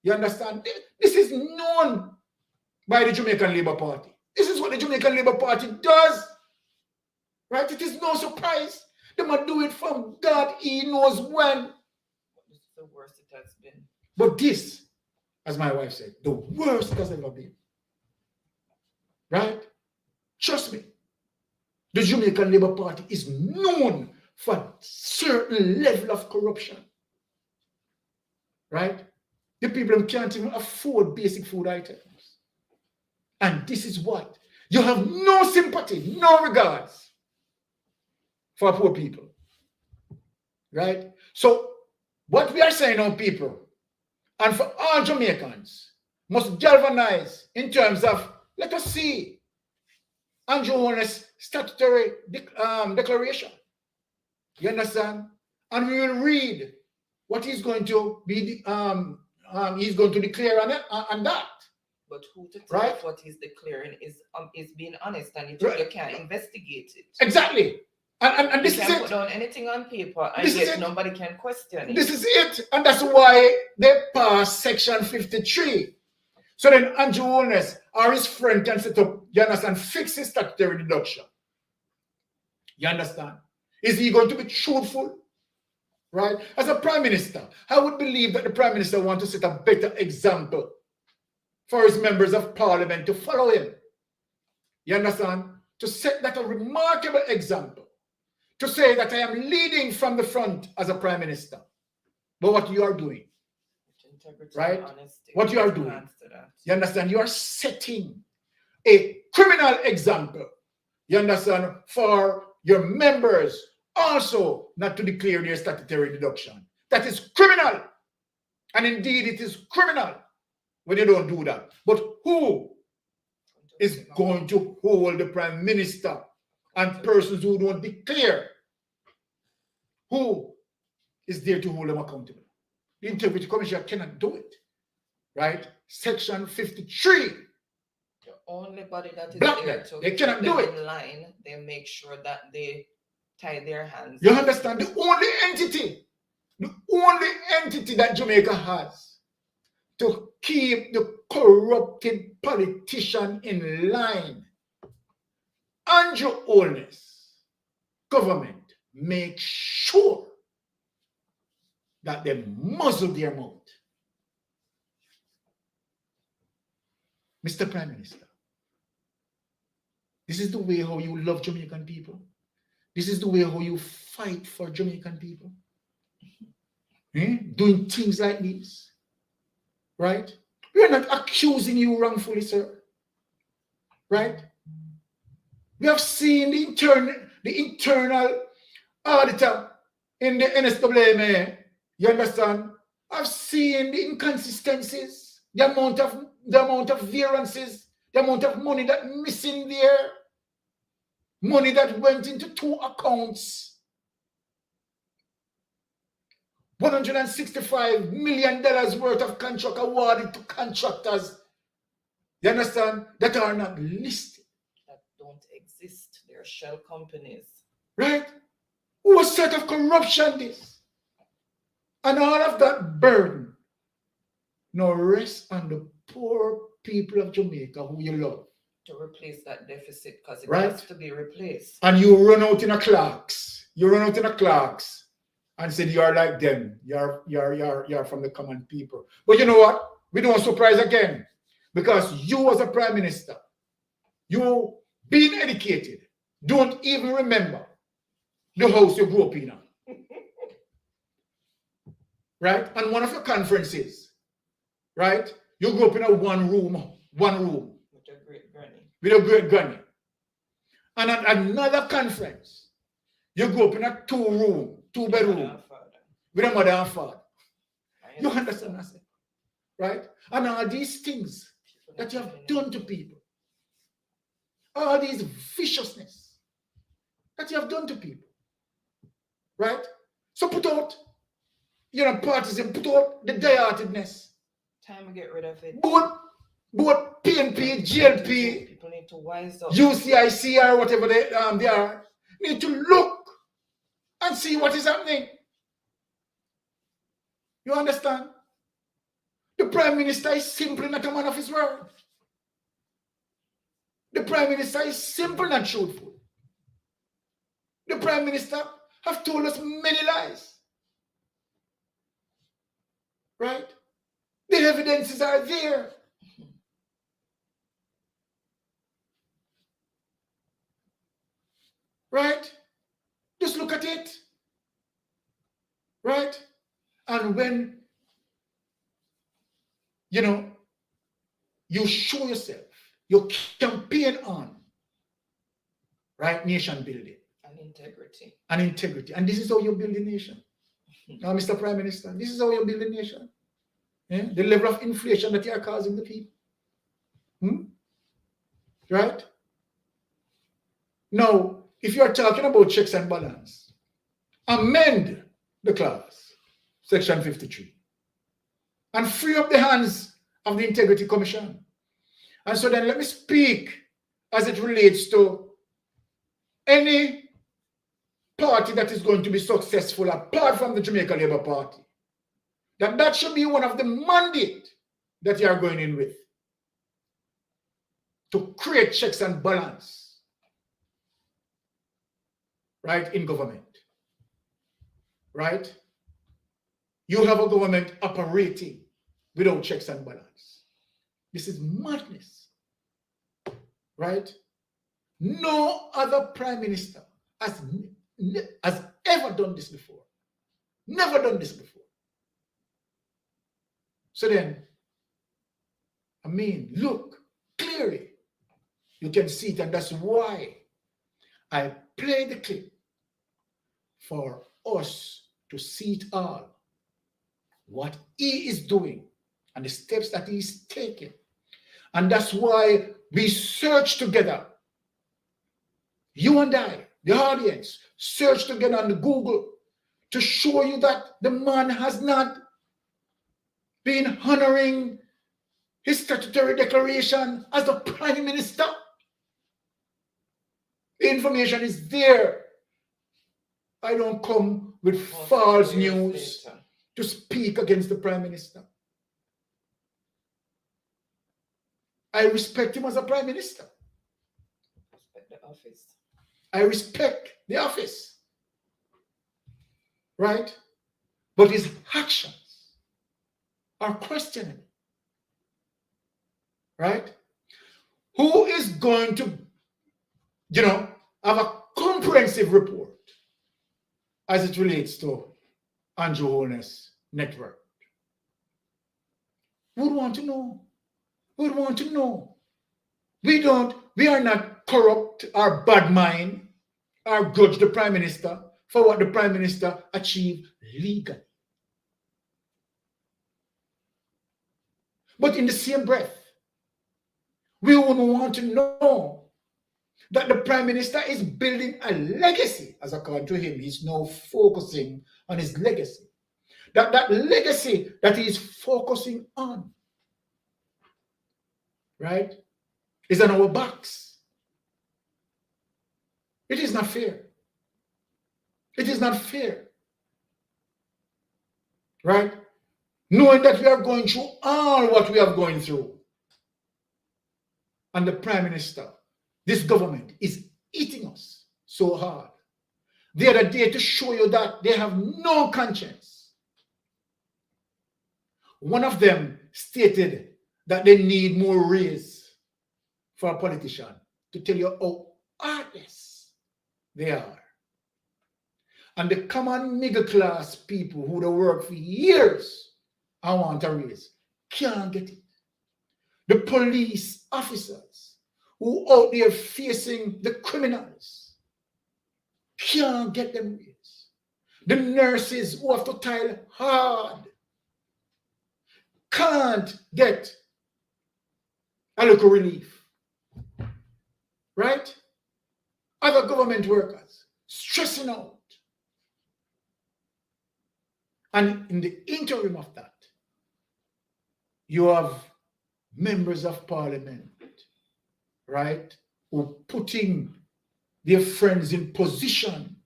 You understand? This is known by the Jamaican Labour Party. This is what the Jamaican Labour Party does. Right? It is no surprise. They might do it from God, He knows when. This is the worst it has been. But this, as my wife said, the worst it has ever been. Right? Trust me. The Jamaican Labour Party is known for certain level of corruption. Right? The people can't even afford basic food items. And this is what? You have no sympathy, no regards for poor people. Right? So, what we are saying now, people, and for all Jamaicans, must galvanize in terms of, let us see Andrew Holness' statutory declaration. You understand? And we will read what he's going to be, he's going to declare on that. But who to tell Right? if what he's declaring is being honest, and you, Right. you can't investigate it. Exactly. And this You is can it. put down anything on paper, and This is yet it. nobody can question it. This is it. And that's why they passed Section 53. So then Andrew Holness or his friend can set up, you understand, fix his statutory deduction. You understand? Is he going to be truthful? Right? As a prime minister, I would believe that the prime minister wants to set a better example for his members of parliament to follow him. You understand? To set that a remarkable example. To say that I am leading from the front as a prime minister. But what you are doing, Integrity right? and honesty. What you are There's doing. plans to that. you understand? You are setting a criminal example. You understand? For your members also not to declare their statutory deduction. That is criminal. And indeed, it is criminal when you don't do that. But who is going to hold the prime minister and persons who don't declare? Who is there to hold them accountable? The Integrity Commission cannot do it. Right? Section 53. The only body that is Block there them. to They cannot keep do them it. in line, they make sure that they tie their hands. You understand? The only entity that Jamaica has to keep the corrupted politician in line, Andrew Holness government make sure that they muzzle their mouth. Mr. Prime Minister, this is the way how you love Jamaican people. This is the way how you fight for Jamaican people. Doing things like this. Right? We are not accusing you wrongfully, sir. Right? We have seen the internal auditor in the NSWMA. You understand? I've seen the inconsistencies, the amount of variances, the amount of money that missing there. Money that went into 2 accounts. $165 million worth of contract awarded to contractors. You understand? That are not listed. That don't exist. They're shell companies. Right? What sort of corruption this? And all of that burden now rests on the poor people of Jamaica who you love. To replace that deficit, because it Right. has to be replaced. And you run out in a clerks. You run out in a clerks and said you are like them. You're from the common people. But you know what? we don't surprise again, because you as a prime minister, you being educated, don't even remember the house you grew up in. Right? And one of your conferences, right? You grew up in a one room With your great granny. with a great granny. And at another conference, you grew up in a two bedroom Mother and father. with a mother and father. I You understand what I'm saying? Right? And all these things that you have done to people, all these viciousness that you have done to people, right? So put out, partisan, put out the die-heartedness. Time to get rid of it. Both PNP, GLP, People need to wise up. UCIC, or whatever they are, need to look and see what is happening. You understand? The Prime Minister is simply not a man of his word. The Prime Minister is simply not truthful. The Prime Minister have told us many lies. Right? The evidences are there. Right? Just look at it. Right? And when, you show yourself, you campaign on, right, nation building. And integrity. And integrity. And this is how you build a nation. Now, Mr. Prime Minister, this is how you build a nation. Yeah? The level of inflation that you are causing the people. Right? Now, if you are talking about checks and balance, amend the clause, section 53, and free up the hands of the Integrity Commission. And so then let me speak as it relates to any party that is going to be successful apart from the Jamaica Labour Party. That should be one of the mandate that you are going in with, to create checks and balance, right, in government. Right? You have a government operating without checks and balance. This is madness. Right? No other prime minister has ever done this before. Never done this before. So then, look clearly. You can see it, and that's why I play the clip for us to see it all. What he is doing and the steps that he is taking. And that's why we search together. You and I, the audience, search together on Google to show you that the man has not been honoring his statutory declaration as the Prime Minister. The information is there. I don't come with false news to speak against the Prime Minister. I respect him as a Prime Minister. Respect the office. I respect the office. Right? But his actions are questionable. Right? Who is going to, have a comprehensive report as it relates to Andrew Holness network? Who would want to know? Who would want to know? We are not corrupt or bad mind or grudge the Prime Minister for what the Prime Minister achieved legally. But in the same breath, we would want to know that the Prime Minister is building a legacy. As according to him, he's now focusing on his legacy. That legacy that he is focusing on, right, is on our backs. It is not fair. It is not fair. Right? Knowing that we are going through all what we are going through. And the Prime Minister, this government, is eating us so hard. The other day, to show you that they have no conscience. one of them stated that they need more raise for a politician to tell you how heartless they are. And the common middle class people who have worked for years and want a raise can't get it. The police officers who out there facing the criminals can't get them raise. The nurses who have to toil hard can't get a little relief. Right? Other government workers stressing out. And in the interim of that, you have members of parliament, right, who are putting their friends in position,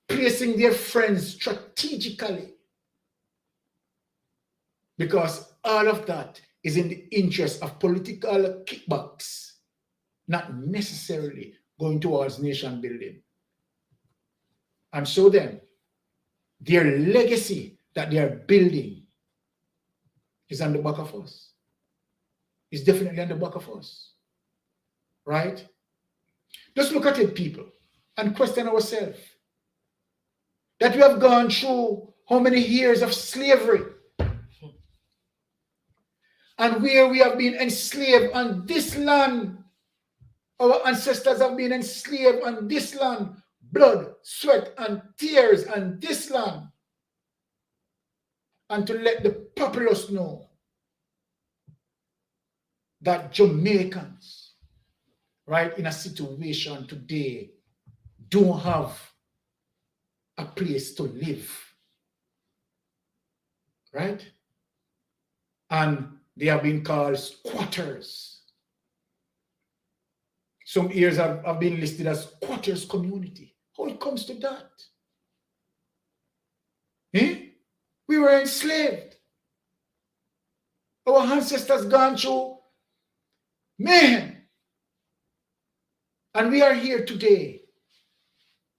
placing their friends strategically, because all of that is in the interest of political kickbacks, not necessarily going towards nation building. And so then, their legacy that they are building is on the back of us. It's definitely on the back of us. Right? Just look at it, people, and question ourselves. That we have gone through how many years of slavery, and where we have been enslaved on this land. Our ancestors have been enslaved on this land. Blood, sweat, and tears on this land. And to let the populace know that Jamaicans, right, in a situation today, don't have a place to live. Right? And they have been called squatters. Some areas have been listed as squatters community. How it comes to that? We were enslaved. Our ancestors gone through mayhem. And we are here today,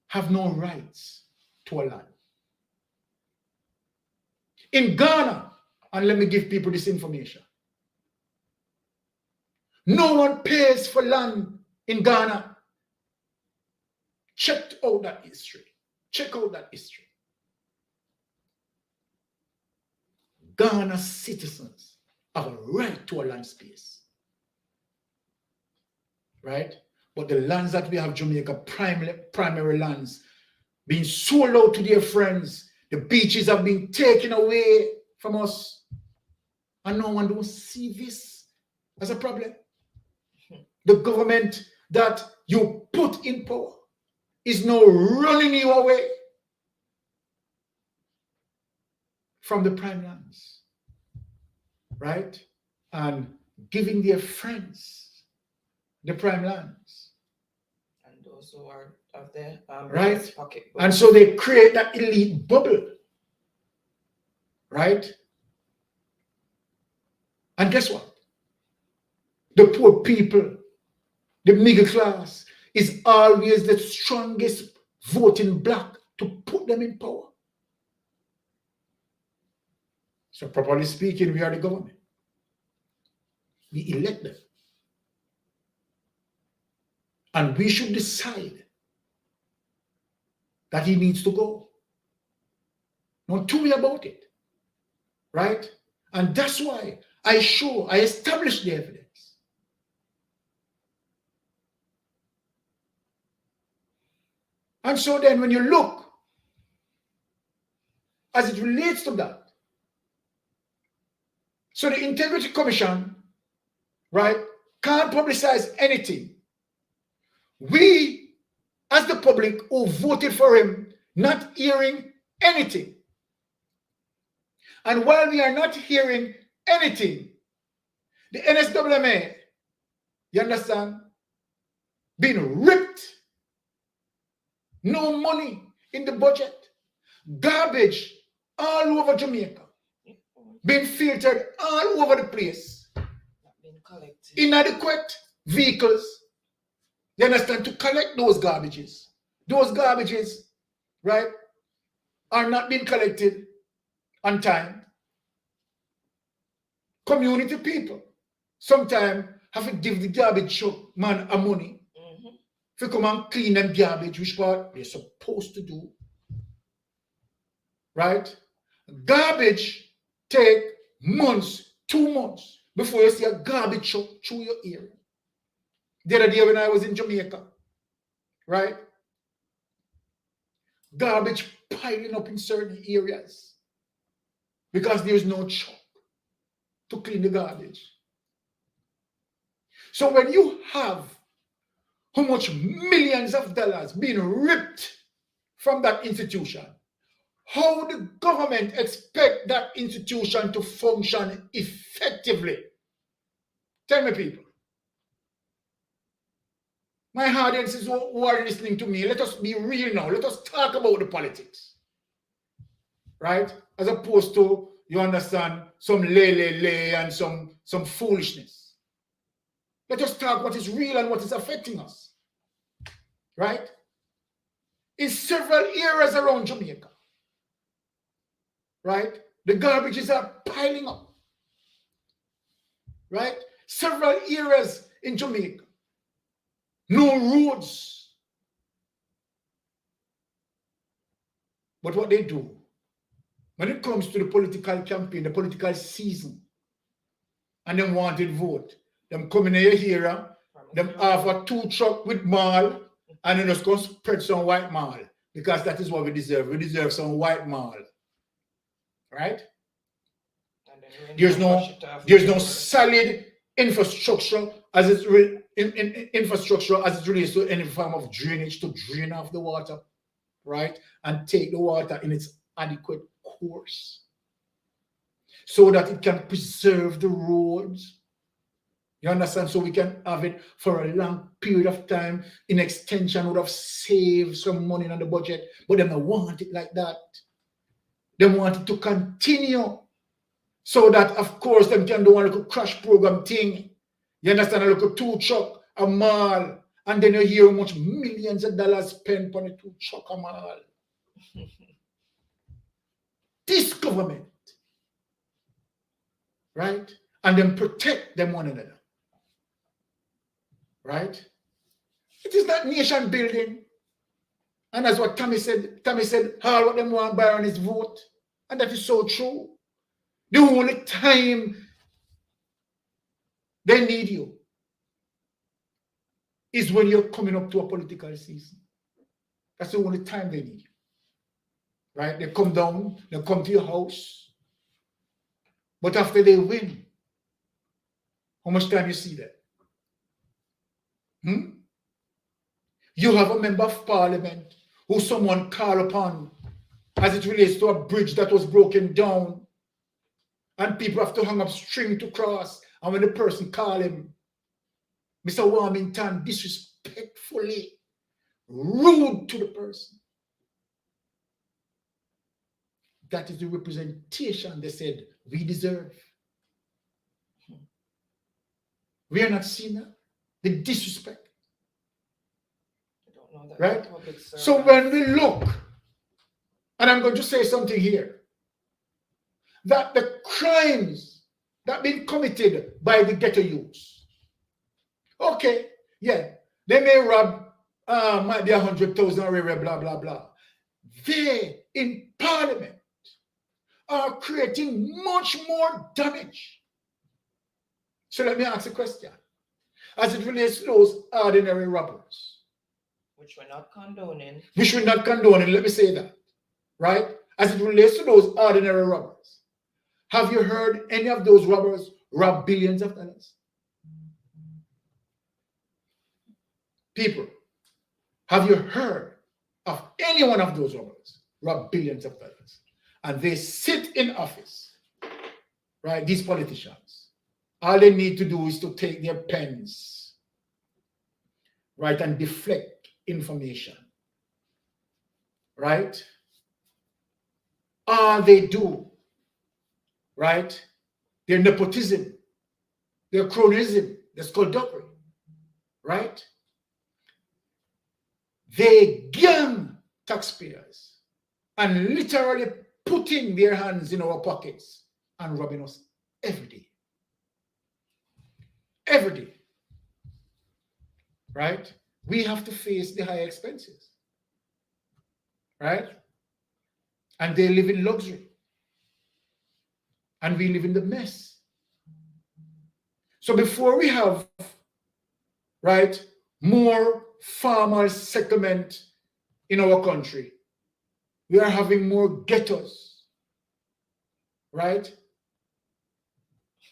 have no rights to a land. In Ghana, and let me give people this information, no one pays for land in Ghana. Check out that history. Check out that history. Ghana citizens have a right to a land space. Right? But the lands that we have, Jamaica, primary lands, being sold out to their friends. The beaches have been taken away from us. And no one don't see this as a problem. The government that you put in power is now running you away from the prime lands, right? And giving their friends the prime lands. And those who are of the right? pocketbook. And so they create that elite bubble, right? And guess what? The poor people, the middle class, is always the strongest voting bloc to put them in power. So properly speaking, we are the government. We elect them. And we should decide that he needs to go. Not too worry about it. Right? And that's why I established the evidence. And so then when you look, as it relates to that, so the Integrity Commission, right, can't publicize anything. We, as the public who voted for him, not hearing anything. And while we are not hearing anything, the NSWMA, you understand, being ripped, no money in the budget, garbage all over Jamaica, being filtered all over the place, inadequate vehicles, you understand, to collect those garbages. Those garbages, right, are not being collected on time. Community people sometimes have to give the garbage truck man a money to come and clean them garbage, which part they're supposed to do. Right? Garbage take months, 2 months before you see a garbage truck through your area. The other day when I was in Jamaica, right? Garbage piling up in certain areas because there's no truck to clean the garbage. So when you have how much millions of dollars being ripped from that institution, how the government expect that institution to function effectively? Tell me, people. My audiences who are listening to me, let us be real now. Let us talk about the politics. Right? As opposed to, you understand, some lay and some foolishness. Let us talk what is real and what is affecting us. Right? In several areas around Jamaica, right? The garbages are piling up. Right? Several areas in Jamaica. No roads. But what they do, when it comes to the political campaign, the political season, and them wanted vote, them come in here, them have a 2 truck with mall, and then just go spread some white mall, because that is what we deserve. We deserve some white mall. Right? There's no solid infrastructure as it's infrastructure as it relates to any form of drainage to drain off the water, right? And take the water in its adequate course so that it can preserve the roads. You understand? So we can have it for a long period of time. In extension, would have saved some money on the budget, but they don't want it like that. They want it to continue so that, of course, them can do a little crash program thing. You understand? A little 2 truck, a mall, and then you hear how much millions of dollars spent on a 2 truck, a mall. This government, right? And then protect them one another. Right? It is not nation building. And that's what Tommy said. Tommy said, all what them want Byron is vote. And that is so true. The only time they need you is when you're coming up to a political season. That's the only time they need you. Right? They come down, they come to your house. But after they win, how much time you see that? You have a member of parliament who someone called upon as it relates to a bridge that was broken down, and people have to hang up string to cross, and when the person call him, Mr. Warmington disrespectfully rude to the person. That is the representation they said we deserve. We are not seeing that. The disrespect. Right? So when we look, and I'm going to say something here, that the crimes that have been committed by the ghetto youths, okay, yeah, they may rob, might be 100,000 or blah, blah, blah. They, in parliament, are creating much more damage. So let me ask a question. As it relates to those ordinary robbers, which we're not condoning. Let me say that. Right? As it relates to those ordinary robbers, have you heard any of those robbers rob billions of dollars? People, have you heard of any one of those robbers rob billions of dollars? And they sit in office, right? These politicians. All they need to do is to take their pens, right, and deflect information, right? All they do, right, their nepotism, their cronyism, their skullduggery, right? They gang taxpayers and literally putting their hands in our pockets and robbing us every day. Every day. Right? We have to face the high expenses. Right? And they live in luxury. And we live in the mess. So before we have, right, more formal settlement in our country, we are having more ghettos, right?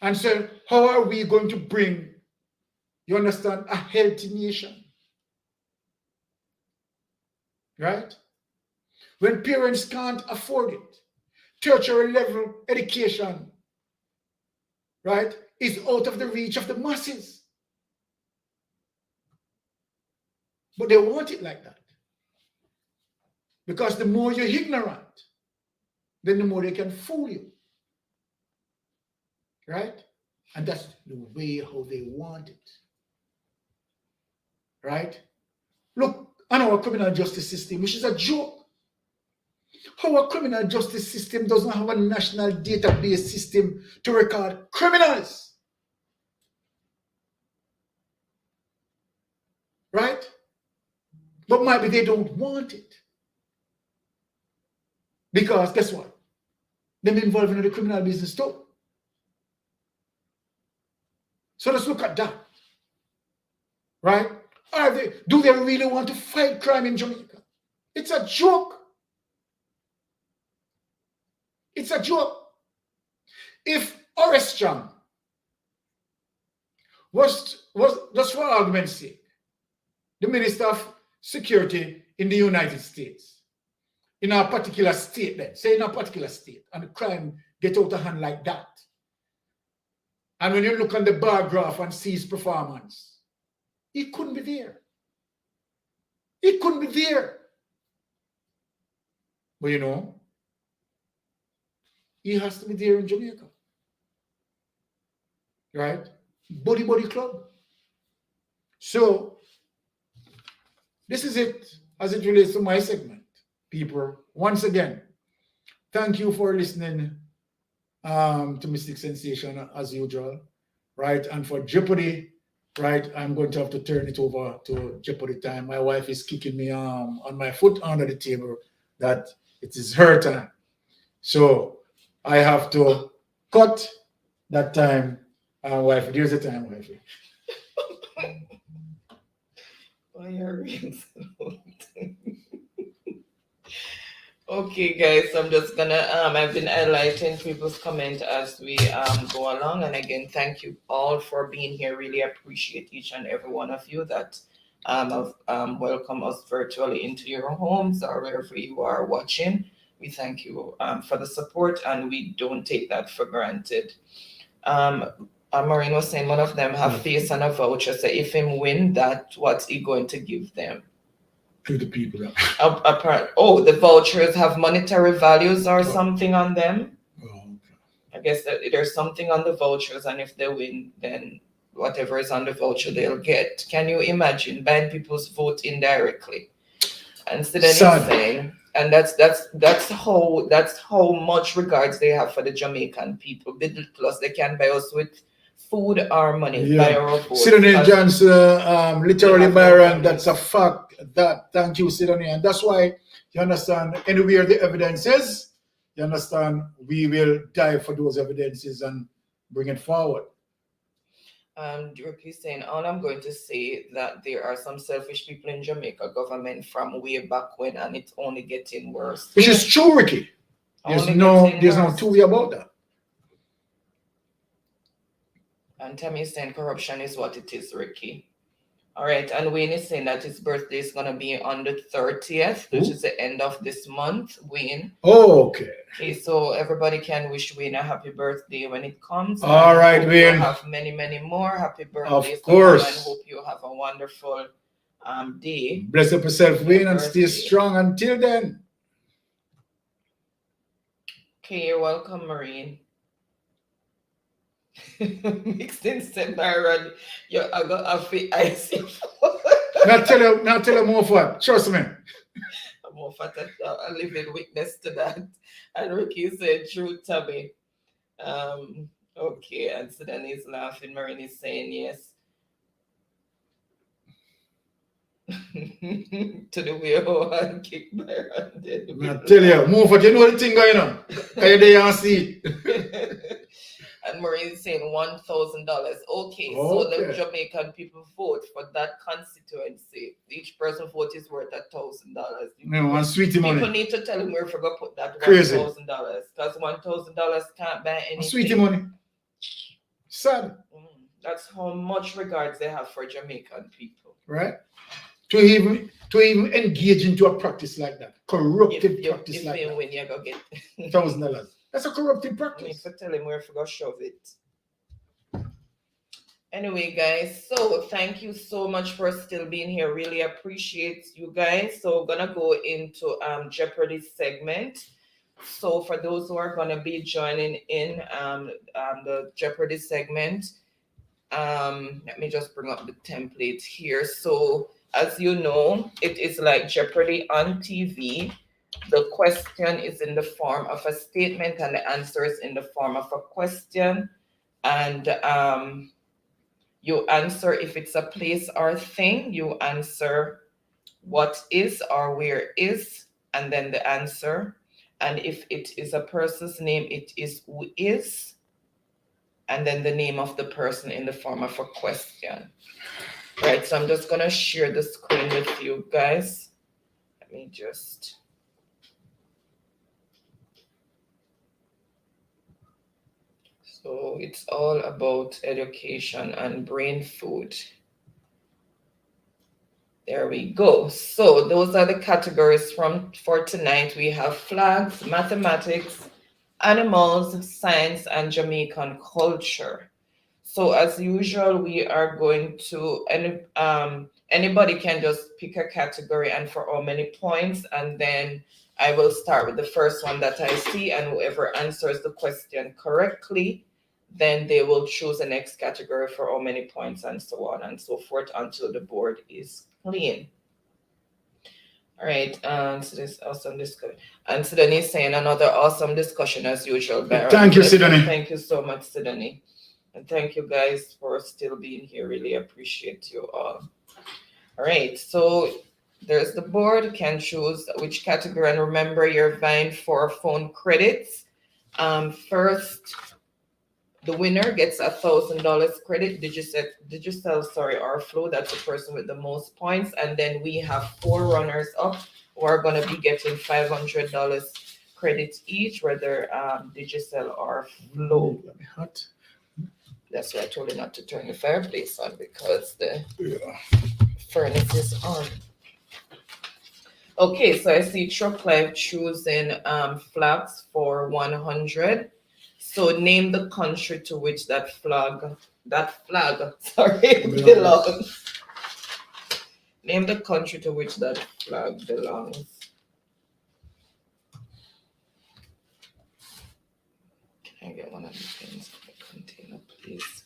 And so how are we going to bring, you understand, a healthy nation? Right? When parents can't afford it, tertiary level education, right, is out of the reach of the masses. But they want it like that. Because the more you're ignorant, then the more they can fool you. Right? And that's the way how they want it. Right? Look on our criminal justice system, which is a joke. Our criminal justice system doesn't have a national database system to record criminals. Right? But maybe they don't want it. Because guess what? They're involved in the criminal business too. So let's look at that. Right? Do they really want to fight crime in Jamaica? It's a joke. It's a joke. If Rashawn was just for argument's sake, the Minister of Security in the United States, in a particular state, then, say in a particular state, and the crime get out of hand like that. And when you look on the bar graph and see his performance, he couldn't be there. He couldn't be there. But you know, he has to be there in Jamaica. Right? Body club. So, this is it as it relates to my segment. People, once again, thank you for listening to Mystic Sensation as usual. Right? And for Jeopardy, right, I'm going to have to turn it over to Jeopardy time. My wife is kicking me on my foot under the table that it is her time. So, I have to cut that time. Wife, here's the time, wifey. Okay, guys, I'm just gonna I've been highlighting people's comment as we go along, and again, thank you all for being here. Really appreciate each and every one of you that have welcomed us virtually into your homes or wherever you are watching. We thank you for the support, and we don't take that for granted. Maureen was saying one of them have face on a voucher. So if him win that, what's he going to give them? To the people. The vouchers have monetary values or something on them. Oh, okay. I guess that there's something on the vouchers, and if they win, then whatever is on the voucher they'll get. Can you imagine buying people's vote indirectly? Instead of saying, and that's how much regards they have for the Jamaican people. Middle class, they can buy us with food or money. Buy our vote. Sidney Johnson, literally Byron, that's a fact. Thank you, Sidney. And that's why, you understand, anywhere the evidence is, you understand, we will dive for those evidences and bring it forward. Ricky saying, all I'm going to say that there are some selfish people in Jamaica government from way back when, and it's only getting worse. Which is true, Ricky. There's no two way about that. And Tammy is saying corruption is what it is, Ricky. All right, and Wayne is saying that his birthday is gonna be on the 30th, which is the end of this month. Wayne. Oh, okay. Okay, so everybody can wish Wayne a happy birthday when it comes. All right, Wayne. Have many more happy birthdays. Of course. And hope you have a wonderful day. Bless up yourself, Wayne, and stay strong until then. Okay, you're welcome, Marine. Mixed in said Byron, I got a fit icy. Not tell her more for it. Trust me. Moffat, a living witness to that. And Ricky said, true, Tabby. Okay, and Sudanese laughing. Marin is saying yes. To the way how I kick my hand. I tell you, move for you know the thing going on. Can you there and see? And Maureen is saying $1,000. Okay, so the Okay. Jamaican people vote for that constituency. Each person vote is worth $1,000. No, and sweetie People money. need to tell him where to go put that Crazy. $1,000 because $1,000 can't buy anything. Sweetie money. Sad, That's how much regards they have for Jamaican people. right? To even engage into a practice like that, corruptive practice If like you that. win, you go get. $1,000. That's a corruptive I need practice. to tell him where to go shove it. Anyway, guys, so thank you so much for still being here. Really appreciate you guys. So we're gonna go into Jeopardy segment. So for those who are gonna be joining in the Jeopardy segment, let me just bring up the template here. So as you know, it is like Jeopardy on TV. The question is in the form of a statement and the answer is in the form of a question. And you answer if it's a place or thing, you answer what is or where is, and then the answer. And if it is a person's name, it is who is, and then the name of the person in the form of a question. Right, so I'm just gonna share the screen with you guys. Let me just. So it's all about education and brain food. There we go. So those are the categories for tonight. We have flags, mathematics, animals, science, and Jamaican culture. So as usual, we are going to anybody can just pick a category and for how many points, and then I will start with the first one that I see, and whoever answers the question correctly, then they will choose the next category for how many points and so on and so forth until the board is clean. All right, so this awesome discussion. And Sidani is saying another awesome discussion as usual. Baron. Thank you, Sidani. Thank you so much, Sidani. And thank you guys for still being here. Really appreciate you all. All right, so there's the board. Can choose which category, and remember you're vying for phone credits. First, the winner gets $1,000 credit. Digicel, or Flow. That's the person with the most points, and then we have 4 runners up who are going to be getting $500 credit each, whether Digicel or Flow. That's why I told you not to turn the fireplace on because the furnace is on. Okay, so I see Truck Life choosing flags for 100. So name the country to which that flag belongs. Name the country to which that flag belongs. Can I get one of the pens for the container, please?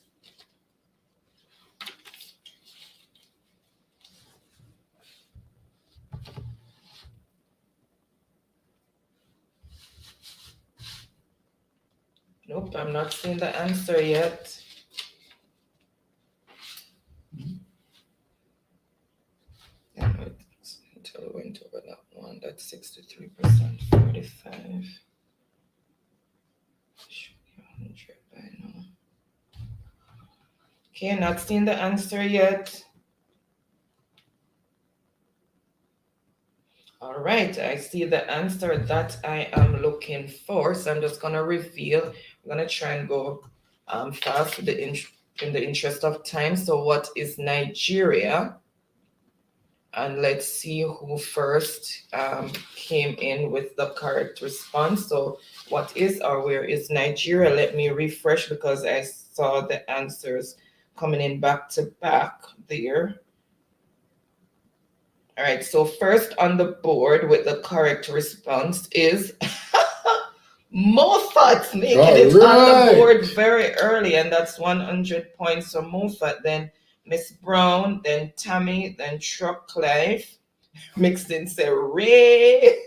Nope, I'm not seeing the answer yet. Yeah, until we went over that one, that's 63%, 45. Should be 100 by now. Okay, not seeing the answer yet. All right, I see the answer that I am looking for. So I'm just gonna reveal. I'm gonna try and go fast in the interest of time. So what is Nigeria? And let's see who first came in with the correct response. So what is or where is Nigeria? Let me refresh because I saw the answers coming in back to back there. All right, so first on the board with the correct response is Moffat making it on the board very early, and that's 100 points for Moffat. Then Miss Brown, then Tammy, then Truck Life, Mixing said Ray.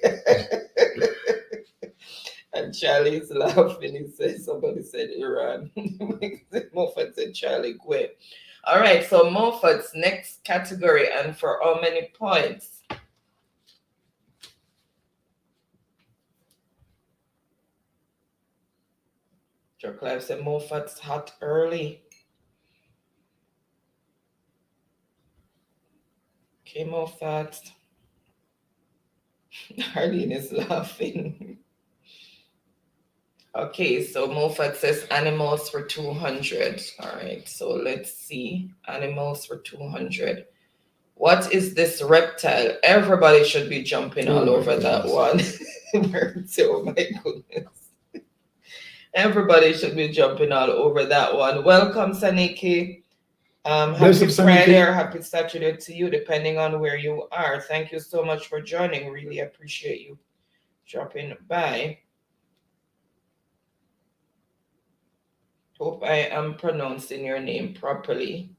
And Charlie's laughing. He says somebody said Iran. Moffat said Charlie quit. All right, so Moffat's next category, and for how many points? Joe Clive said Moffat's hot early. Okay, Moffat. Arlene is laughing. Okay, so Moffat says animals for 200. All right, so let's see. Animals for 200. What is this reptile? Everybody should be jumping all over that one. Oh my goodness. Everybody should be jumping all over that one. Welcome, Saniki. Happy Friday or happy Saturday to you, depending on where you are. Thank you so much for joining. Really appreciate you dropping by. Hope I am pronouncing your name properly.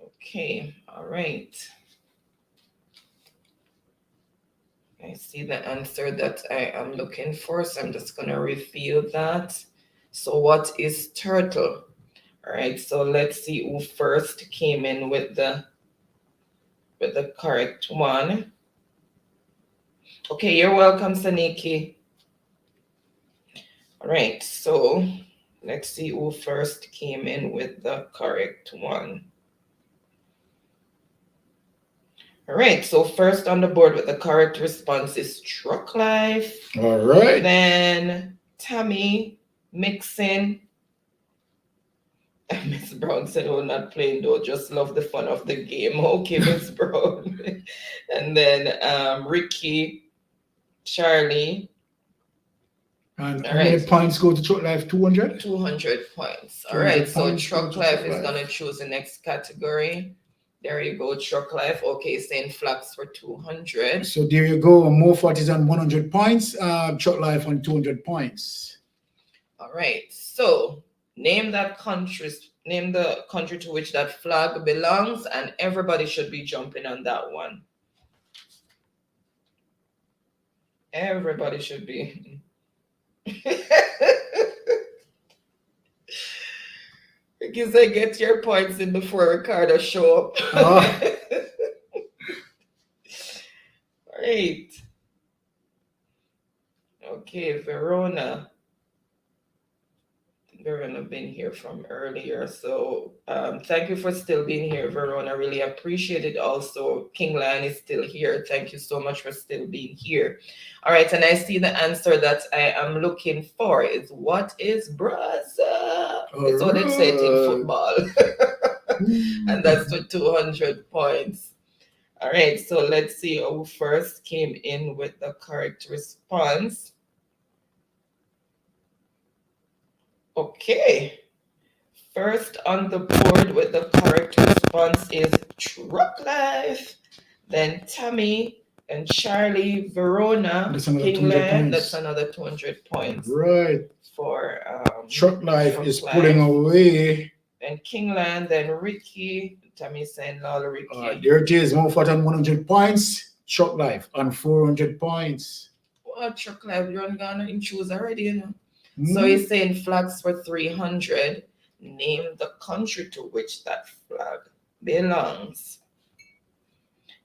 Okay, all right. I see the answer that I am looking for, so I'm just going to reveal that. So what is turtle? All right, so let's see who first came in with the correct one. Okay, you're welcome, Saniki. All right, so let's see who first came in with the correct one. All right, so first on the board with the correct response is Truck Life. All right. Then Tammy, Mixin. Miss Brown said, oh, not playing though, just love the fun of the game. Okay, Miss Brown. And then Ricky, Charlie. And All how many right. points go to Truck Life? 200? 200 points. All 200 right, so points Truck go to Life Truck is Life. going to choose the next category. There you go, Truck Life. Okay, saying Flax for 200. So there you go. Mofat is on 100 points. Truck Life on 200 points. All right, so name the country to which that flag belongs, and everybody should be jumping on that one. Everybody should be. Because I get your points in before Ricardo show up. Oh. Right. Okay, Verona. Verona been here from earlier, so thank you for still being here, Verona. Really appreciate it. Also, King Lion is still here. Thank you so much for still being here. All right, and I see the answer that I am looking for is what is Brazza? It's what they say it in football. And that's with 200 points. All right, so let's see who first came in with the correct response. Okay, first on the board with the correct response is Truck Life, then Tammy and Charlie, Verona, That's another King 200 Lion. points. That's another 200 points Right. for Truck Life Truck is Life. pulling away. Then King Lion, then Ricky, Tammy saying Lala Ricky. There it is. Mofat on 100 points. Truck Life on 400 points. Well, Truck Life, you're gonna in choose already, you know. So he's saying flags for 300. Name the country to which that flag belongs.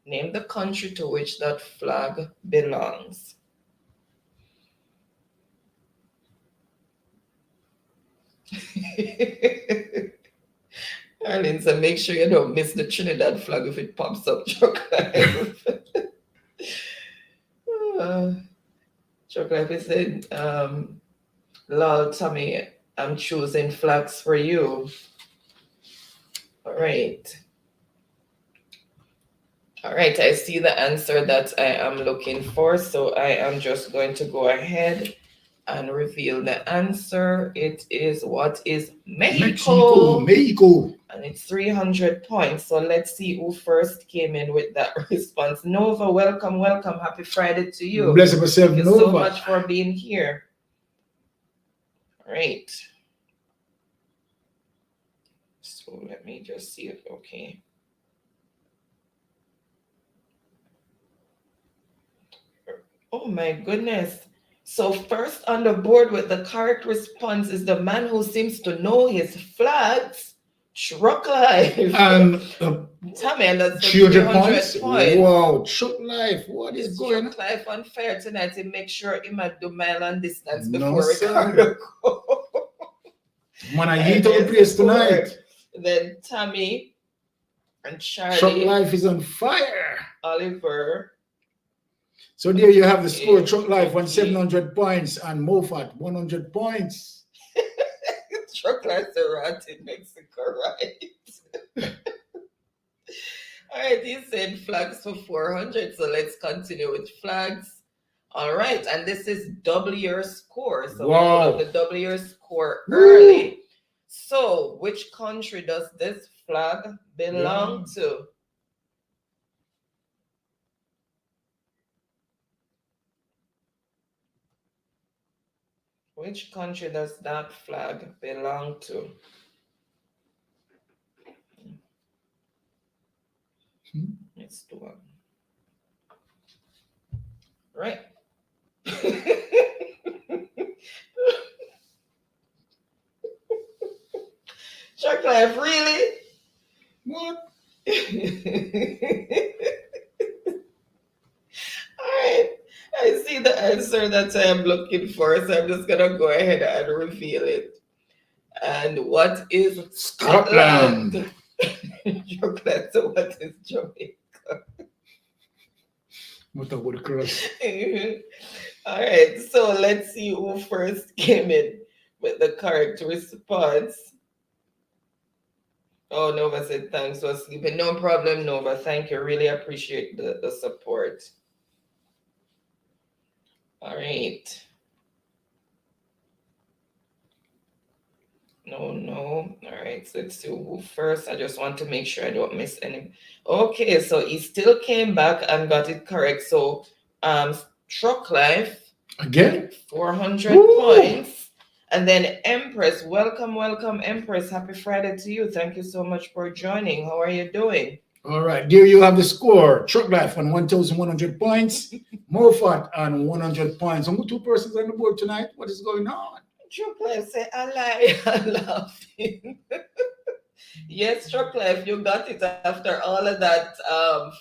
Name the country to which that flag belongs. Arlene said, make sure you don't miss the Trinidad flag if it pops up, Truck Life. Truck Life is saying, lol, Tommy, I'm choosing flags for you. All right. All right, I see the answer that I am looking for. So I am just going to go ahead and reveal the answer. It is what is Mexico. Mexico. And it's 300 points. So let's see who first came in with that response. Nova, welcome, welcome. Happy Friday to you. Bless yourself, Thank you Nova. so much for being here. right. So let me just see it. Okay. Oh my goodness. So first on the board with the correct response is the man who seems to know his flags. Truck Life. And Tommy, and that's for 300 300 points. Wow, Chuck Life, what is going on? Truck Life unfair tonight to make sure he might do mile and distance No, before sir. Ricardo go. Man, I heat up the place tonight. Then Tommy and Chuck Charlie, Life is on fire. Oliver. So there you have the score. Okay, Chuck Life won okay. 700 points and Moffat 100 points. Truck Life the rat in Mexico, right? All right, he's saying flags for 400. So let's continue with flags. All right, and this is double your score. So Wow. we have the double your score early. So which country does this flag belong to? Which country does that flag belong to? It's the one. Right. Chuck Life, really? What? All right. I see the answer that I am looking for, so I'm just gonna go ahead and reveal it. And what is Scotland? Chuck Life, so what is Jamaica? What about the cross? All right, so let's see who first came in with the correct response. Oh, Nova said thanks for sleeping. No problem, Nova. Thank you. Really appreciate the support. All right. No. All right, so let's see who first. I just want to make sure I don't miss any. Okay, so he still came back and got it correct. So Truck Life Again? 400 Woo! points. And then Empress, welcome, Empress. Happy Friday to you. Thank you so much for joining. How are you doing? All right, there you have the score. Truck Life on 1,100 points. Moffat on 100 points. Only two persons on the board tonight. What is going on? Truck Life say, I lie, I'm laughing. Yes, Truck Life, you got it after all of that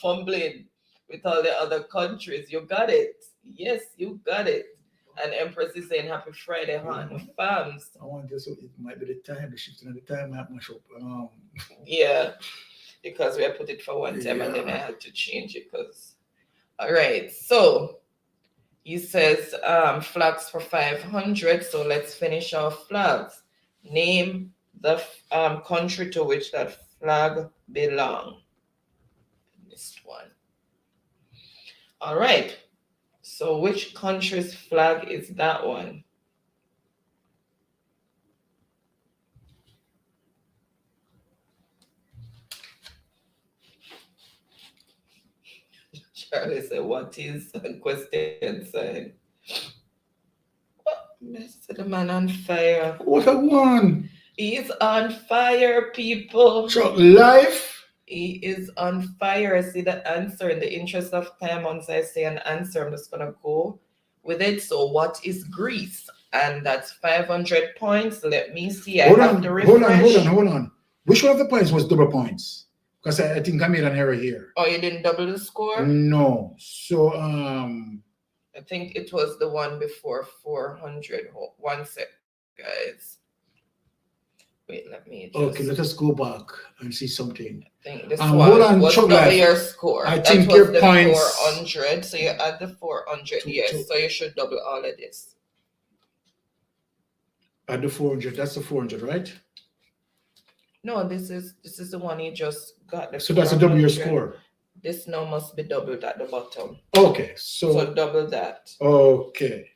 fumbling with all the other countries. You got it. Yes, you got it. And Empress is saying happy Friday, hon. Fams. I want to, so it might be the time, the shifting of the time I have my shop. Yeah, because we have put it for one time and then I had to change it because. All right, so he says flags for 500. So let's finish off flags. Name the country to which that flag belongs. This one. All right. So which country's flag is that one? Charlie said, what is a question sign? Mr. The man on fire. What a one! He's on fire, people. Truck Life. He is on fire. I see the answer. In the interest of time, once I say an answer, I'm just going to go with it. So what is Greece? And that's 500 points. Let me see. I have to refresh. Hold on. Which one of the points was double points? Because I think I made an error here. Oh, you didn't double the score? No. So, I think it was the one before 400. One sec, guys. Wait, let me just... Okay, let us go back and see something. I think this hold one on, was double your score. I that think was your the points... 400. So you add the 400, yes. So you should double all of this. Add the 400. That's the 400, right? No, this is the one you just got. The So that's a double your 400. score. This now must be doubled at the bottom. Okay, So double that. Okay.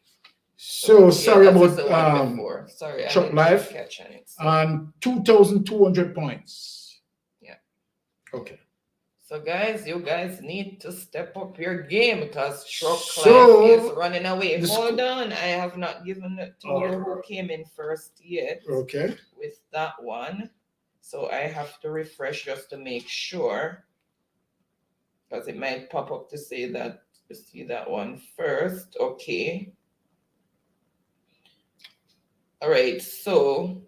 So sorry that is about the one before. Sorry, I Truck didn't Life. catch on it. And 2,200 points. Yeah. Okay. So guys, you guys need to step up your game because Truck So, Life is running away. the Hold on, I have not given it to you who came in first yet Okay. with that one. So I have to refresh just to make sure because it might pop up to say that to see that one first. Okay. All right, so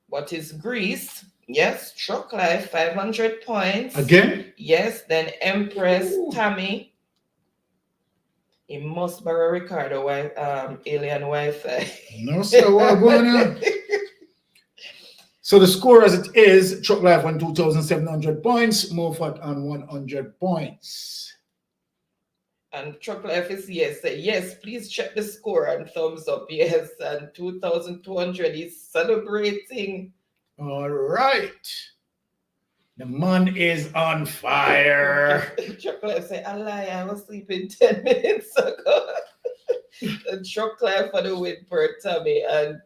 what is Greece? Yes, Truck Life, 500 points. Again? Yes, then Empress Ooh. Tammy. He must borrow Ricardo alien Wi-Fi. No, sir. What going on? So the score as it is, Truck Life on 2,700 points, Moffat on 100 points. And Truck Life is yes. Say yes, please check the score and thumbs up. Yes, and 2,200 is celebrating. All right. The man is on fire. Truck Life say, I lie, I was sleeping 10 minutes ago. And Truck Life for the win per Tommy. And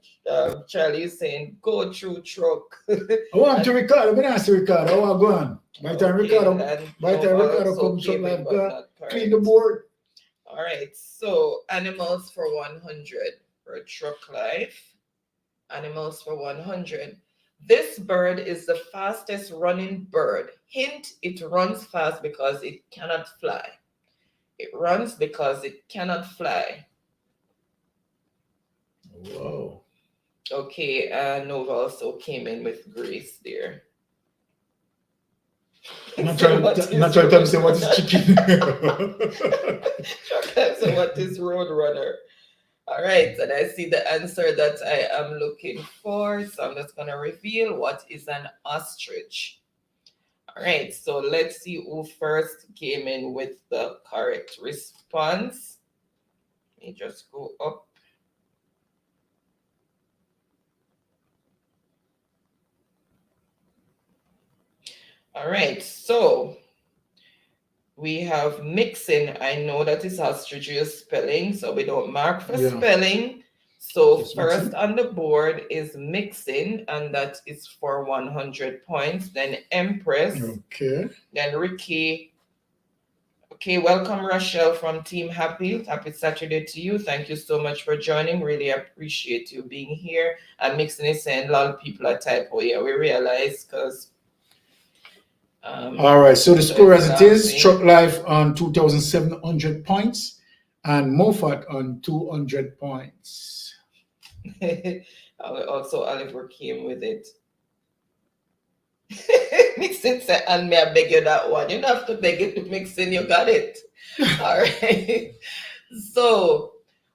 Charlie is saying, go through truck. I want to Ricardo. I'm going to ask Ricardo. I want to go on. By the time Ricardo, comes, Truck Life got clean the board. All right, so animals for 100 for Truck Life. Animals for 100. This bird is the fastest running bird. Hint, it runs fast because it cannot fly. It runs because it cannot fly. Whoa. Okay, Nova also came in with Grace there. I'm not trying to say what is chicken. So what is Roadrunner? All right, and I see the answer that I am looking for. So I'm just going to reveal what is an ostrich. All right, so let's see who first came in with the correct response. Let me just go up. All right, so we have mixing. I know that is ostrich spelling, so we don't mark for spelling. So It's first mixing. on the board is mixing, and that is for 100 points. Then Empress, Okay. then Ricky. Okay, welcome Rochelle from Team Happy. Happy Saturday to you. Thank you so much for joining. Really appreciate you being here. And mixing is saying a lot of people are typo. Yeah, we realize because all right, so the score as it is, laughing. Truck Life on 2,700 points and Moffat on 200 points. Also, Oliver came with it. Mixing said, and may I beg you that one? You don't have to beg it to Mixing, you got it. All right. So,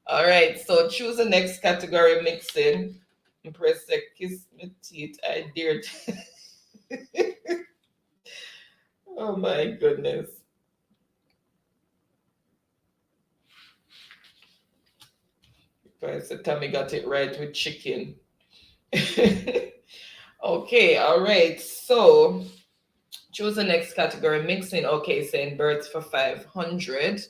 all right, so choose the next category, Mixing. Press the kiss my teeth. I dare to. Oh my goodness. So Tommy got it right with chicken. Okay, all right. So choose the next category, mixing. Okay, saying birds for 500.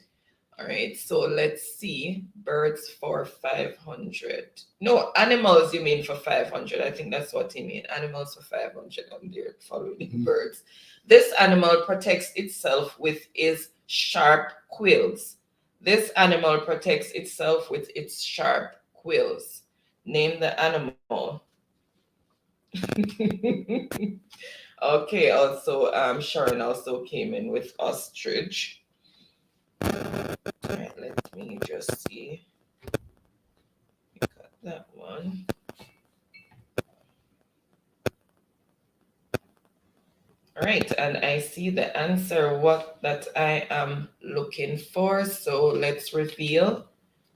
All right, so let's see. Birds for 500. No, animals you mean for 500. I think that's what he mean. Animals for 500. I'm there following birds. This animal protects itself with its sharp quills. This animal protects itself with its sharp quills. Name the animal. Okay, also Sharon also came in with ostrich. All right, let me just see. We got that one. All right, and I see the answer what that I am looking for. So let's reveal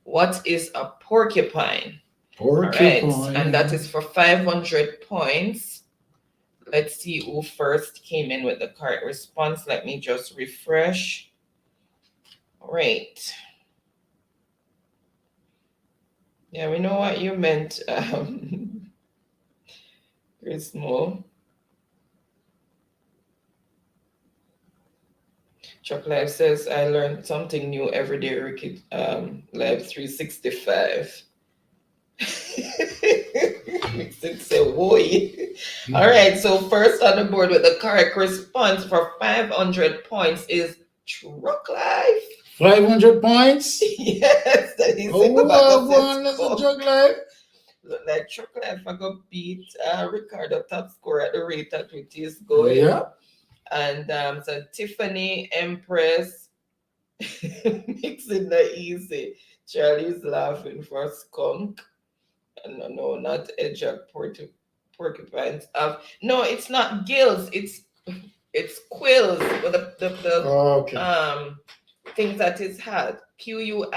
what is a porcupine. Porcupine. All right, and that is for 500 points. Let's see who first came in with the correct response. Let me just refresh. All right. Yeah, we know what you meant, Chris Mo. Chuck Live says, I learned something new every day, Ricky. Live 365. Mixing say woy. All right, so first on the board with the correct response for 500 points is Truck Life. 500 points. Yes, that is Oh, in the back of one, this that's a score. drug life. Look like Truck Life I got beat Ricardo top score at the rate at which is going. Yeah. And so Tiffany Empress mixing the easy. Charlie's laughing for skunk. No, not edge porcupines. No, it's not gills. It's quills with the Okay. things that is had. Quills,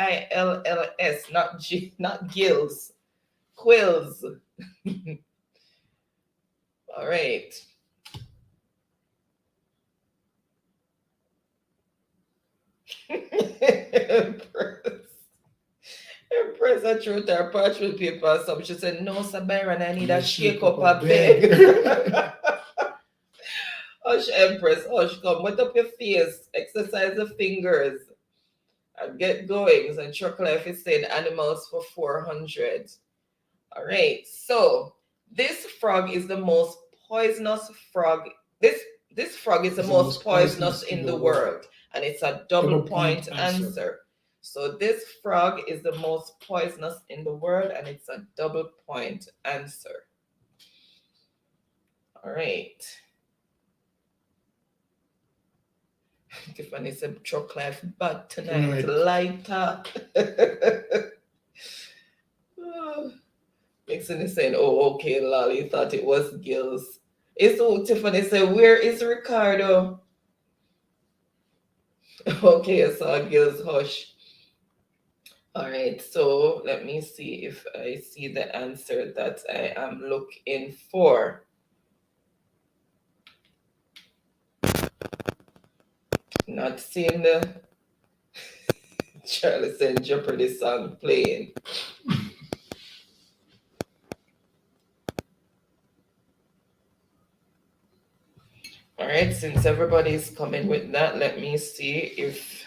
not gills. Quills. All right. Empress a truth or parchment paper or something. She said, no, Sir Byron, I need a shake up a bed. Hush, Empress, hush, come, wet up your face, exercise the fingers, and get going. So Truck Life is saying animals for 400. All right, so this frog is the most poisonous frog. This frog is the most poisonous in the world, and it's a double point answer. So this frog is the most poisonous in the world, and it's a double point answer. All right. Tiffany said, Truck Life bad tonight, lighter. Mixon is saying, oh, okay, Lolly thought it was Gills. It's so Tiffany said, where is Ricardo? Okay, I saw Gills, hush. All right, so let me see if I see the answer that I am looking for. Not seeing the Charlie saying Jeopardy song playing. All right, since everybody's coming with that, let me see if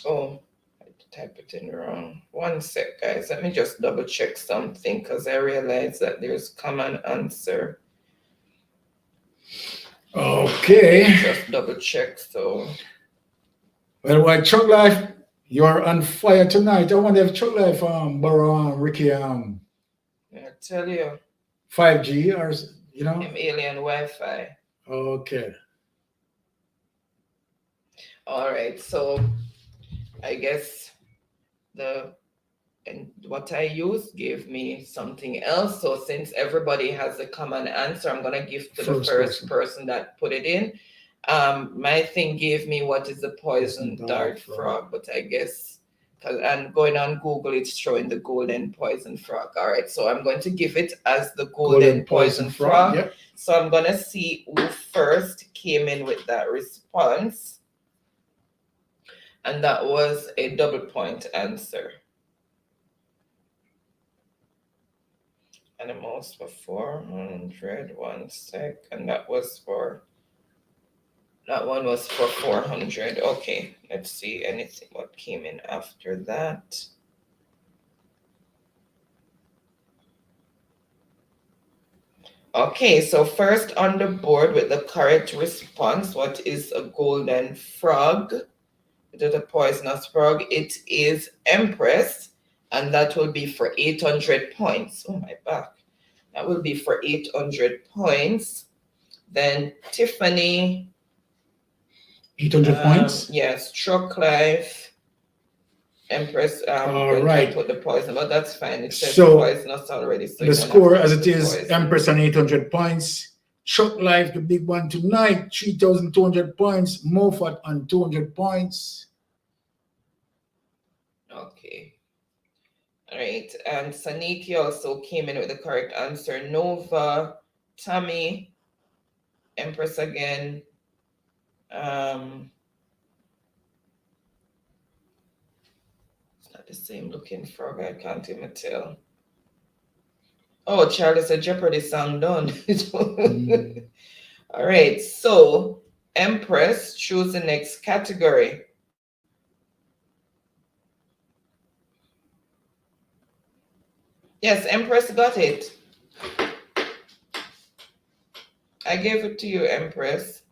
oh, I typed it in wrong. One sec, guys. Let me just double check something because I realized that there's common answer. Okay. Just double check. So, well, why Truck Life, you're on fire tonight. I wonder if Truck Life, borrow Ricky, I tell you, 5G or alien Wi-Fi. Okay. All right, so I guess what I used gave me something else. So since everybody has a common answer, I'm gonna give to the first person that put it in. My thing gave me what is the poison dart frog, but I guess and going on Google, it's showing the golden poison frog. All right, so I'm going to give it as the golden poison frog. Yep. So I'm gonna see who first came in with that response, and that was a double point answer. Animals for 400, 1 sec, and that one was for 400. Okay, let's see anything what came in after that. Okay, so first on the board with the correct response, what is a golden frog? It is a poisonous frog. It is Empress, and that will be for 800 points. Oh, my back. That will be for 800 points. Then Tiffany. 800 points? Yes, Truck Life. Empress, all right. Put the poison, but that's fine. It says so poisonous already. So the score as it is, poison. Empress on 800 points. Truck Life, the big one tonight, 3,200 points. Moffat on 200 points. Okay. All right. And Saniki also came in with the correct answer. Nova, Tammy, Empress again. It's not the same looking frog. I can't even tell. Oh, Charlie said Jeopardy song done. All right, so Empress, choose the next category. Yes, Empress got it. I gave it to you, Empress.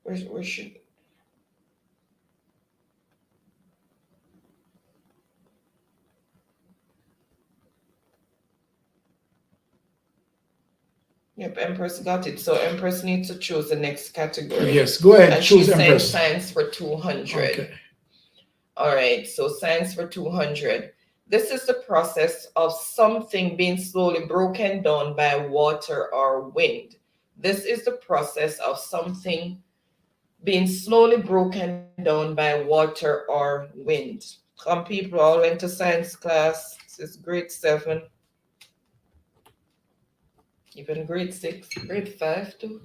Where should... Yep, Empress got it. So Empress needs to choose the next category. Yes, go ahead, And choose she's saying Empress. science for 200. Okay. All right, so science for 200. This is the process of something being slowly broken down by water or wind. This is the process of something being slowly broken down by water or wind. Some people all went to science class. This is grade 7. Even grade 6, grade 5 too.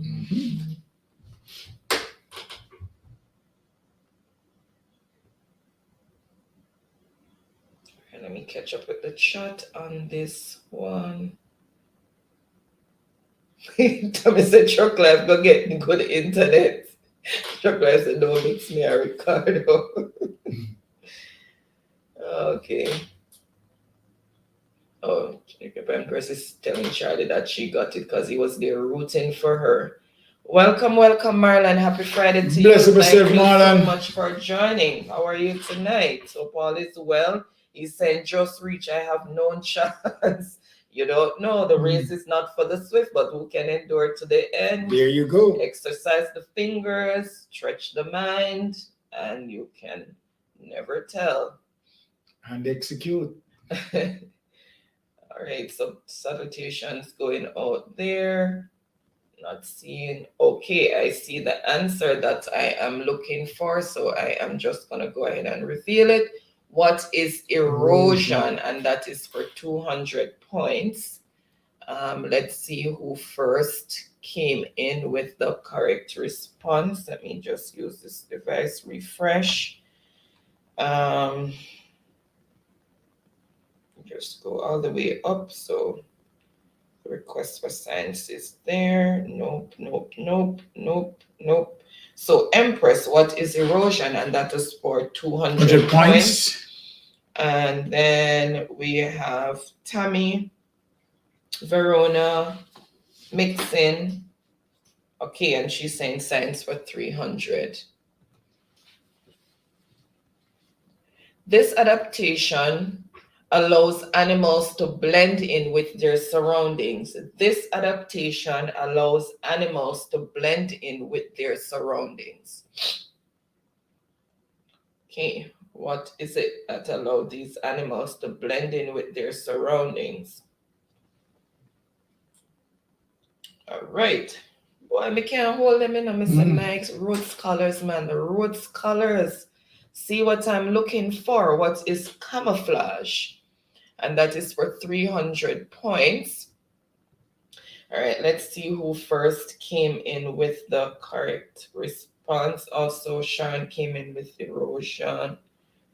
Let me catch up with the chat on this one. Tommy said, Truck Life, go get good internet. Truck Life said, don't mix me a Ricardo. Okay. Oh, Jacob Empress is telling Charlie that she got it because he was there rooting for her. Welcome, Marlon. Happy Friday to Bless you. yourself, Thank you Marlon. so much for joining. How are you tonight? Hope all is well. He said, just reach, I have no chance. You don't know, the race is not for the swift, but who can endure to the end? There you go. Exercise the fingers, stretch the mind, and you can never tell. And execute. All right, so salutations going out there. Not seeing. Okay, I see the answer that I am looking for, so I am just gonna go ahead and reveal it. What is erosion? And that is for 200 points. Let's see who first came in with the correct response. Let me just use this device, refresh. Just go all the way up. So the request for science is there. Nope. So Empress, what is erosion? And that is for 200 points. And then we have Tammy, Verona, Mixin. Okay, and she's saying science for 300. This adaptation allows animals to blend in with their surroundings. This adaptation allows animals to blend in with their surroundings. Okay, what is it that allows these animals to blend in with their surroundings? All right. Boy, I can't hold them in. I'm saying like Rhodes Scholars, man. The Rhodes Scholars. See what I'm looking for. What is camouflage? And that is for 300 points. All right, let's see who first came in with the correct response. Also, Sean came in with erosion.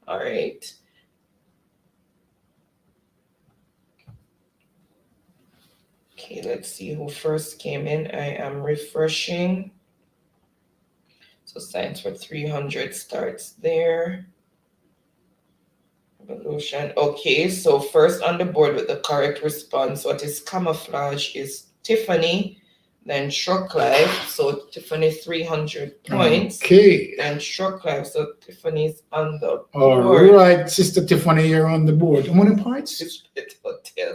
All right. Okay, let's see who first came in. I am refreshing. So science for 300 starts there. Evolution. Okay, so first on the board with the correct response, what is camouflage is Tiffany, then Truck Life. So Tiffany 300 points. Okay. Then Truck Life. So Tiffany's on the All board. right, Sister Tiffany, you're on the board. How many points?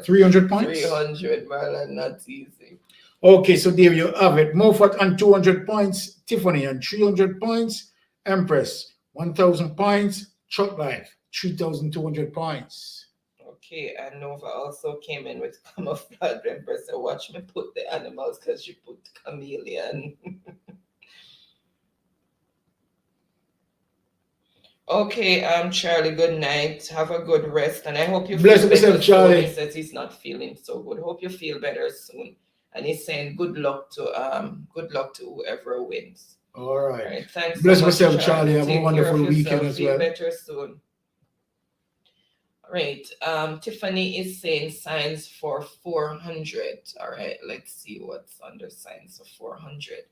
300 points? 300, Marlon, not easy. Okay, so there you have it. Moffat on 200 points, Tiffany on 300 points, Empress 1,000 points, Truck Life 3,200 points. Okay, and Nova also came in with camouflage. Empress said, watch me put the animals because she put chameleon. Okay, Charlie, good night. Have a good rest, and I hope you Bless feel yourself, better Charlie. soon. He says he's not feeling so good. Hope you feel better soon. and he's saying good luck to whoever wins. All All right. right, thanks. Bless so much, yourself, Charlie. Have a Take care wonderful of weekend yourself. as Feel well. better soon. All right. Tiffany is saying signs for 400. All right, let's see what's under signs of 400.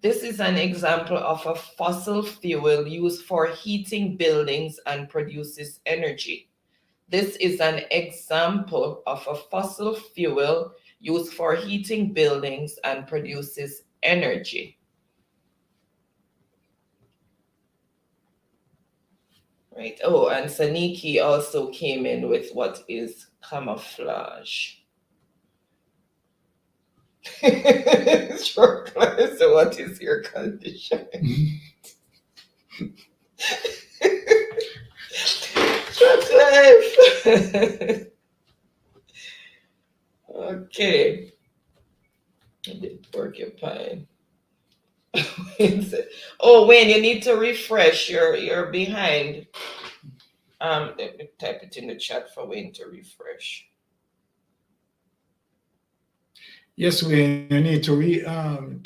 This is an example of a fossil fuel used for heating buildings and produces energy. This is an example of a fossil fuel used for heating buildings and produces energy. Right. Oh, and Saniki also came in with what is camouflage. Sure. So what is your condition? Short life. Okay. The porcupine. Oh, Wayne, you need to refresh. You're behind. Let me type it in the chat for Wayne to refresh. Yes, we need to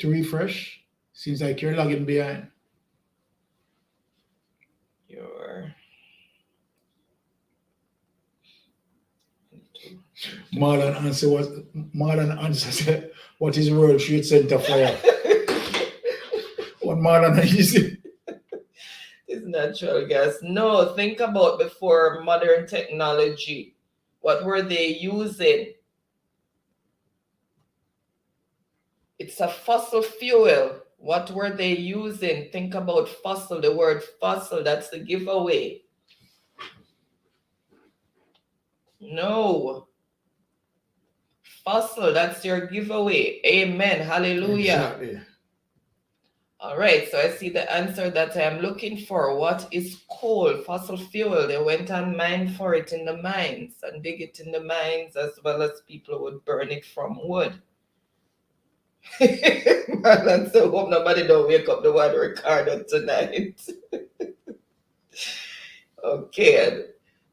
refresh. Seems like you're lagging behind. Your Marlon answer said, what is World Trade Center fire? What Marlon is it? It's natural gas. No, think about before modern technology. What were they using? It's a fossil fuel. What were they using? Think about fossil, the word fossil, that's the giveaway. No. Fossil, that's your giveaway. Amen. Hallelujah. Exactly. All right, so I see the answer that I am looking for. What is coal? Fossil fuel. They went and mined for it in the mines and dig it in the mines, as well as people would burn it from wood. Marlon, so hope nobody don't wake up the one recorder tonight. Okay,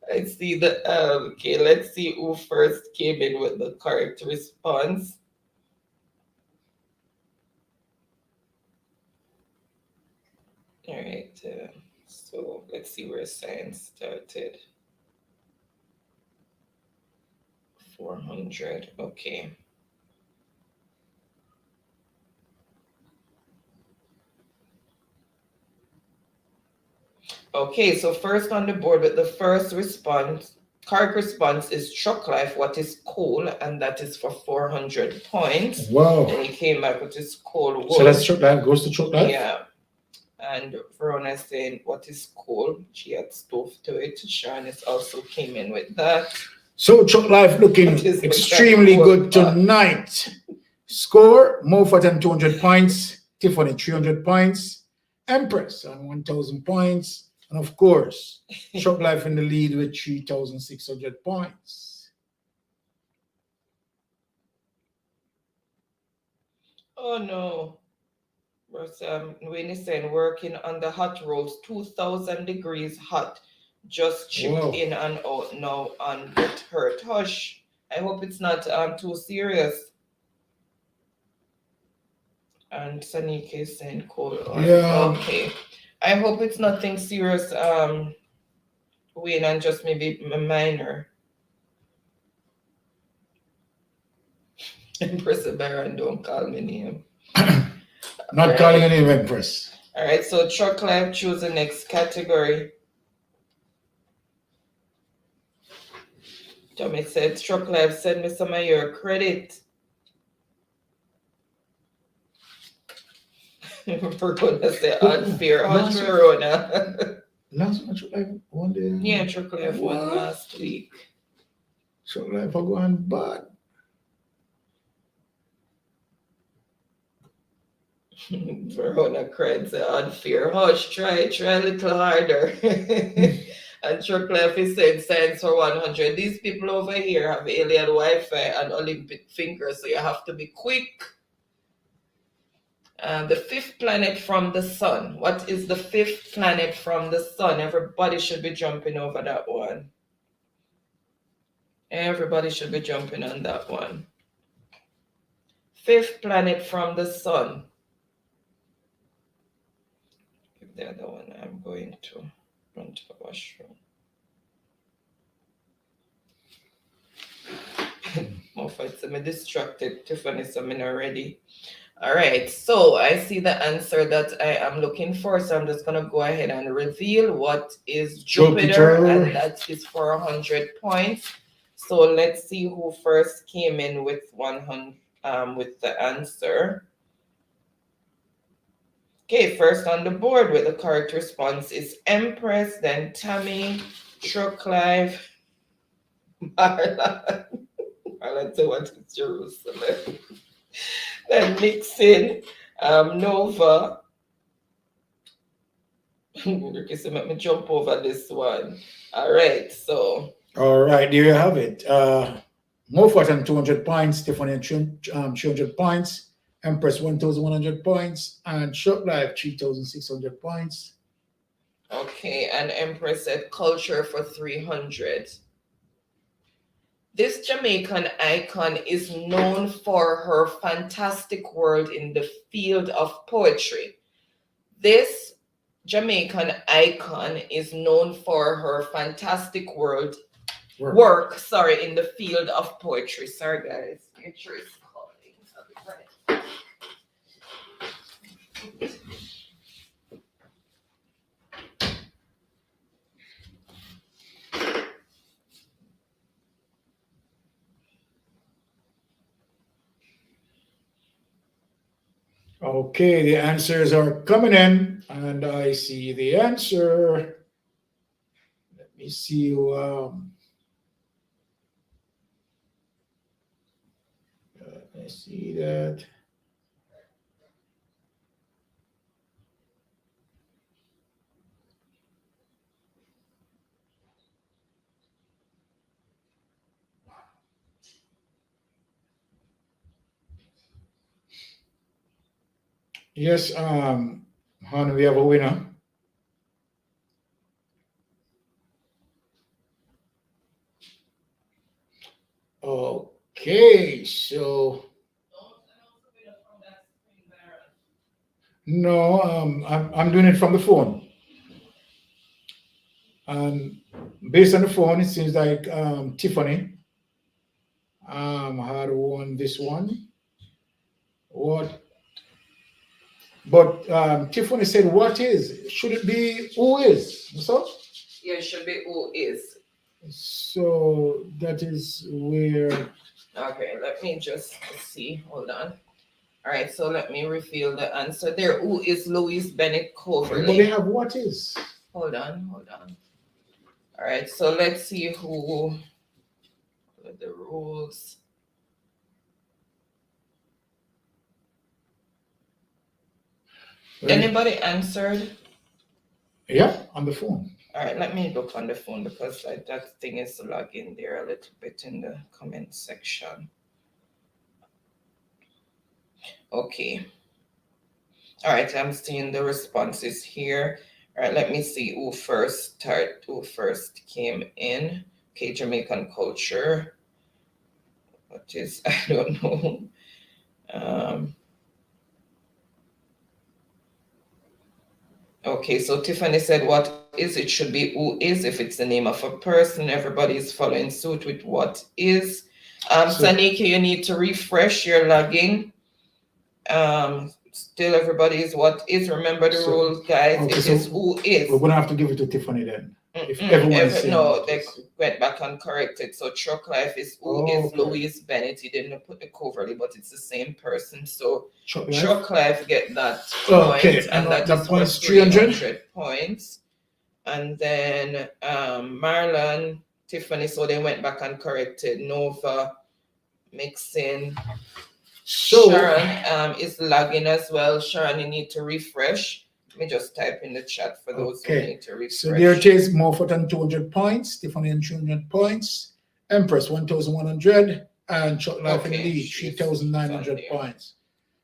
I see the okay, let's see who first came in with the correct response. All right, so let's see where science started. 400, okay. Okay, so first on the board with the first response, correct response is truck life, what is coal, and that is for 400 points. Wow. And he came back with his coal wood. So that's truck life, goes to truck life? Yeah. And Verona is saying, what is coal? She had stove to it. Sean is also came in with that. So truck life looking extremely good tonight. Score, Moffat and 200 points, Tiffany 300 points, Empress on 1,000 points, and of course, Truck Life in the lead with 3,600 points. Oh no. When he's saying working on the hot rolls, 2,000 degrees hot, just chipped in and out now on get hurt. Hush. I hope it's not too serious. And Sanika is saying cold. Yeah. Okay. I hope it's nothing serious, Wayne, and just maybe a minor. Empress Baron, don't call me name. Not right. Calling a name, Empress. All right, so Truck Life, choose the next category. Tommy said, Truck Life, send me some of your credit. We're going to say unfair. How's Verona? Last one, Truck Life, one day? Yeah, Truck Life won last week. Truck Life are going bad. Verona cried, say unfair. Hush, try a little harder. And Truck Life is saying signs for 100. These people over here have alien Wi-Fi and Olympic fingers, so you have to be quick. The fifth planet from the sun. What is the fifth planet from the sun? Everybody should be jumping over that one. Everybody should be jumping on that one. fifth planet from the sun. The other one I'm going to run to the washroom. Moffat, I'm distracted. Tiffany, so I'm not ready. All right, so I see the answer that I am looking for. So I'm just going to go ahead and reveal what is Jupiter, and that is 400 points. So let's see who first came in with 100 with the answer. Okay, first on the board with the correct response is Empress, then Tammy, Truck Life, Marla. Marla, so what is Jerusalem? Then Nixon, Nova. Okay, so let me jump over this one. All right, so. All right, there you have it. Moffat and 200 points, Tiffany and 300 points, Empress 1,100 points, and Short Life 3,600 points. Okay, and Empress said culture for 300. This Jamaican icon is known for her fantastic work in the field of poetry. This Jamaican icon is known for her fantastic work in the field of poetry. Sorry, guys. Nature is calling. Okay, the answers are coming in, and I see the answer. Let me see. I see that. Yes, Han, we have a winner. Okay, so no, I'm doing it from the phone. And based on the phone, it seems like Tiffany had won this one. What? But Tiffany said, "What is? Should it be who is?" So Yeah, it should be who is. so that is where. Okay, let me just see. Hold on. All right, so let me reveal the answer there. Who is Louise Bennett But Coverley? they have what is. Hold on. All right, so let's see who the rules. Anybody answered? Yeah, on the phone. All right, let me look on the phone because that thing is logging there a little bit in the comment section. Okay. All right, I'm seeing the responses here. All right, let me see who first came in. Okay, Jamaican culture. What is, I don't know. Okay, so Tiffany said, what is? It should be who is if it's the name of a person. Everybody is following suit with what is. Sanika, you need to refresh your logging. Still everybody is what is. Remember the rules, guys. Okay, it is who is. We're gonna have to give it to Tiffany then. If everyone is saying No, they went back and corrected. So Truck Life is who is Louise Bennett. He didn't put the Coverley, but it's the same person. So Truck Life get that point, and that is for 300 points. And then Marlon, Tiffany, so they went back and corrected. Nova, mixing. So Sharon is lagging as well. Sharon, you need to refresh. Let me just type in the chat for those who need to refresh. So there it is, Moffat and 200 points, Tiffany and 200 points, Empress 1,100, and Chuck Life in the lead, 3,900 points.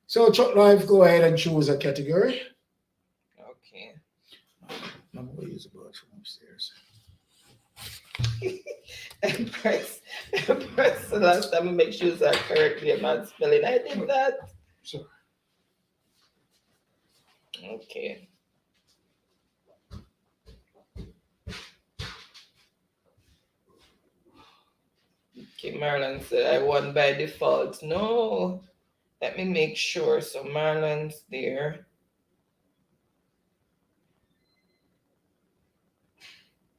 So Chuck Life, go ahead and choose a category. Okay. I'm going to use the bathroom upstairs. Empress Press the last time and make sure you are correctly a man spelling. I did that. Sure. Okay. Okay, Marlon said I won by default. No, let me make sure. So Marlon's there.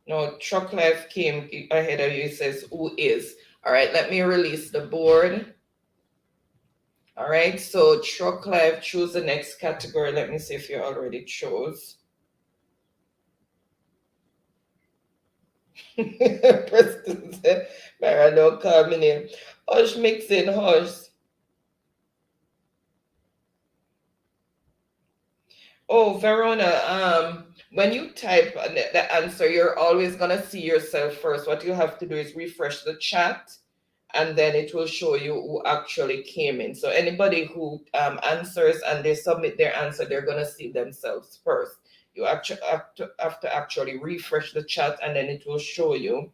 No, Truck Life came ahead of you. It says who is. All right, let me release the board. All right, so Truck Life, choose the next category. Let me see if you already chose. Preston said, Mara, don't call me name. Hush mixing, hush. Oh, Verona, when you type the answer, you're always gonna see yourself first. What you have to do is refresh the chat, and then it will show you who actually came in. So anybody who answers and they submit their answer, they're gonna see themselves first. You actually have to actually refresh the chat, and then it will show you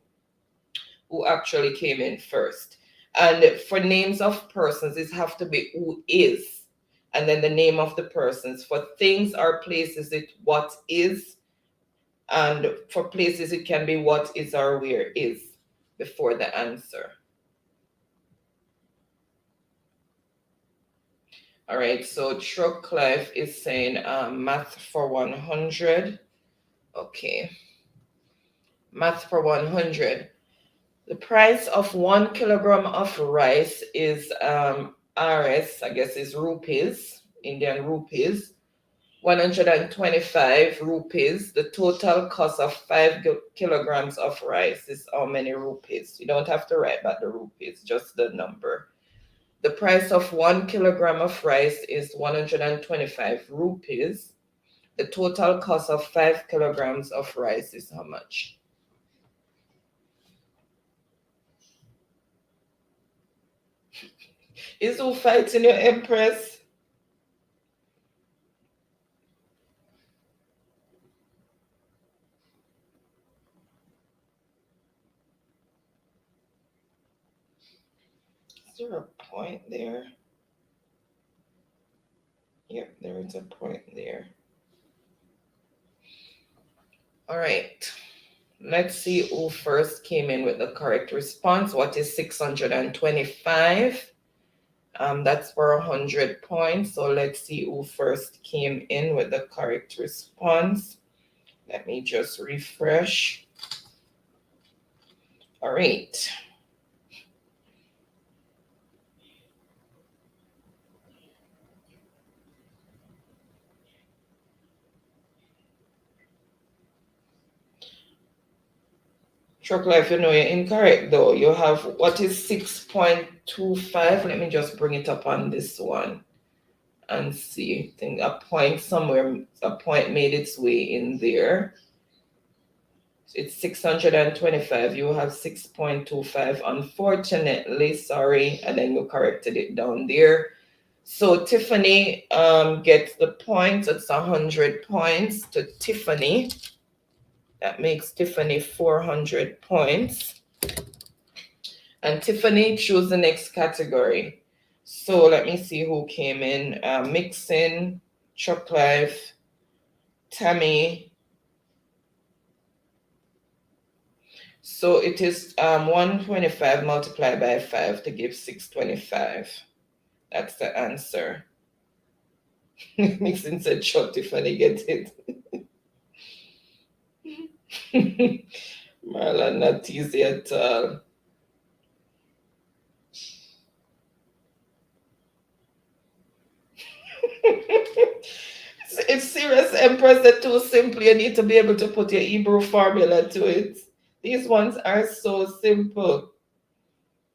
who actually came in first. And for names of persons, it have to be who is, and then the name of the persons. For things or places, it what is, and for places, it can be what is or where is before the answer. All right, so Truck Life is saying math for 100. Okay. Math for 100. The price of 1 kilogram of rice is RS, I guess is rupees, Indian rupees, 125 rupees. The total cost of 5 kilograms of rice is how many rupees? You don't have to write back the rupees, just the number. The price of 1 kilogram of rice is 125 rupees. The total cost of 5 kilograms of rice is how much? Is who fighting your Empress? Is there a point there? Yep, there is a point there. All right. Let's see who first came in with the correct response. What is 625? That's for 100 points. So let's see who first came in with the correct response. Let me just refresh. All right. Truck Life, you know you're incorrect though. You have what is 6.25. Let me just bring it up on this one and see. I think a point somewhere, a point made its way in there. So it's 625. You have 6.25. Unfortunately, sorry, and then you corrected it down there. So Tiffany gets the points. It's 100 points to Tiffany. That makes Tiffany 400 points. And Tiffany, choose the next category. So let me see who came in. Mixing, Truck Life, Tammy. So it is 125 multiplied by 5 to give 625. That's the answer. Mixing said, sure, Tiffany gets it. Marla, not easy at all. It's serious, Empress. They're too simple. You need to be able to put your Hebrew formula to it. These ones are so simple.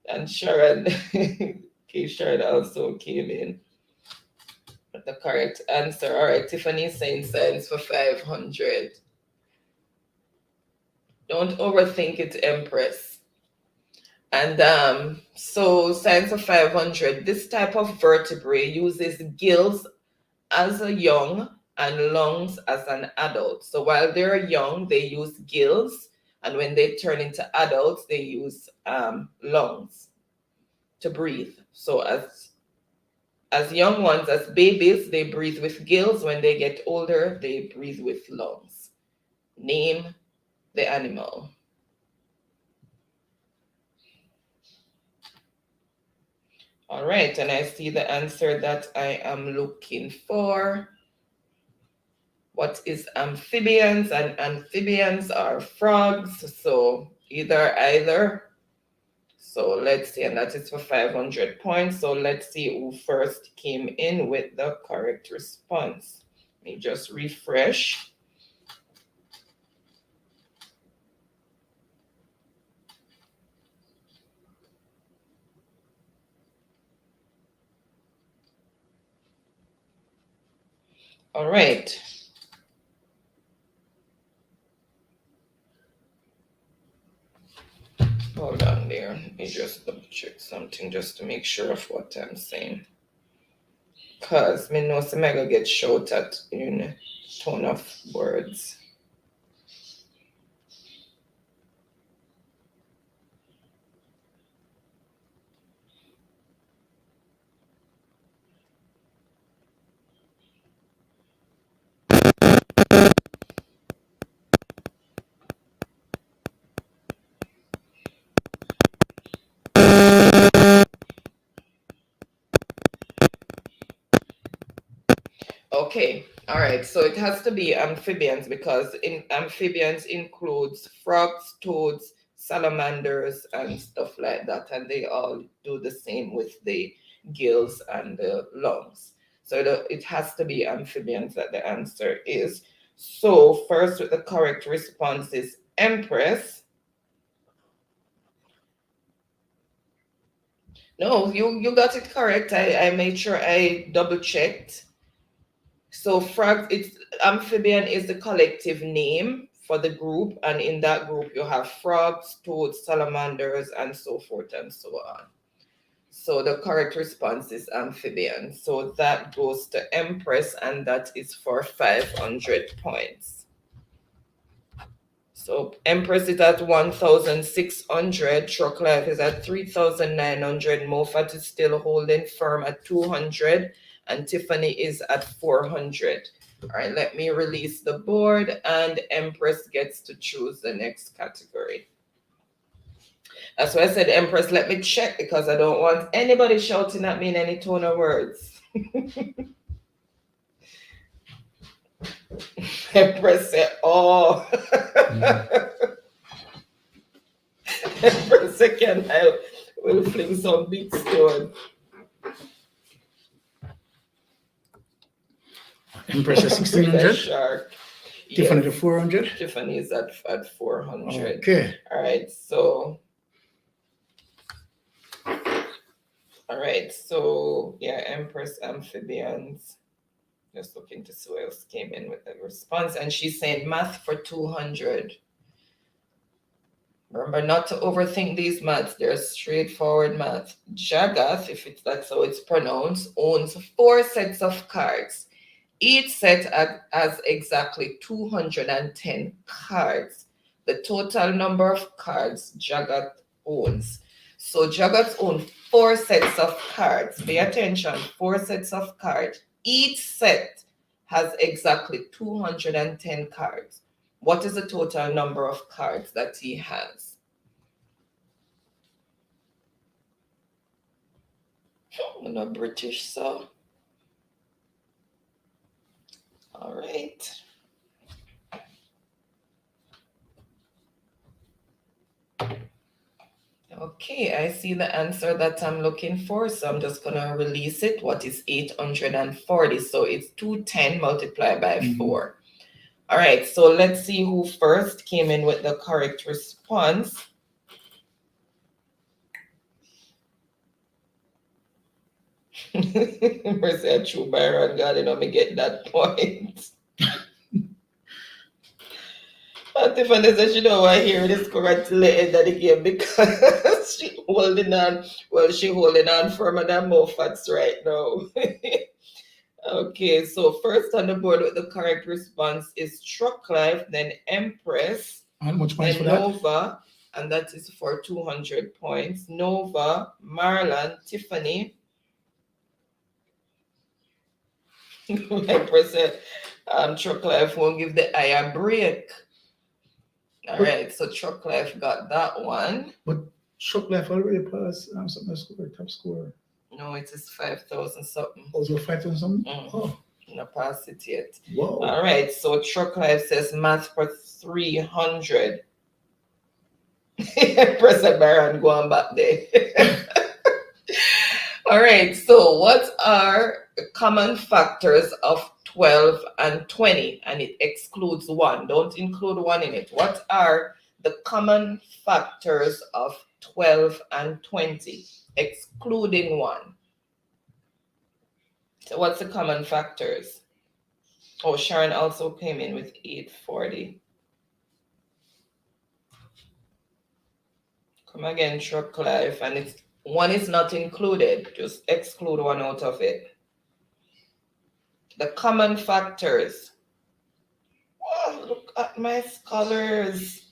And Sharon, okay, Sharon also came in with the correct answer. All right, Tiffany saying science for 500. Don't overthink it, Empress. And so science for 500. This type of vertebrae uses gills as a young and lungs as an adult. So while they're young, they use gills, And when they turn into adults, they use lungs to breathe. So as young ones, as babies, they breathe with gills. When they get older, they breathe with lungs. Name the animal. All right, and I see the answer that I am looking for. What is amphibians? And amphibians are frogs, so either. So let's see, and that is for 500 points. So let's see who first came in with the correct response. Let me just refresh. All right. Hold on there. Let me just double check something just to make sure of what I'm saying. Because me know some mega get shot at in a ton of words. Okay, all right. So it has to be amphibians because amphibians includes frogs, toads, salamanders, and stuff like that, and they all do the same with the gills and the lungs. So it has to be amphibians that the answer is. So first, with the correct response is Empress. No, you got it correct. I made sure I double checked. So frog, it's amphibian is the collective name for the group, and in that group you have frogs, toads, salamanders, and so forth and so on. So the correct response is amphibian. So that goes to Empress, and that is for 500 points. So Empress is at 1,600, Truck Life is at 3,900, Mofat is still holding firm at 200, and Tiffany is at 400. All right, let me release the board, and Empress gets to choose the next category. That's why I said, Empress, let me check, because I don't want anybody shouting at me in any tone of words. Empress said, oh. For a second, I will fling some big stone. Empress is 1600. Shark. Tiffany Yes. to 400. Tiffany is at 400. Okay. All right, so. All right, so yeah, Empress amphibians. Just looking to see who else came in with the response, and she's saying math for 200. Remember not to overthink these maths. They're straightforward math. Jagath, if that's how it's pronounced, owns 4 sets of cards. Each set has exactly 210 cards. The total number of cards Jagath owns. So Jagath owns 4 sets of cards. Pay attention, 4 sets of cards. Each set has exactly 210 cards. What is the total number of cards that he has? I'm not British, so. All right. Okay, I see the answer that I'm looking for, so I'm just going to release it. What is 840? So it's 210 multiplied by 4. All right, so let's see who first came in with the correct response. Mercy, I true Byron, God, me get that point. Tiffany said she don't want to hear this correct till the end of the game because she holding on firmer than Moffat's right now. Okay, so first on the board with the correct response is Truck Life, then Empress, How much points Then for that? Nova, and that is for 200 points. Nova, Marlon, Tiffany. 9%. Truck Life won't give the eye a break. All right, so Truck Life got that one. Shock Life already passed something score, top score. No, it is 5,000 something. Oh, so 5,000 something? Mm. Oh, No pass it yet. whoa. All right, so Truck Life says math for 300. President Baron going back there. All right, so what are the common factors of 12 and 20? And it excludes one. Don't include one in it. What are the common factors of 12 and 20, excluding one? So what's the common factors? Oh, Sharon also came in with 840. Come again, Truck Life, and it's one is not included. Just exclude one out of it. The common factors. Oh, look at my scholars.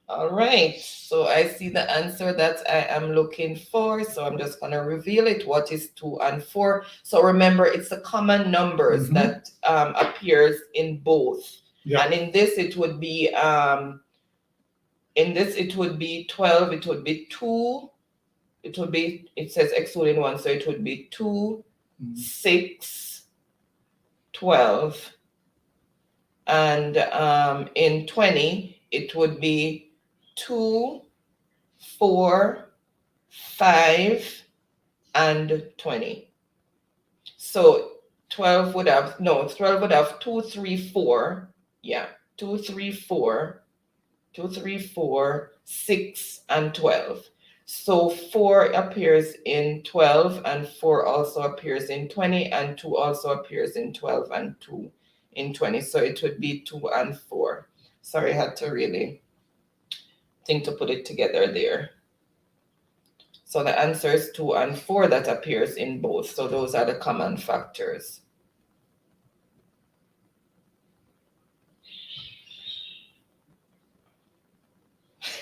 All right, so I see the answer that I am looking for. So I'm just going to reveal it. What is 2 and 4? So remember, it's the common numbers that appears in both. Yeah. And in this, it would be 12. It would be 2. It says excluding 1, so it would be 2, 6, 12. And in 20, it would be 2, 4, 5, and 20. So 12 would have 2, 3, 4. Yeah, 2, 3, 4, 6, and 12. So 4 appears in 12, and 4 also appears in 20, and 2 also appears in 12, and 2 in 20. So it would be 2 and 4. Sorry, I had to really think to put it together there. So the answer is 2 and 4 that appears in both. So those are the common factors.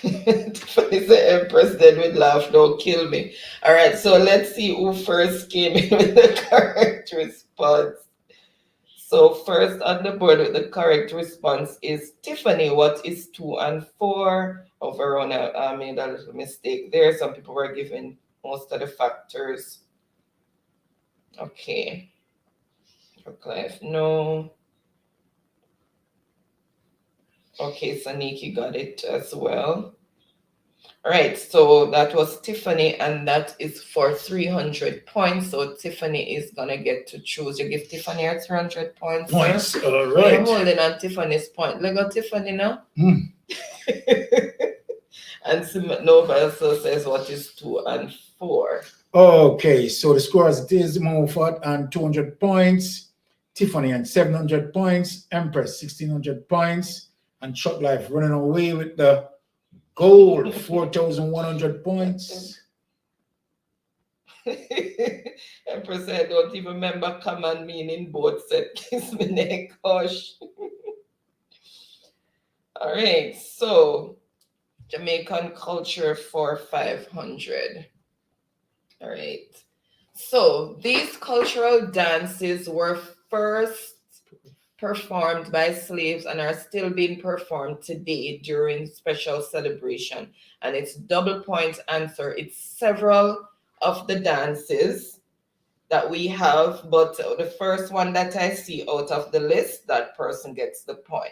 Tiffany said, Empress dead with laugh, don't kill me. All right, so let's see who first came in with the correct response. So first on the board with the correct response is Tiffany. What is 2 and 4? Oh, Verona made a little mistake there. Some people were given most of the factors. Okay. Clive, no. Okay, so Nikki got it as well. All right, so that was Tiffany, and that is for 300 points. So Tiffany is gonna get to choose. You give Tiffany her 300 points. Points, Sir? all I'm right. holding on Tiffany's point. Let go, Tiffany now. And Nova also says what is 2 and 4. Okay, so the scores is Mofat and 200 points, Tiffany and 700 points, Empress 1600 points, and Shot Life running away with the gold 4,100 points. Empress said, I don't even remember common meaning both said kiss me neck, hush. All right, so Jamaican culture for 500. All right. So these cultural dances were first performed by slaves and are still being performed today during special celebration. And it's double point answer. It's several of the dances that we have, but the first one that I see out of the list, that person gets the point.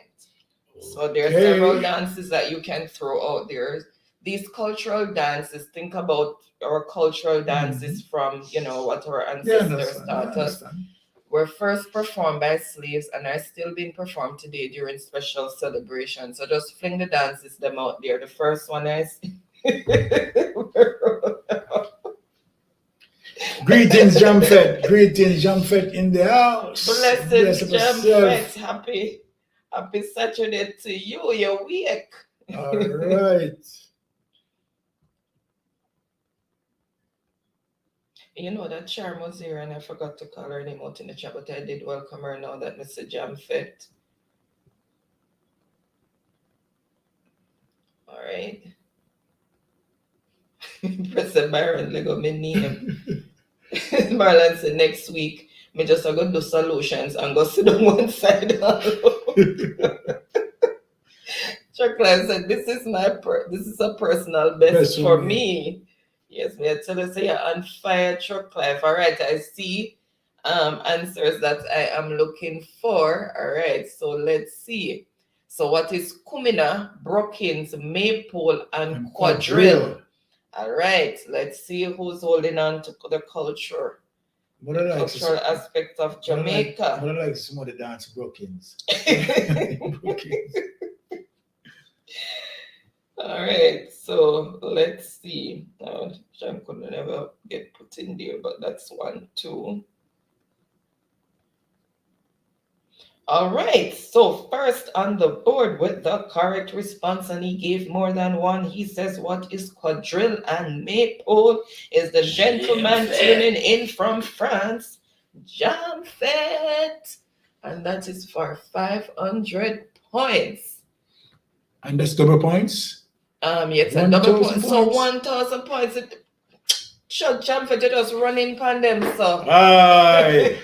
So there are several dances that you can throw out there. These cultural dances, think about our cultural dances from, what our ancestors taught us, were first performed by slaves and are still being performed today during special celebrations. So just fling the dances them out there. The first one is Greetings, Jamfet. Greetings, Jamfet in the house. Blessed Jamfet. Happy Saturday to you. You're weak. All right. You know that Charm was here and I forgot to call her name out in the chat, but I did welcome her now that Mr. Jamfet. right. President Byron Lego me name. Marlon said next week me just a go do solutions and go sit on one side alone. Chocolate said this is this is a personal best Best for for me. Yes, me tell you say you're on fire, Chocolate. All right, I see answers that I am looking for. All right, so let's see. So what is Kumina, Brookings, Maypole, and Quadrille? All right, let's see who's holding on to the culture, But I like cultural aspect of Jamaica. But I like some of the dance Brookings. Brookings. All right, so let's see. John could never get put in there, but that's 1, 2. All right, so first on the board with the correct response, and he gave more than one. He says, what is quadrille and maypole? Is the gentleman tuning in from France, Jamfet, and that is for 500 points. And that's double points? Yes, a double point. So 1,000 points. Shut Jamfet, you just running pan them, so. Aye.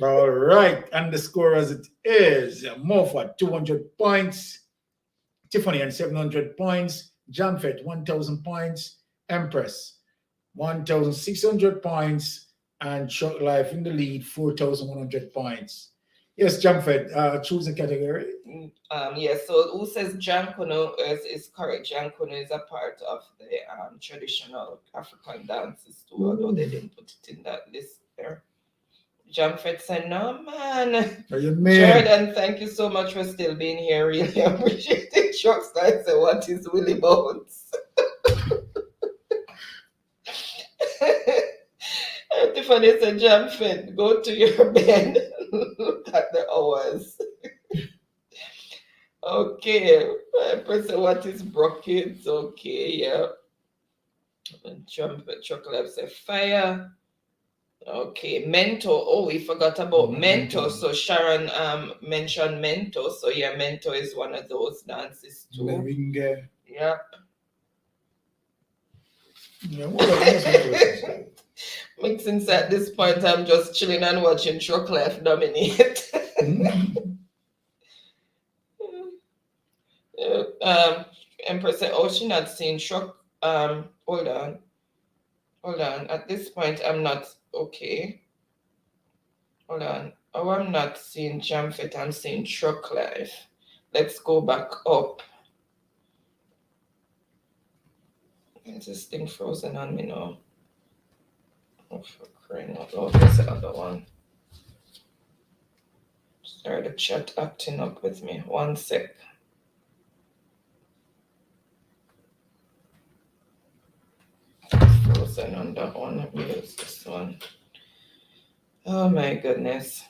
All right, and the score as it is: Mo for 200 points, Tiffany and 700 points, Jamfet 1,000 points, Empress 1,600 points, and Short Life in the lead 4,100 points. Yes, Jamfet, choose a category. Yes, so who says Jankono is correct. Jankono is a part of the traditional African dances too, although they didn't put it in that list there. Jamfet said, no, man. Jordan, thank you so much for still being here. Really appreciate it. Trucks, I said, what is Willie Bones? Tiffany said, Jamfet, go to your bed. Look at the hours. Okay. Person, what is Brookings? Okay, yeah. Jamfet, Chocolate said, fire. Okay, Mento. Oh, we forgot about Mento. So Sharon mentioned Mento. So yeah, Mento is one of those dances too. Yep. Yeah, Since at this point I'm just chilling and watching Chocolate dominate. Empress said, oh, she not seen Shock. Hold on. At this point I'm not okay. Hold on. Oh, I'm not seeing Jamfet, I'm seeing Truck Life. Let's go back up. Is this thing frozen on me now? Oh, for crying out loud, there's the other one. Sorry, the chat acting up with me. 1 sec. Frozen on that one. Let me use this one. Oh my goodness.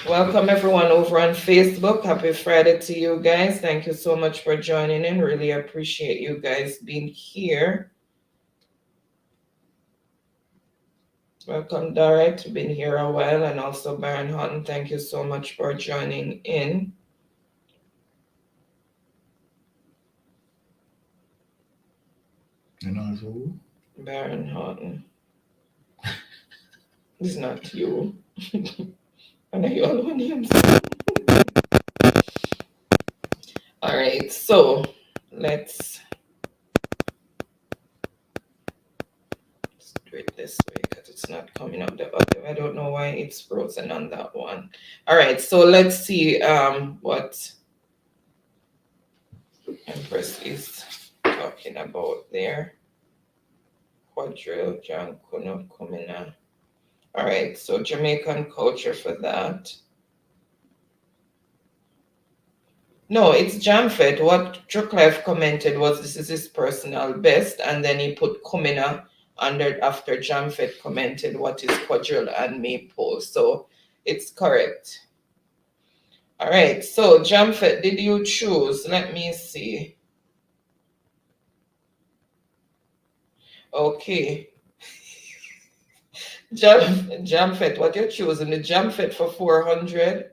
Welcome everyone over on Facebook. Happy Friday to you guys. Thank you so much for joining in. Really appreciate you guys being here. Welcome, Dorrit. Been here a while. And also Baron Hutton. Thank you so much for joining in. And also Baron Hutton. It's not you. And are you all on him? All right, so let's do it this way because it's not coming up the other. I don't know why it's frozen on that one. All right, so let's see what Empress is talking about there. Quadrille, John Kuno, Kumina. All right, so Jamaican culture for that. No, it's Jamfet. What Trucklife commented was this is his personal best, and then he put Kumina under after Jamfet commented what is quadrille and maypole. So it's correct. All right, so Jamfet, did you choose? Let me see. Okay. Jamfet, what you're choosing? The Jamfet for 400?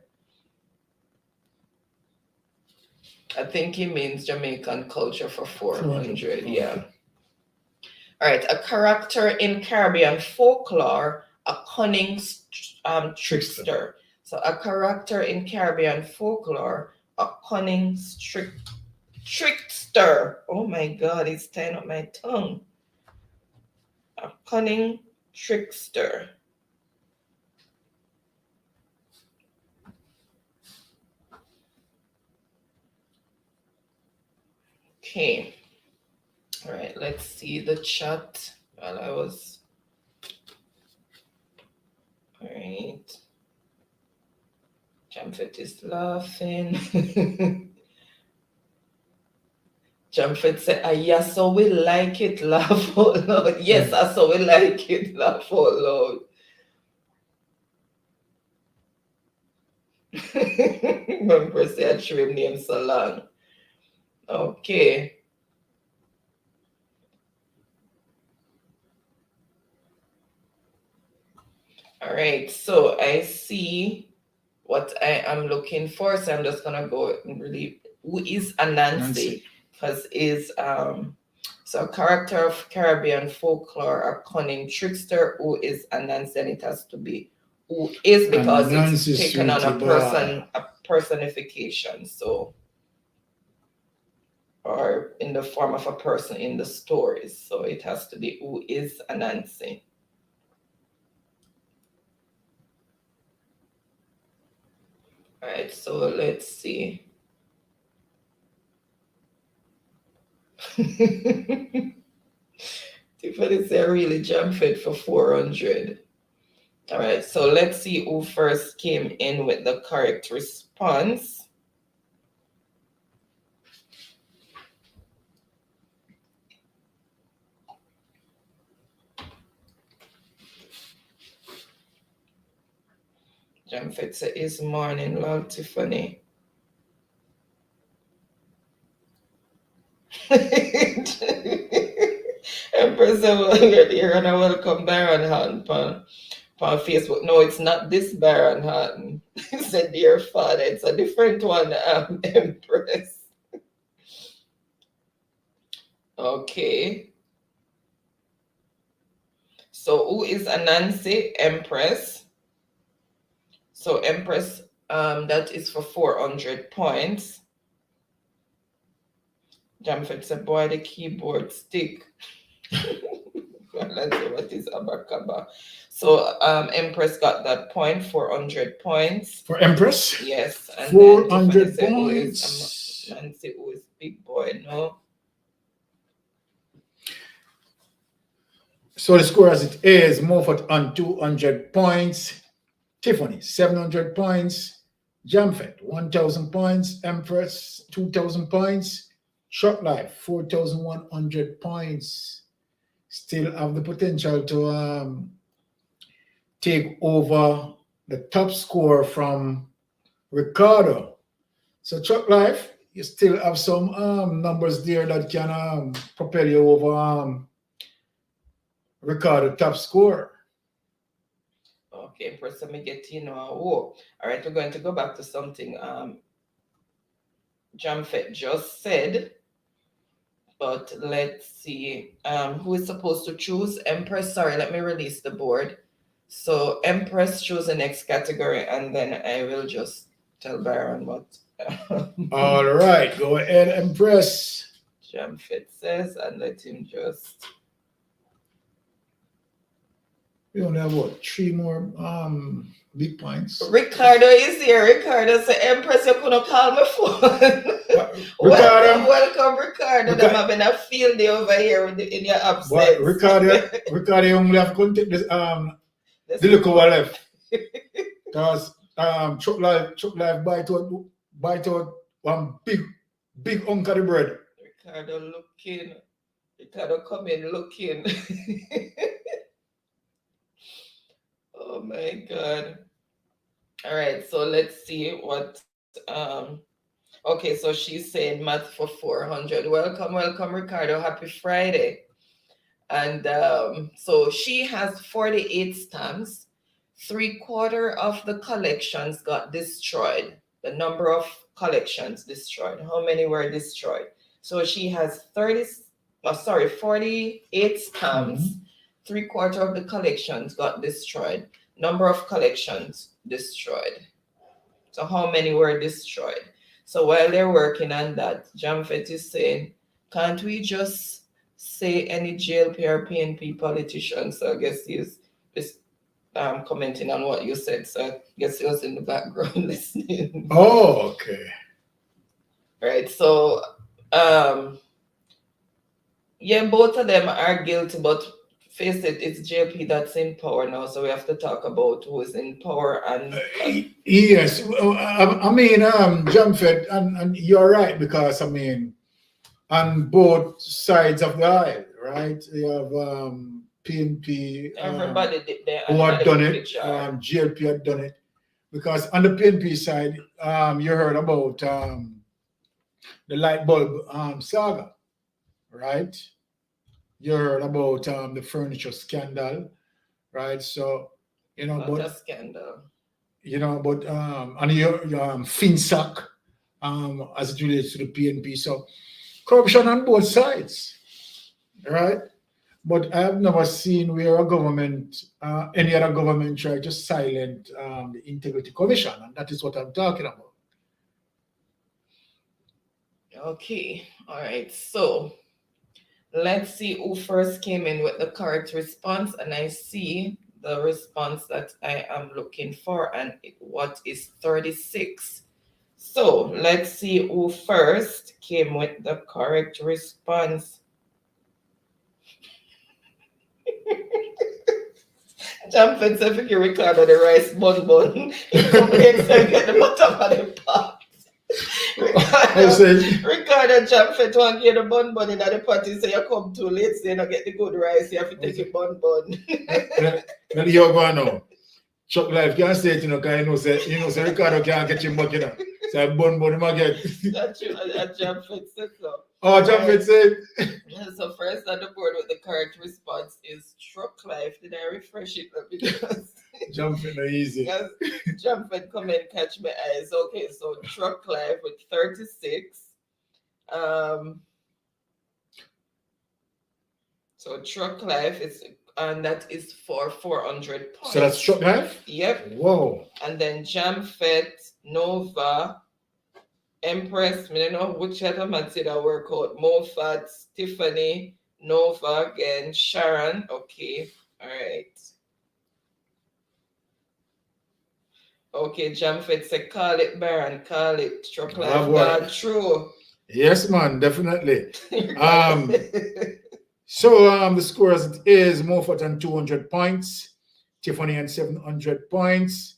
I think he means Jamaican culture for 400. 400, Yeah. okay. All right. A character in Caribbean folklore, a cunning trickster. So a character in Caribbean folklore, a cunning trickster. Oh my God, it's tying up my tongue. A cunning trickster. Okay. All right, let's see the chat while I was. All right. Jamfet is laughing. Jamfet said, ah, yes, so we like it, laugh out loud. Yes, I so we like it, laugh out loud. Remember, say I dream name so long. Okay. All right, so I see what I am looking for. So I'm just gonna go and really, who is Anansi? Because is so a character of Caribbean folklore, a cunning trickster. Who is Anansi? And it has to be who is, because Anansi it's taken on a Sweetie person, Boy. a personification. So, or in the form of a person in the stories. So it has to be who is Anansi. All right, so let's see. Tiffany said really jump fit for 400. All right, so let's see who first came in with the correct response. Jump fit said is morning, love Tiffany. Empress, you're gonna welcome Baron Hatton on Facebook. No, it's not this Baron Hatton. He said, dear father, it's a different one, Empress. Okay. So who is Anansi? Empress. So Empress, that is for 400 points. Jamfet said, boy, the keyboard stick. Let's see what is Abakaba. So Empress got that point, 400 points. For Empress? Yes. And 400 then points. Nancy, who is big boy, no? So the score as it is, Moffat on 200 points, Tiffany 700 points, Jamfet 1,000 points, Empress 2,000 points, Short Life 4,100 points. Still have the potential to take over the top score from Ricardo. So Short Life, you still have some numbers there that can propel you over Ricardo top score. Okay, Empress, let me get you know. Oh, all right, we're going to go back to something Jamfet just said. But let's see. Who is supposed to choose? Empress. Sorry, let me release the board. So Empress choose the next category, and then I will just tell Baron what All right, go ahead, Empress. Jamfet says, and let him just. We only have what, 3 more big points. Ricardo is here. Ricardo said, Empress, you couldn't call my phone. Ricardo. Welcome, Ricardo. I'm having a field day over here in your absence. But Ricardo, you only have to take this the look over left. Because Chuck Life bite out one big hunk of the bread. Ricardo looking. Ricardo coming looking. Oh my God. All right, so let's see what okay, so she's saying math for 400. Welcome, Ricardo. Happy Friday. And so she has 48 stamps. 3/4 of the collections got destroyed. the number of collections destroyed. How many were destroyed? So she has 48 stamps. 3/4 of the collections got destroyed. Number of collections destroyed. So how many were destroyed? So while they're working on that, Jamfet is saying, can't we just say any JLP or PNP politician? So I guess he's commenting on what you said. So I guess he was in the background listening. Oh, okay. Right. So yeah, both of them are guilty, but face it, it's JP that's in power now. So we have to talk about who is in power and Yes, I mean, Jamfet, and you're right, because I mean, on both sides of the aisle, right? You have PNP, everybody did there. who had done it, GLP had done it, because on the PNP side, you heard about the light bulb saga, right? You heard about the furniture scandal, right? So, you know, What a scandal. you know, but and your FinSac, as it relates to the PNP. So corruption on both sides, right? But I have never seen where a government, any other government, try to silence the Integrity Commission, and that is what I'm talking about. Okay, all right. So let's see who first came in with the correct response, and I see the response that I am looking for, and what is 36. So let's see who first came with the correct response. Jumping, so if you record on the rice bun, it could get the bottom of the pot. Ricardo Jumping to and get the bun in at the party, so you come too late, so you don't get the good rice, you have to take a bun. Then you're going now. Chuck Life can't say it, you know, because you know, say Ricardo can't get him back, you know. So bun him again. That's true, Jumping said so. Oh, Jumping said. So first on the board with the correct response is Truck Life. Did I refresh it? Because Jumping easy. Because Jumping come and catch my eyes. Okay, so Truck Life with 36. So Truck Life is, and that is for 400 points. So that's Truck Life? Yep. Whoa. And then Jamfet, Nova, Empress, I don't know which other man said that work out. Mofat, Tiffany, Nova again, Sharon. Okay, all right. Okay, Jamfet said, call it Baron, call it Truck Life. God, true. Yes, man, definitely. So the score as it is: Mofat on 200 points, Tiffany on 700 points,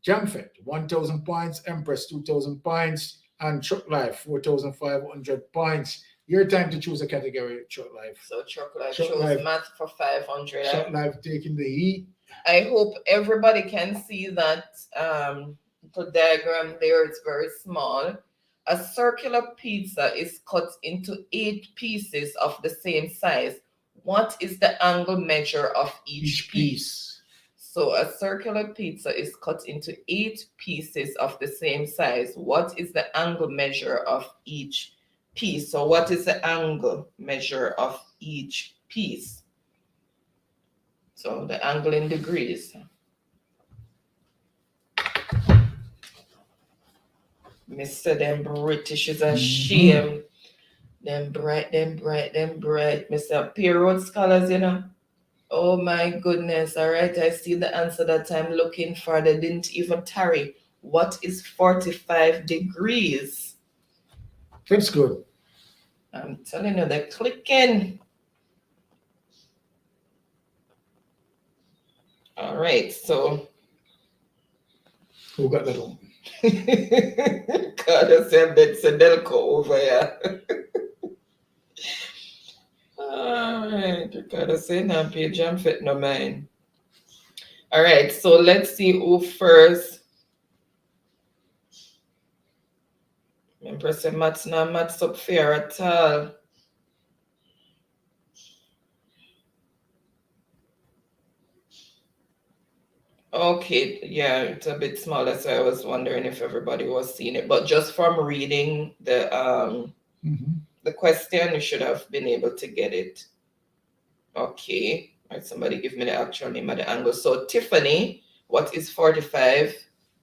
Jamfet 1,000 points, Empress 2,000 points, and Truck Life 4,500 points. Your time to choose a category, Truck Life. So Truck Life chose math for 500. Truck Life taking the heat. I hope everybody can see that the diagram there is very small. A circular pizza is cut into 8 pieces of the same size. What is the angle measure of each piece? So a circular pizza is cut into 8 pieces of the same size. What is the angle measure of each piece? So what is the angle measure of each piece? So the angle in degrees. Mr. Them British is a shame. Them bright. Mr. Peer Road scholars, you know. Oh my goodness. All right, I see the answer that I'm looking for. They didn't even tarry. What is 45 degrees? That's good. I'm telling you, they're clicking. All right, so. Who got that one? God, I said that's a Delco over here. All right, you gotta say now, page and fit no mind. All right, so let's see who first. I'm pressing maths now, maths up fair at all. Okay, yeah, it's a bit smaller, so I was wondering if everybody was seeing it. But just from reading Mhm. the question, you should have been able to get it. Okay. All right, somebody give me the actual name of the angle. So Tiffany, what is 45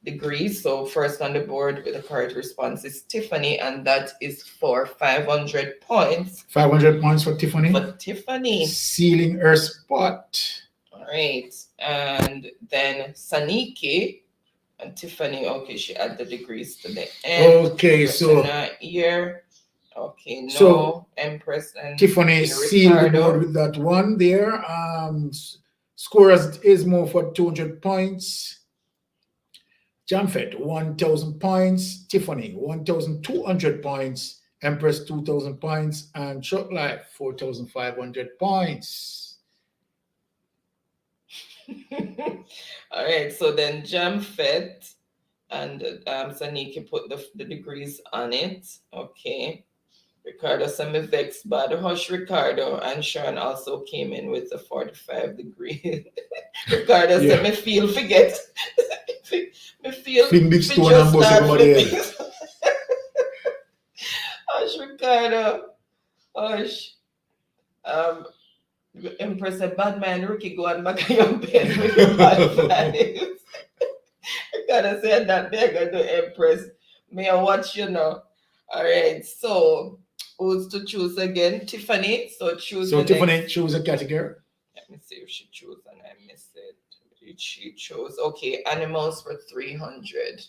degrees? So first on the board with the correct response is Tiffany, and that is for 500 points 500 points for Tiffany. for Tiffany. Sealing her spot. All right. And then Saniki and Tiffany, okay, she add the degrees to the end. Okay, so Not here. Okay, no. So, Empress and Tiffany sealed the Ricardo. board with that one there. Score is more for 200 points. Jamfet 1,000 points. Tiffany 1,200 points. Empress 2,000 points, and Short Life 4,500 points. All right, so then Jamfet and Saniki put the degrees on it. Okay. Ricardo said me vexed bad hush Ricardo, and Sean also came in with the 45 degree. Ricardo said me feel forget. me feel Fling big fi stone just and bust start everybody flipping. Hush Ricardo. Hush. Empress said bad man Ricky go and back on your bed with your bad vibes. Ricardo said that they're gonna do Empress. May I watch you now? All right, so who's to choose again? Tiffany. So choose. So the Tiffany, next. choose a category. Let me see if she chose and I missed it. Did she chose? Okay, animals for 300.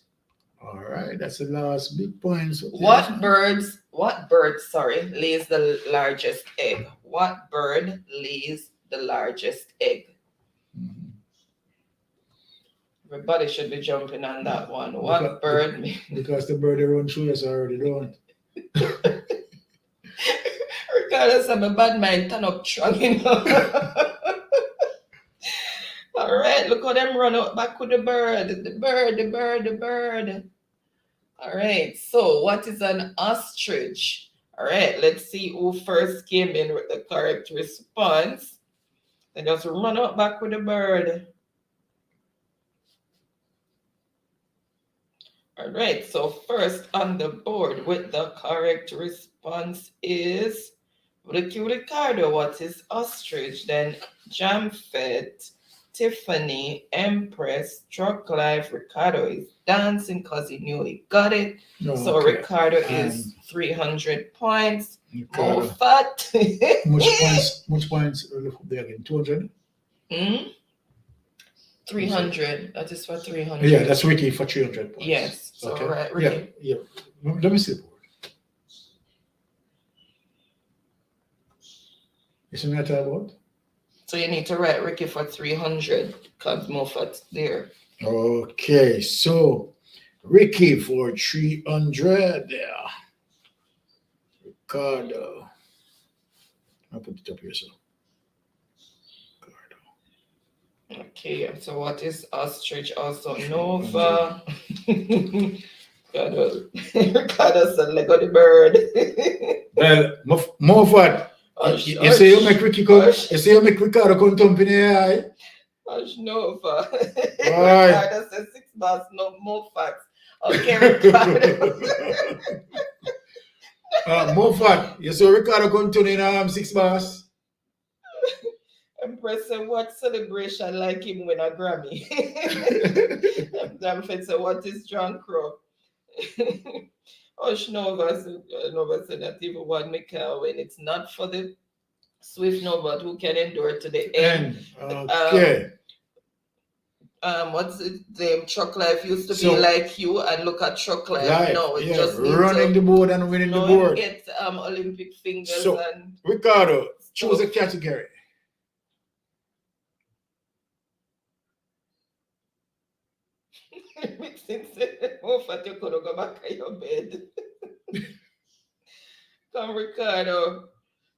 All right, that's the last big points. What bird, lays the largest egg? What bird lays the largest egg? Mhm. Everybody should be jumping on that one. What bird? Because the bird they run through us already don't. Regardless of my bad mind, turn up strong, you know. All right, look how them run out back with the bird. The bird. All right, so what is an ostrich? All right, let's see who first came in with the correct response. Then just run out back with the bird. All right, so first on the board with the correct response is Ricardo. What is ostrich? Then Jamfet, Tiffany, Empress, Truck Life. Ricardo is dancing because he knew he got it. So Okay. Ricardo is 300 points. Ricardo. More fat. Much points are left there again? 200? 300. That is for 300. Yeah, that's Ricky for 300 points. Yes. So Okay. right, Ricky. Yeah. Let me see the board. You see what I talk about? So you need to write Ricky for 300 because more fat's there. Okay, so Ricky for 300 there. Ricardo. I'll put it up here, so. Ricardo. Okay, so what is ostrich? Also Nova. Ricardo said Lego the bird. Well, more fat. You say you make Ricky come. You say you make Ricardo come thump in the eye. Hush Nova. Right. Ricardo said 6 bars, no more facts. Okay, Ricardo. More fat. You say Ricardo come turn in 6 bars. Empress said, what celebration like him win a Grammy? Damn said, what is John Crow? Hush Nova said that even one make when it's not for the swift Nova who can endure to the end. Okay. What's it? The Truck Life used to So- be like you, and look at Truck Life now. It yeah, just need running to the board and winning the know him board. get Olympic fingers So- and Ricardo, choose a stuff. category. Since more fat you could go back on your bed. Come Ricardo.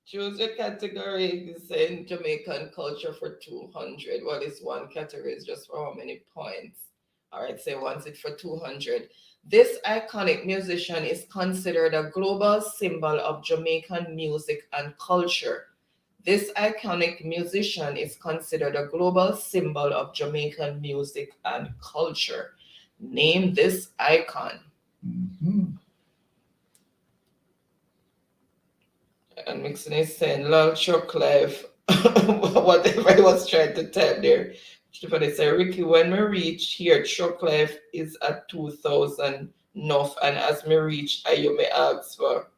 Choose your category in Jamaican culture for 200. What is one category? Is just for how many points? All right, say wants it for 200. This iconic musician is considered a global symbol of Jamaican music and culture. This iconic musician is considered a global symbol of Jamaican music and culture. Name this icon. Mhm. And Mixon is saying, lol, Chuck Life, whatever I was trying to type there. Stephanie said, Ricky, when we reach here, Chuck Life is at 2,000 enough, and as me reach, you may ask for.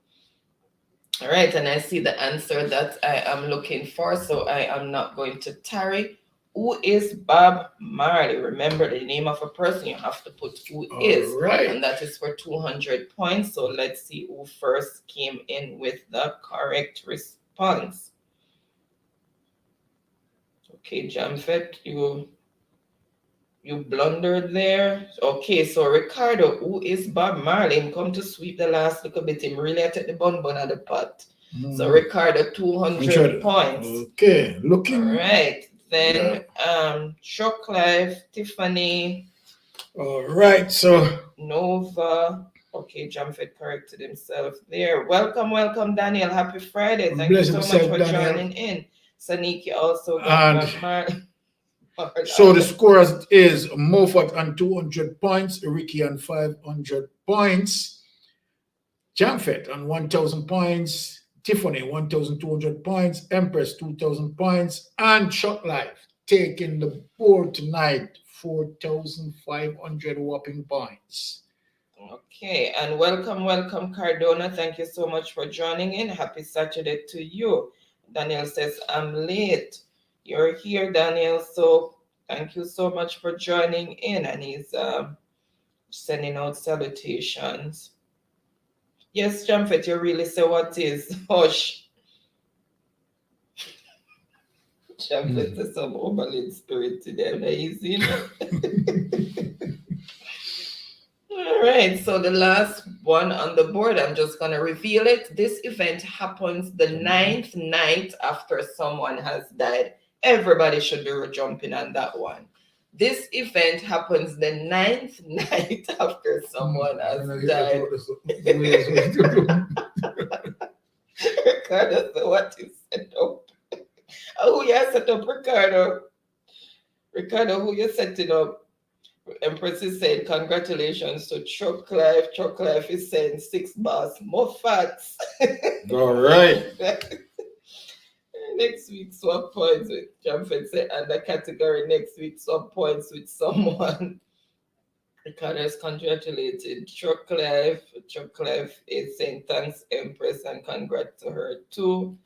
All right, and I see the answer that I am looking for, so I am not going to tarry. Who is Bob Marley? Remember, the name of a person, you have to put who is, All right. and that is for 200 points. So let's see who first came in with the correct response. Okay, Jamfet, you blundered there. Okay, so Ricardo, who is Bob Marley? Him come to sweep the last little bit. Him really at the bun at the pot. So Ricardo, 200 points. Okay, looking. All right. Then Chuck Life, Tiffany, All right, so Nova. Okay, Jamfet corrected himself there. Welcome, welcome, Daniel. Happy Friday. Thank Bless you so much himself, for Daniel. joining in. Saniki also got And Bob Marley. so the scorers is Moffat on 200 points, Ricky on 500 points, Jamfet on 1,000 points, Tiffany 1,200 points, Empress 2,000 points, and Chuck Life taking the board tonight, 4,500 whopping points. Okay, and welcome, welcome, Cardona. Thank you so much for joining in. Happy Saturday to you. Daniel says, I'm late. You're here, Daniel, so thank you so much for joining in. And he's sending out salutations. Yes, Jamfet, you really say what is? Hush. Jamfet is some overlaid spirit today. Amazing. All right, so the last one on the board, I'm just going to reveal it. This event happens the 9th night after someone has died. Everybody should be jumping on that one. This event happens the 9th night after someone has died. Ricardo, so what you set up? Who you set up, Ricardo? Ricardo, who you setting up? Empress is saying, congratulations to Chuck Life. Chuck Life is saying 6 bars, more fats. All right. Next week, swap points with Jamfet say, and the category next week, swap points with someone. Ricardo is congratulated Chuck Life. Chuck Life is saying thanks, Empress, and congrats to her too.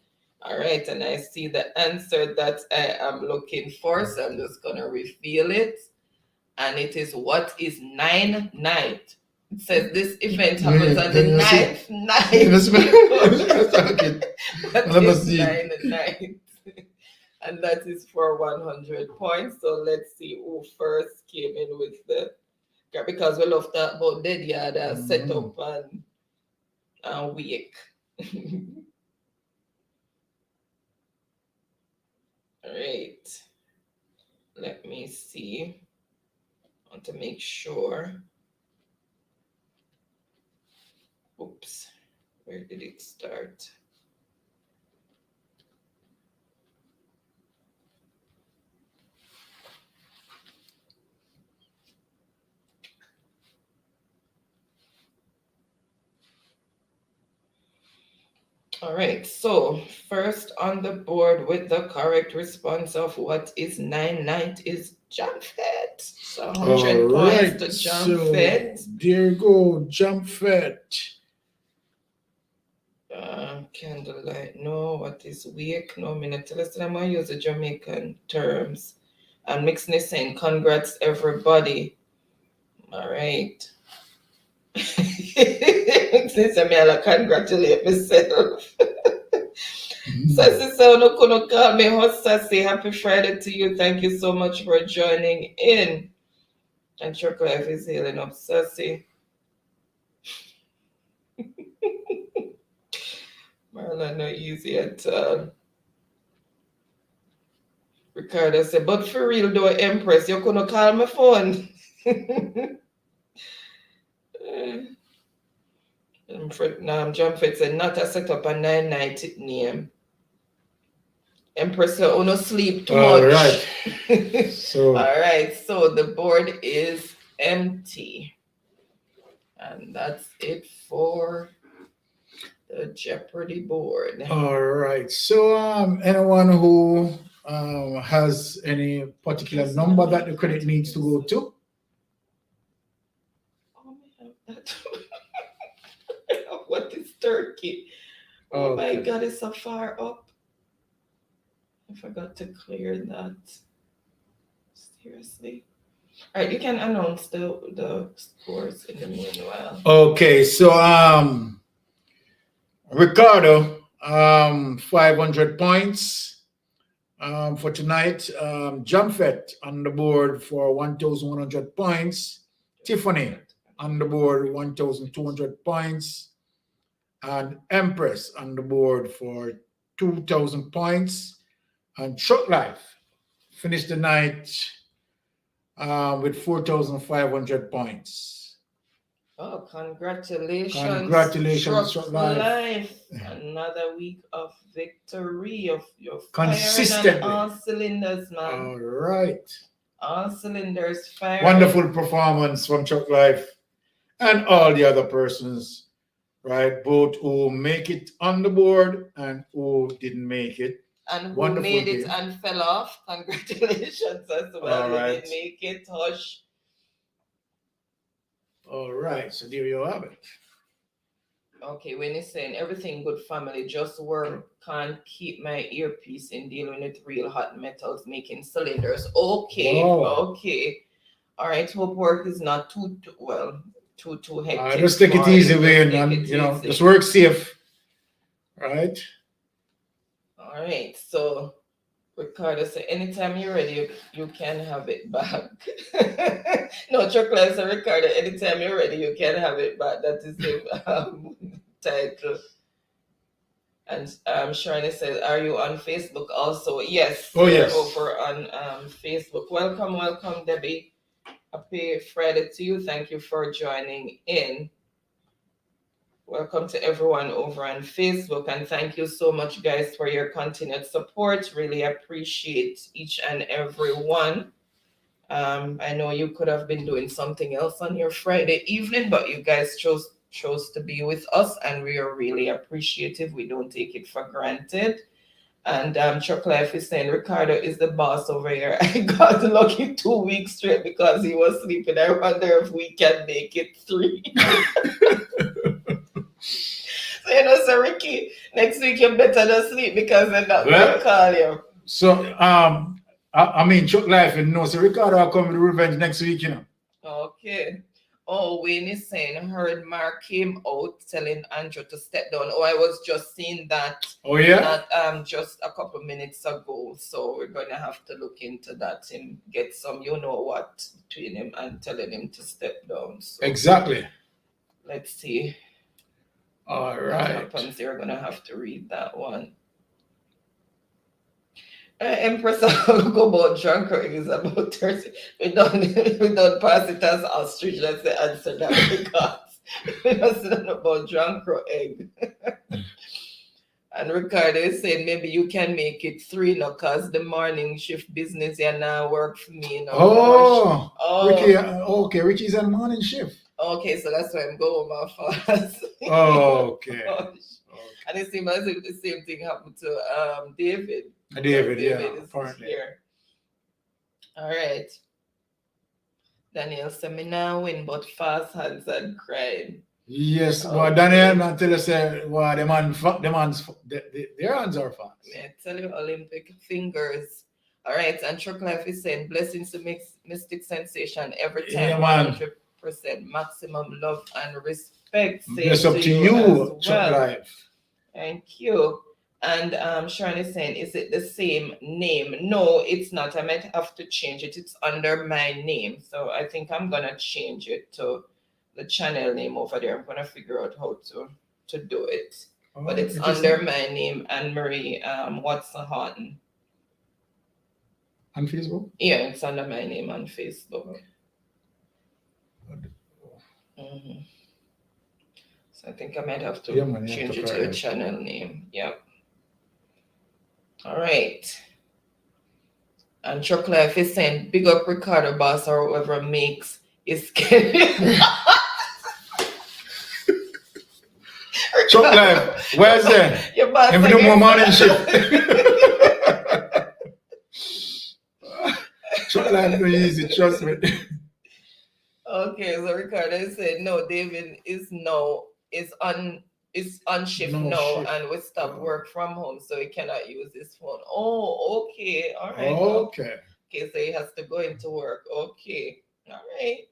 All right, and I see the answer that I am looking for, so I'm just going to reveal it. And it is what is 9 night. It says this event happens on the 9th night. What is 9 night? And that is for 100 points. So let's see who first came in with the, because we love that about dead yard set up and wake. All right. Let me see. I want to make sure. Oops, where did it start? All right, so first on the board with the correct response of what is 9 night is Jamfet. So 100 points to Jamfet. So there you go, Jamfet. Candlelight, no. What is wake? No, minute. Tell us that I'm going to use the Jamaican terms. And Mixon is saying, congrats, everybody. All right. Since I'm congratulate myself. Sassy Sono Kuno call me host Sassy. Happy Friday to you. Thank you so much for joining in. And Chuck Life is healing up Sassy. Marla, no easy at all. Ricardo said, but for real though, Empress, you couldn't call my phone. Jamfet said, not a set up a 9 night name. Empress, you no sleep too All much. right. So All right, so the board is empty. And that's it for the Jeopardy board. all right. So anyone who has any particular number that the credit needs to go to? Oh, I have that. What is Turkey? Oh my Okay. God, it's so far up. I forgot to clear that. Seriously. All right, you can announce the scores in the meanwhile. Okay, so Ricardo, 500 points for tonight. Jamfet on the board for 1,100 points. Tiffany on the board 1,200 points, and Empress on the board for 2,000 points. And Truck Life finished the night with 4,500 points. Oh, congratulations. Congratulations, Truck Truck Life. Life. Another week of victory of your Consistently. firing on all cylinders, man. All right. All cylinders firing. Wonderful performance from Truck Life and all the other persons, right? Both who make it on the board and who didn't make it. And who Wonderful made it game. and fell off. Congratulations as well. All Who right. didn't make it. Hush. All right, so there you have it. Okay, when he's saying everything good family, just work, can't keep my earpiece in dealing with real hot metals making cylinders. Okay, Wow. okay. All right, hope work is not too hectic. Just take it tomorrow. easy, Just Wayne, take and it easy. just work safe, right? All right, so Ricardo said, anytime you're ready, you can have it back. No, Chocolate said, Ricardo, anytime you're ready, you can have it back. That is the title. And Shirley says, are you on Facebook also? Yes. Oh, we're yes. over on Facebook. Welcome, Debbie. Happy Friday to you. Thank you for joining in. Welcome to everyone over on Facebook, and thank you so much, guys, for your continued support. Really appreciate each and every one. I know you could have been doing something else on your Friday evening, but you guys chose to be with us, and we are really appreciative. We don't take it for granted. And Chuck Life is saying Ricardo is the boss over here. I got lucky 2 weeks straight because he was sleeping. I wonder if we can make it 3. So, so Ricky, next week you better not sleep because they're not going to call you. So, I mean, Chuck Life, so Ricardo will come with revenge next week, Okay. Oh, Wayne is saying, heard Mark came out telling Andrew to step down. Oh, I was just seeing that. Oh, yeah? Not just a couple minutes ago. So we're going to have to look into that and get some, what, between him and telling him to step down. So Exactly. let's see. All What right. happens. You're going to have to read that one. Empress, I'll go about drunk is about 30. We don't pass it as ostrich. That's the answer that we got. We don't know about drunk egg. And Ricardo is saying maybe you can make it 3 now because the morning shift business here now work for me. Ricky, okay, Ricky's on morning shift. Okay, so that's why I'm going my fast. Okay. And it seems as if the same thing happened to David. David, yeah, is apparently. here. All right. Daniel said, me now win, but fast hands and crying. Yes, but Daniel not tell us well, their hands are fast. I tell you, Olympic fingers. All right, and Truck Life is saying, blessings to Mystic Sensation every time. Yeah, man. 100% maximum love and respect. It's up to you, Truck Life. Thank you. And Sharon is saying, is it the same name? No, it's not. I might have to change it. It's under my name. So I think I'm going to change it to the channel name over there. I'm going to figure out how to do it. But it's under my name, Anne-Marie Watson-Horton. On Facebook? Yeah, it's under my name on Facebook. Mm-hmm. So I think I might have to change it to the channel name. Yep. All right. And Chuck Life is saying, big up Ricardo Boss or whoever makes is schedule. Chuck Life, where's that? Your boss Every again. more morning shift. Chuck Life no easy, trust me. Okay, so Ricardo said no, David is on shift No now shift. and we stop work from home, so he cannot use his phone. Oh, okay, all right. Okay. Okay, so he has to go into work. Okay, all right.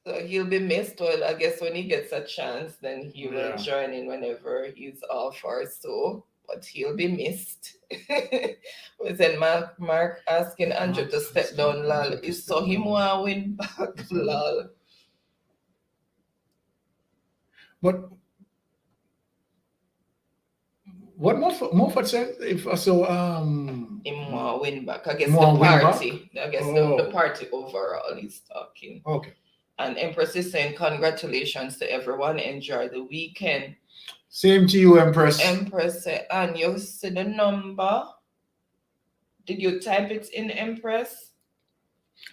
So he'll be missed. Well, I guess when he gets a chance, then he will Yeah. join in whenever he's off or so. But he'll be missed. Was then Mark asking Andrew to step down, lol. Is so him want win back, lol. But what Moffat said, if so, Him want win back. I guess Want the win back? party. I guess the Oh. party overall he's talking. okay. And Empress is saying congratulations to everyone. Enjoy the weekend. Same to you, Empress. Empress, and you see the number? Did you type it in, Empress?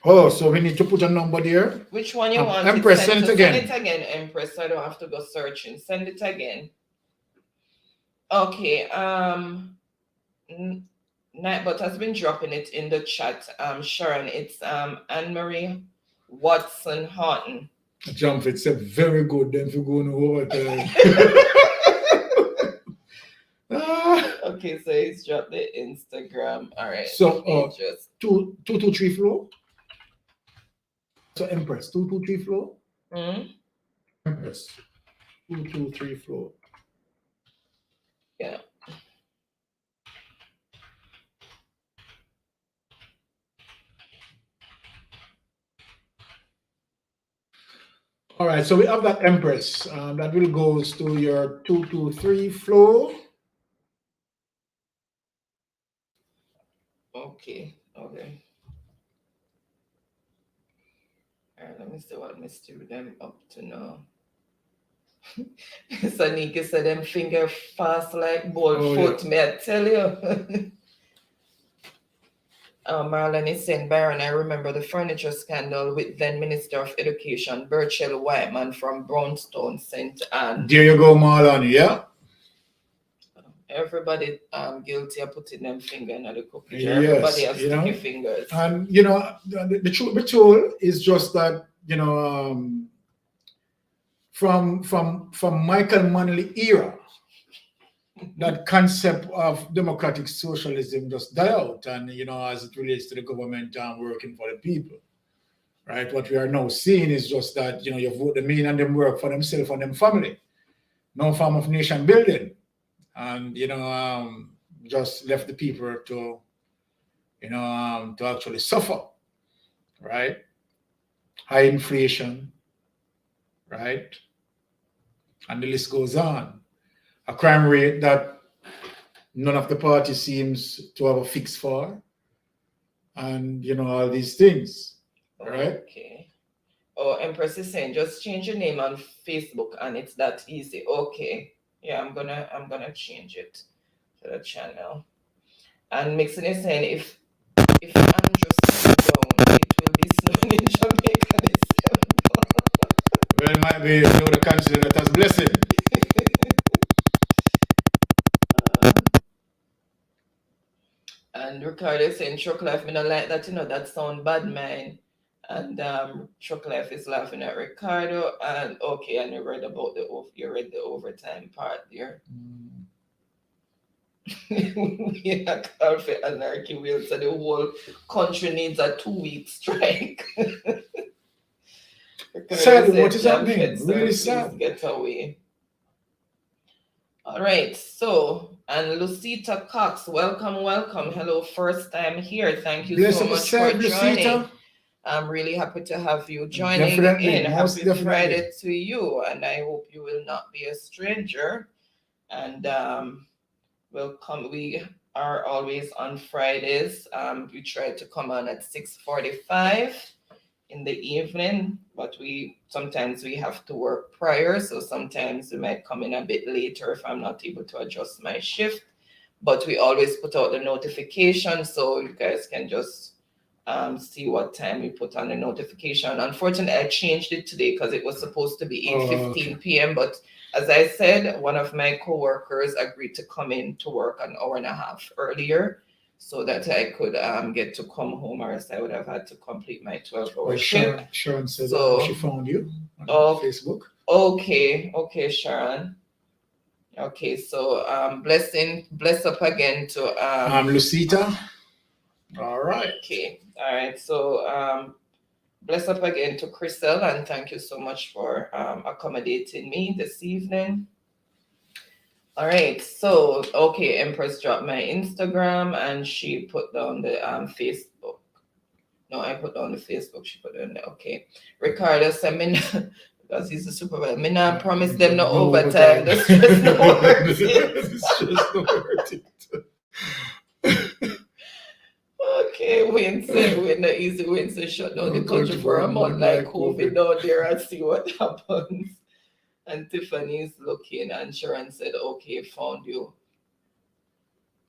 Oh, so we need to put a number there. Which one you want? Empress, send it again. Send it again, Empress, so I don't have to go searching. Send it again. Okay, Nightbot has been dropping it in the chat. Sharon, it's Anne-Marie Watson Horton. Jump, it's a very good. Then we go over there. Okay, so he's dropped the Instagram. All right. So, just 223 floor. So Empress, 223 floor. Empress, 223 floor. Yeah. All right, so we have that Empress. That will goes to your 223 floor. Okay. All right, let me see what Mr. them up to now. Sanika said them finger fast like bold foot, may I tell you. Marlon is saying, Baron, I remember the furniture scandal with then Minister of Education, Burchell Whiteman from Brownstone, St. Anne. There you go, Marlon, yeah? Everybody guilty of putting them finger in the cookie. Yes, Everybody has sticky fingers. And, the truth be told is just that, from Michael Manley era, that concept of democratic socialism just died out, and as it relates to the government working for the people, right? What we are now seeing is just that you vote them in and them work for themselves and them family, no form of nation building, and just left the people to to actually suffer, right? High inflation, right, and the list goes on. A crime rate that none of the parties seems to have a fix for, and all these things, right? Okay. Oh, Empress is saying just change your name on Facebook and it's that easy. Okay. Yeah, I'm gonna change it to the channel. And Mixon is saying if Andrew steps down, it will be snowing in Jamaica December. Well, it might be you would consider that as blessing. And Ricardo is saying Truck Life, me not like that, that sound bad, man. And Truck Life is laughing at Ricardo. And okay, and you read the overtime part there. We are call for anarchy will, so the whole country needs a 2-week strike. Sad, what is happening? Really sad. Get away. All right, so, and Lucita Cox, welcome. Hello, first time here. Thank you so much for joining. Lucita. I'm really happy to have you joining in. Happy Friday to you, and I hope you will not be a stranger. And welcome. We are always on Fridays. We try to come on at 6:45 in the evening, but sometimes we have to work prior, so sometimes we might come in a bit later if I'm not able to adjust my shift. but we always put out the notification so you guys can just see what time we put on the notification. Unfortunately, I changed it today because it was supposed to be 8:15 p.m. But as I said, one of my co-workers agreed to come in to work an hour and a half earlier so that I could get to come home, or else I would have had to complete my 12-hour shift. Sharon said So- she found you on Oh. Facebook. Okay, Sharon. Okay, so bless up again to Lucita. All right. Okay, all right. So bless up again to Chriselle, and thank you so much for accommodating me this evening. All right, so okay, Empress dropped my Instagram and she put down the Facebook. No, I put down the Facebook, she put down the okay. Ricardo said me because he's the supervisor. Me not promise them no overtime. That's just no worth it. It's just no worth it. Okay, Wednesday, the easy Wednesday shut down the country for a month like COVID down there and see what happens. And Tiffany's looking and Sharon said, okay, found you.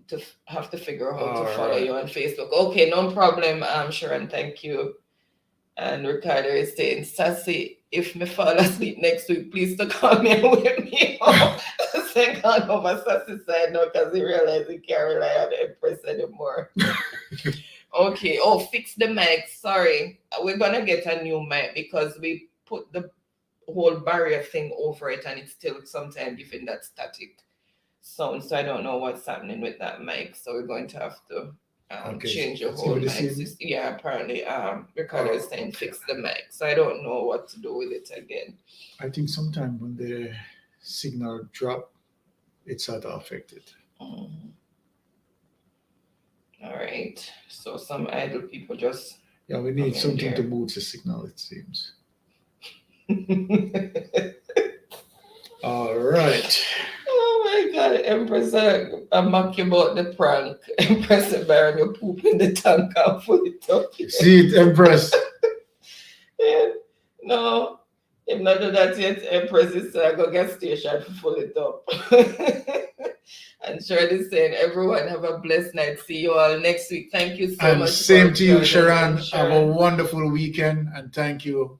To have to figure out how to follow you on Facebook. Okay, no problem, Sharon, thank you. And Ricardo is saying, Sassy, if me fall asleep next week, please to call me and wake me up. Second over Sassy side now because he realized he can't rely on the Empress anymore. Okay, fix the mic. Sorry. We're gonna get a new mic because we put the whole barrier thing over it and it's still sometimes giving that static sound. So I don't know what's happening with that mic. So we're going to have to change the whole mic system. Yeah, apparently Ricardo is saying fix the mic. So I don't know what to do with it again. I think sometime when the signal drop, it's sort of affected. All right. So some idle people just Yeah, we need Okay, something there. to boost the signal, it seems. All right. Oh my God, Empress, I mock you about the prank. Empress and Baron, you poop in the tank and full it up. See it, Empress. Yeah. No, if not do that yet, Empress is I go get station to full it up. And Shirley saying, everyone have a blessed night. See you all next week. Thank you so And much. same for to you, joining Sharon. us, Have a Sharon. wonderful weekend, and thank you,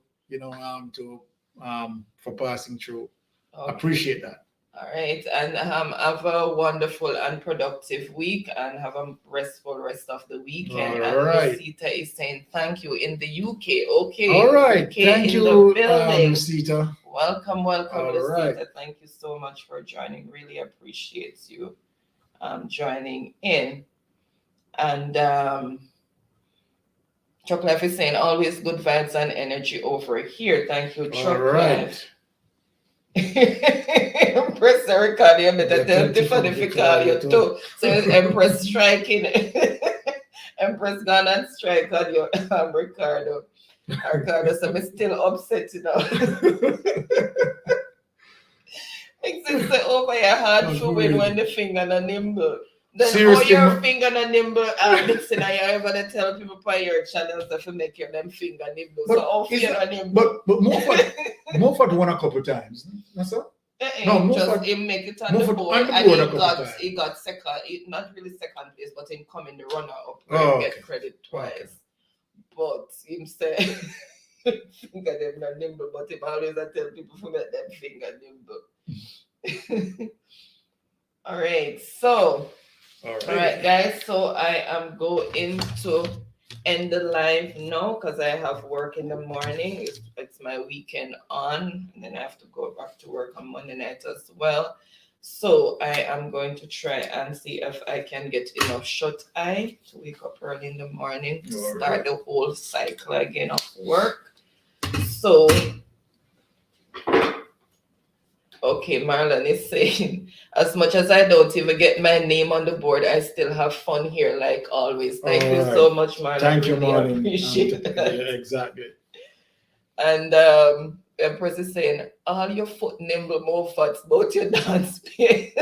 for passing through. Okay. Appreciate that. All right, and have a wonderful and productive week, and have a restful rest of the weekend. All and right. Rosita is saying thank you in the UK. Okay. All right. UK Thank in you, the building. Lucita. Welcome, All Rosita. right. Thank you so much for joining. Really appreciate you joining in. And Chuck Life is saying always good vibes and energy over here. Thank you, Chuck All right. Empress Ricardo, you better tell Tiffany to call you too. So Empress striking. Empress gone and strike on you, Ricardo. Ricardo, so I'm still upset, you know. Makes it say over your hard to win when the finger not nimble. Then Seriously, how your finger not nimble, listen, you're ever to tell people on your channels that to make your them finger nimble. But So how is fear that- not nimble? But more for one a couple times. That's all. No, more just for- him make it on more the for- board, on the and board a couple times. he got second, not really second place, but him coming the runner up. Oh, Get okay. credit twice. Okay. But him say finger them not nimble, but him always I tell people to make them finger nimble. All right, so. All All right, guys. So I am going to end the live now because I have work in the morning. It's my weekend on, and then I have to go back to work on Monday night as well. So I am going to try and see if I can get enough shut eye to wake up early in the morning to All start the whole cycle again of work. So. Okay, Marlon is saying, as much as I don't even get my name on the board, I still have fun here, like always. Thank you so much, Marlon. Thank you, Really Marlon. appreciate that. Yeah, exactly. And Empress is saying, all your foot nimble more fats, both your dance page.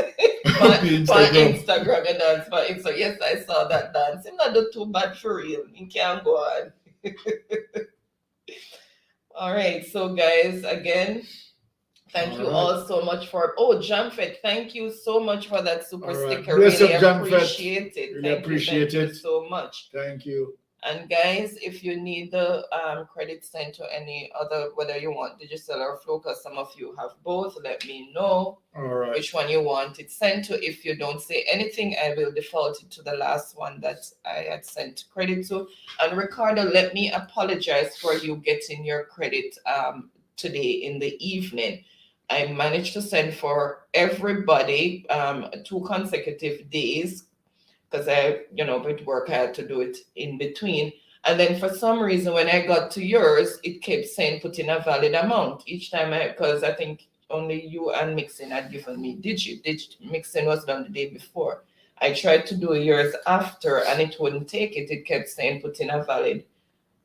on Instagram and dance for Instagram. Yes, I saw that dance. It's not do too bad for real. You can't go on. All right, so guys, again, Thank you All right. all so much for. Oh, Jamfet, thank you so much for that super All right. sticker. Bless Really up, Jamfet. appreciate it. Really Thank appreciate you it. so much. Thank you. And guys, if you need the credit sent to any other, whether you want digital or flow, because some of you have both, let me know All right. which one you want it sent to. If you don't say anything, I will default it to the last one that I had sent credit to. And Ricardo, let me apologize for you getting your credit today in the evening. I managed to send for everybody 2 consecutive days because with work I had to do it in between. And then for some reason, when I got to yours, it kept saying put in a valid amount each time because I think only you and Mixing had given me digit. Mixing was done the day before. I tried to do yours after and it wouldn't take it. It kept saying put in a valid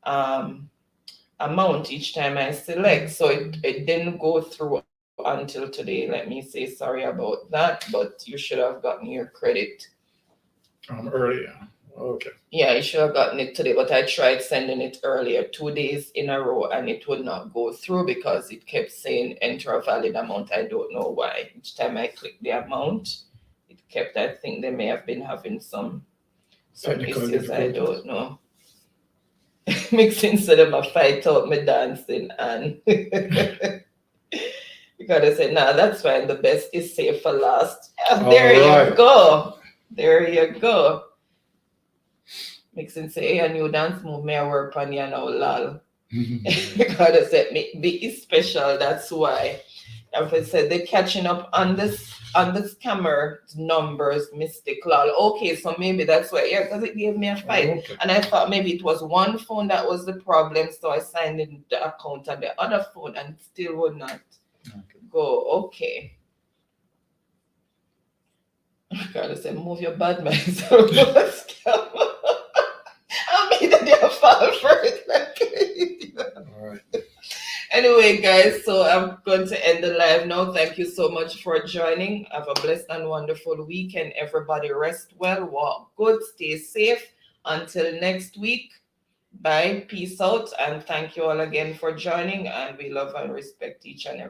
amount each time I select. So it didn't go through until today. Let me say sorry about that, but you should have gotten your credit. Earlier. Okay. Yeah, you should have gotten it today, but I tried sending it earlier, 2 days in a row, and it would not go through because it kept saying enter a valid amount. I don't know why. Each time I clicked the amount, it kept, I think they may have been having some Technical issues, I difficulties. don't know. Mixing so them a fight out me dancing and because I said, nah, that's fine. The best is safe for last. There All you go. There you go. Mixing say, hey, a new dance move, may I work on you now, lol. Because I said, be special, that's why. And I said, they're catching up on this scammer numbers, mistake, lol. Okay, so maybe that's why, yeah, because it gave me a fight. Okay. And I thought maybe it was one phone that was the problem, so I signed in the account on the other phone and still would not go. Okay. God, I said, move your bad man. So I made it fall for it. All right. Anyway, guys, so I'm going to end the live now. Thank you so much for joining. Have a blessed and wonderful weekend. Everybody rest well, walk good, stay safe. Until next week, bye, peace out, and thank you all again for joining. And we love and respect each and every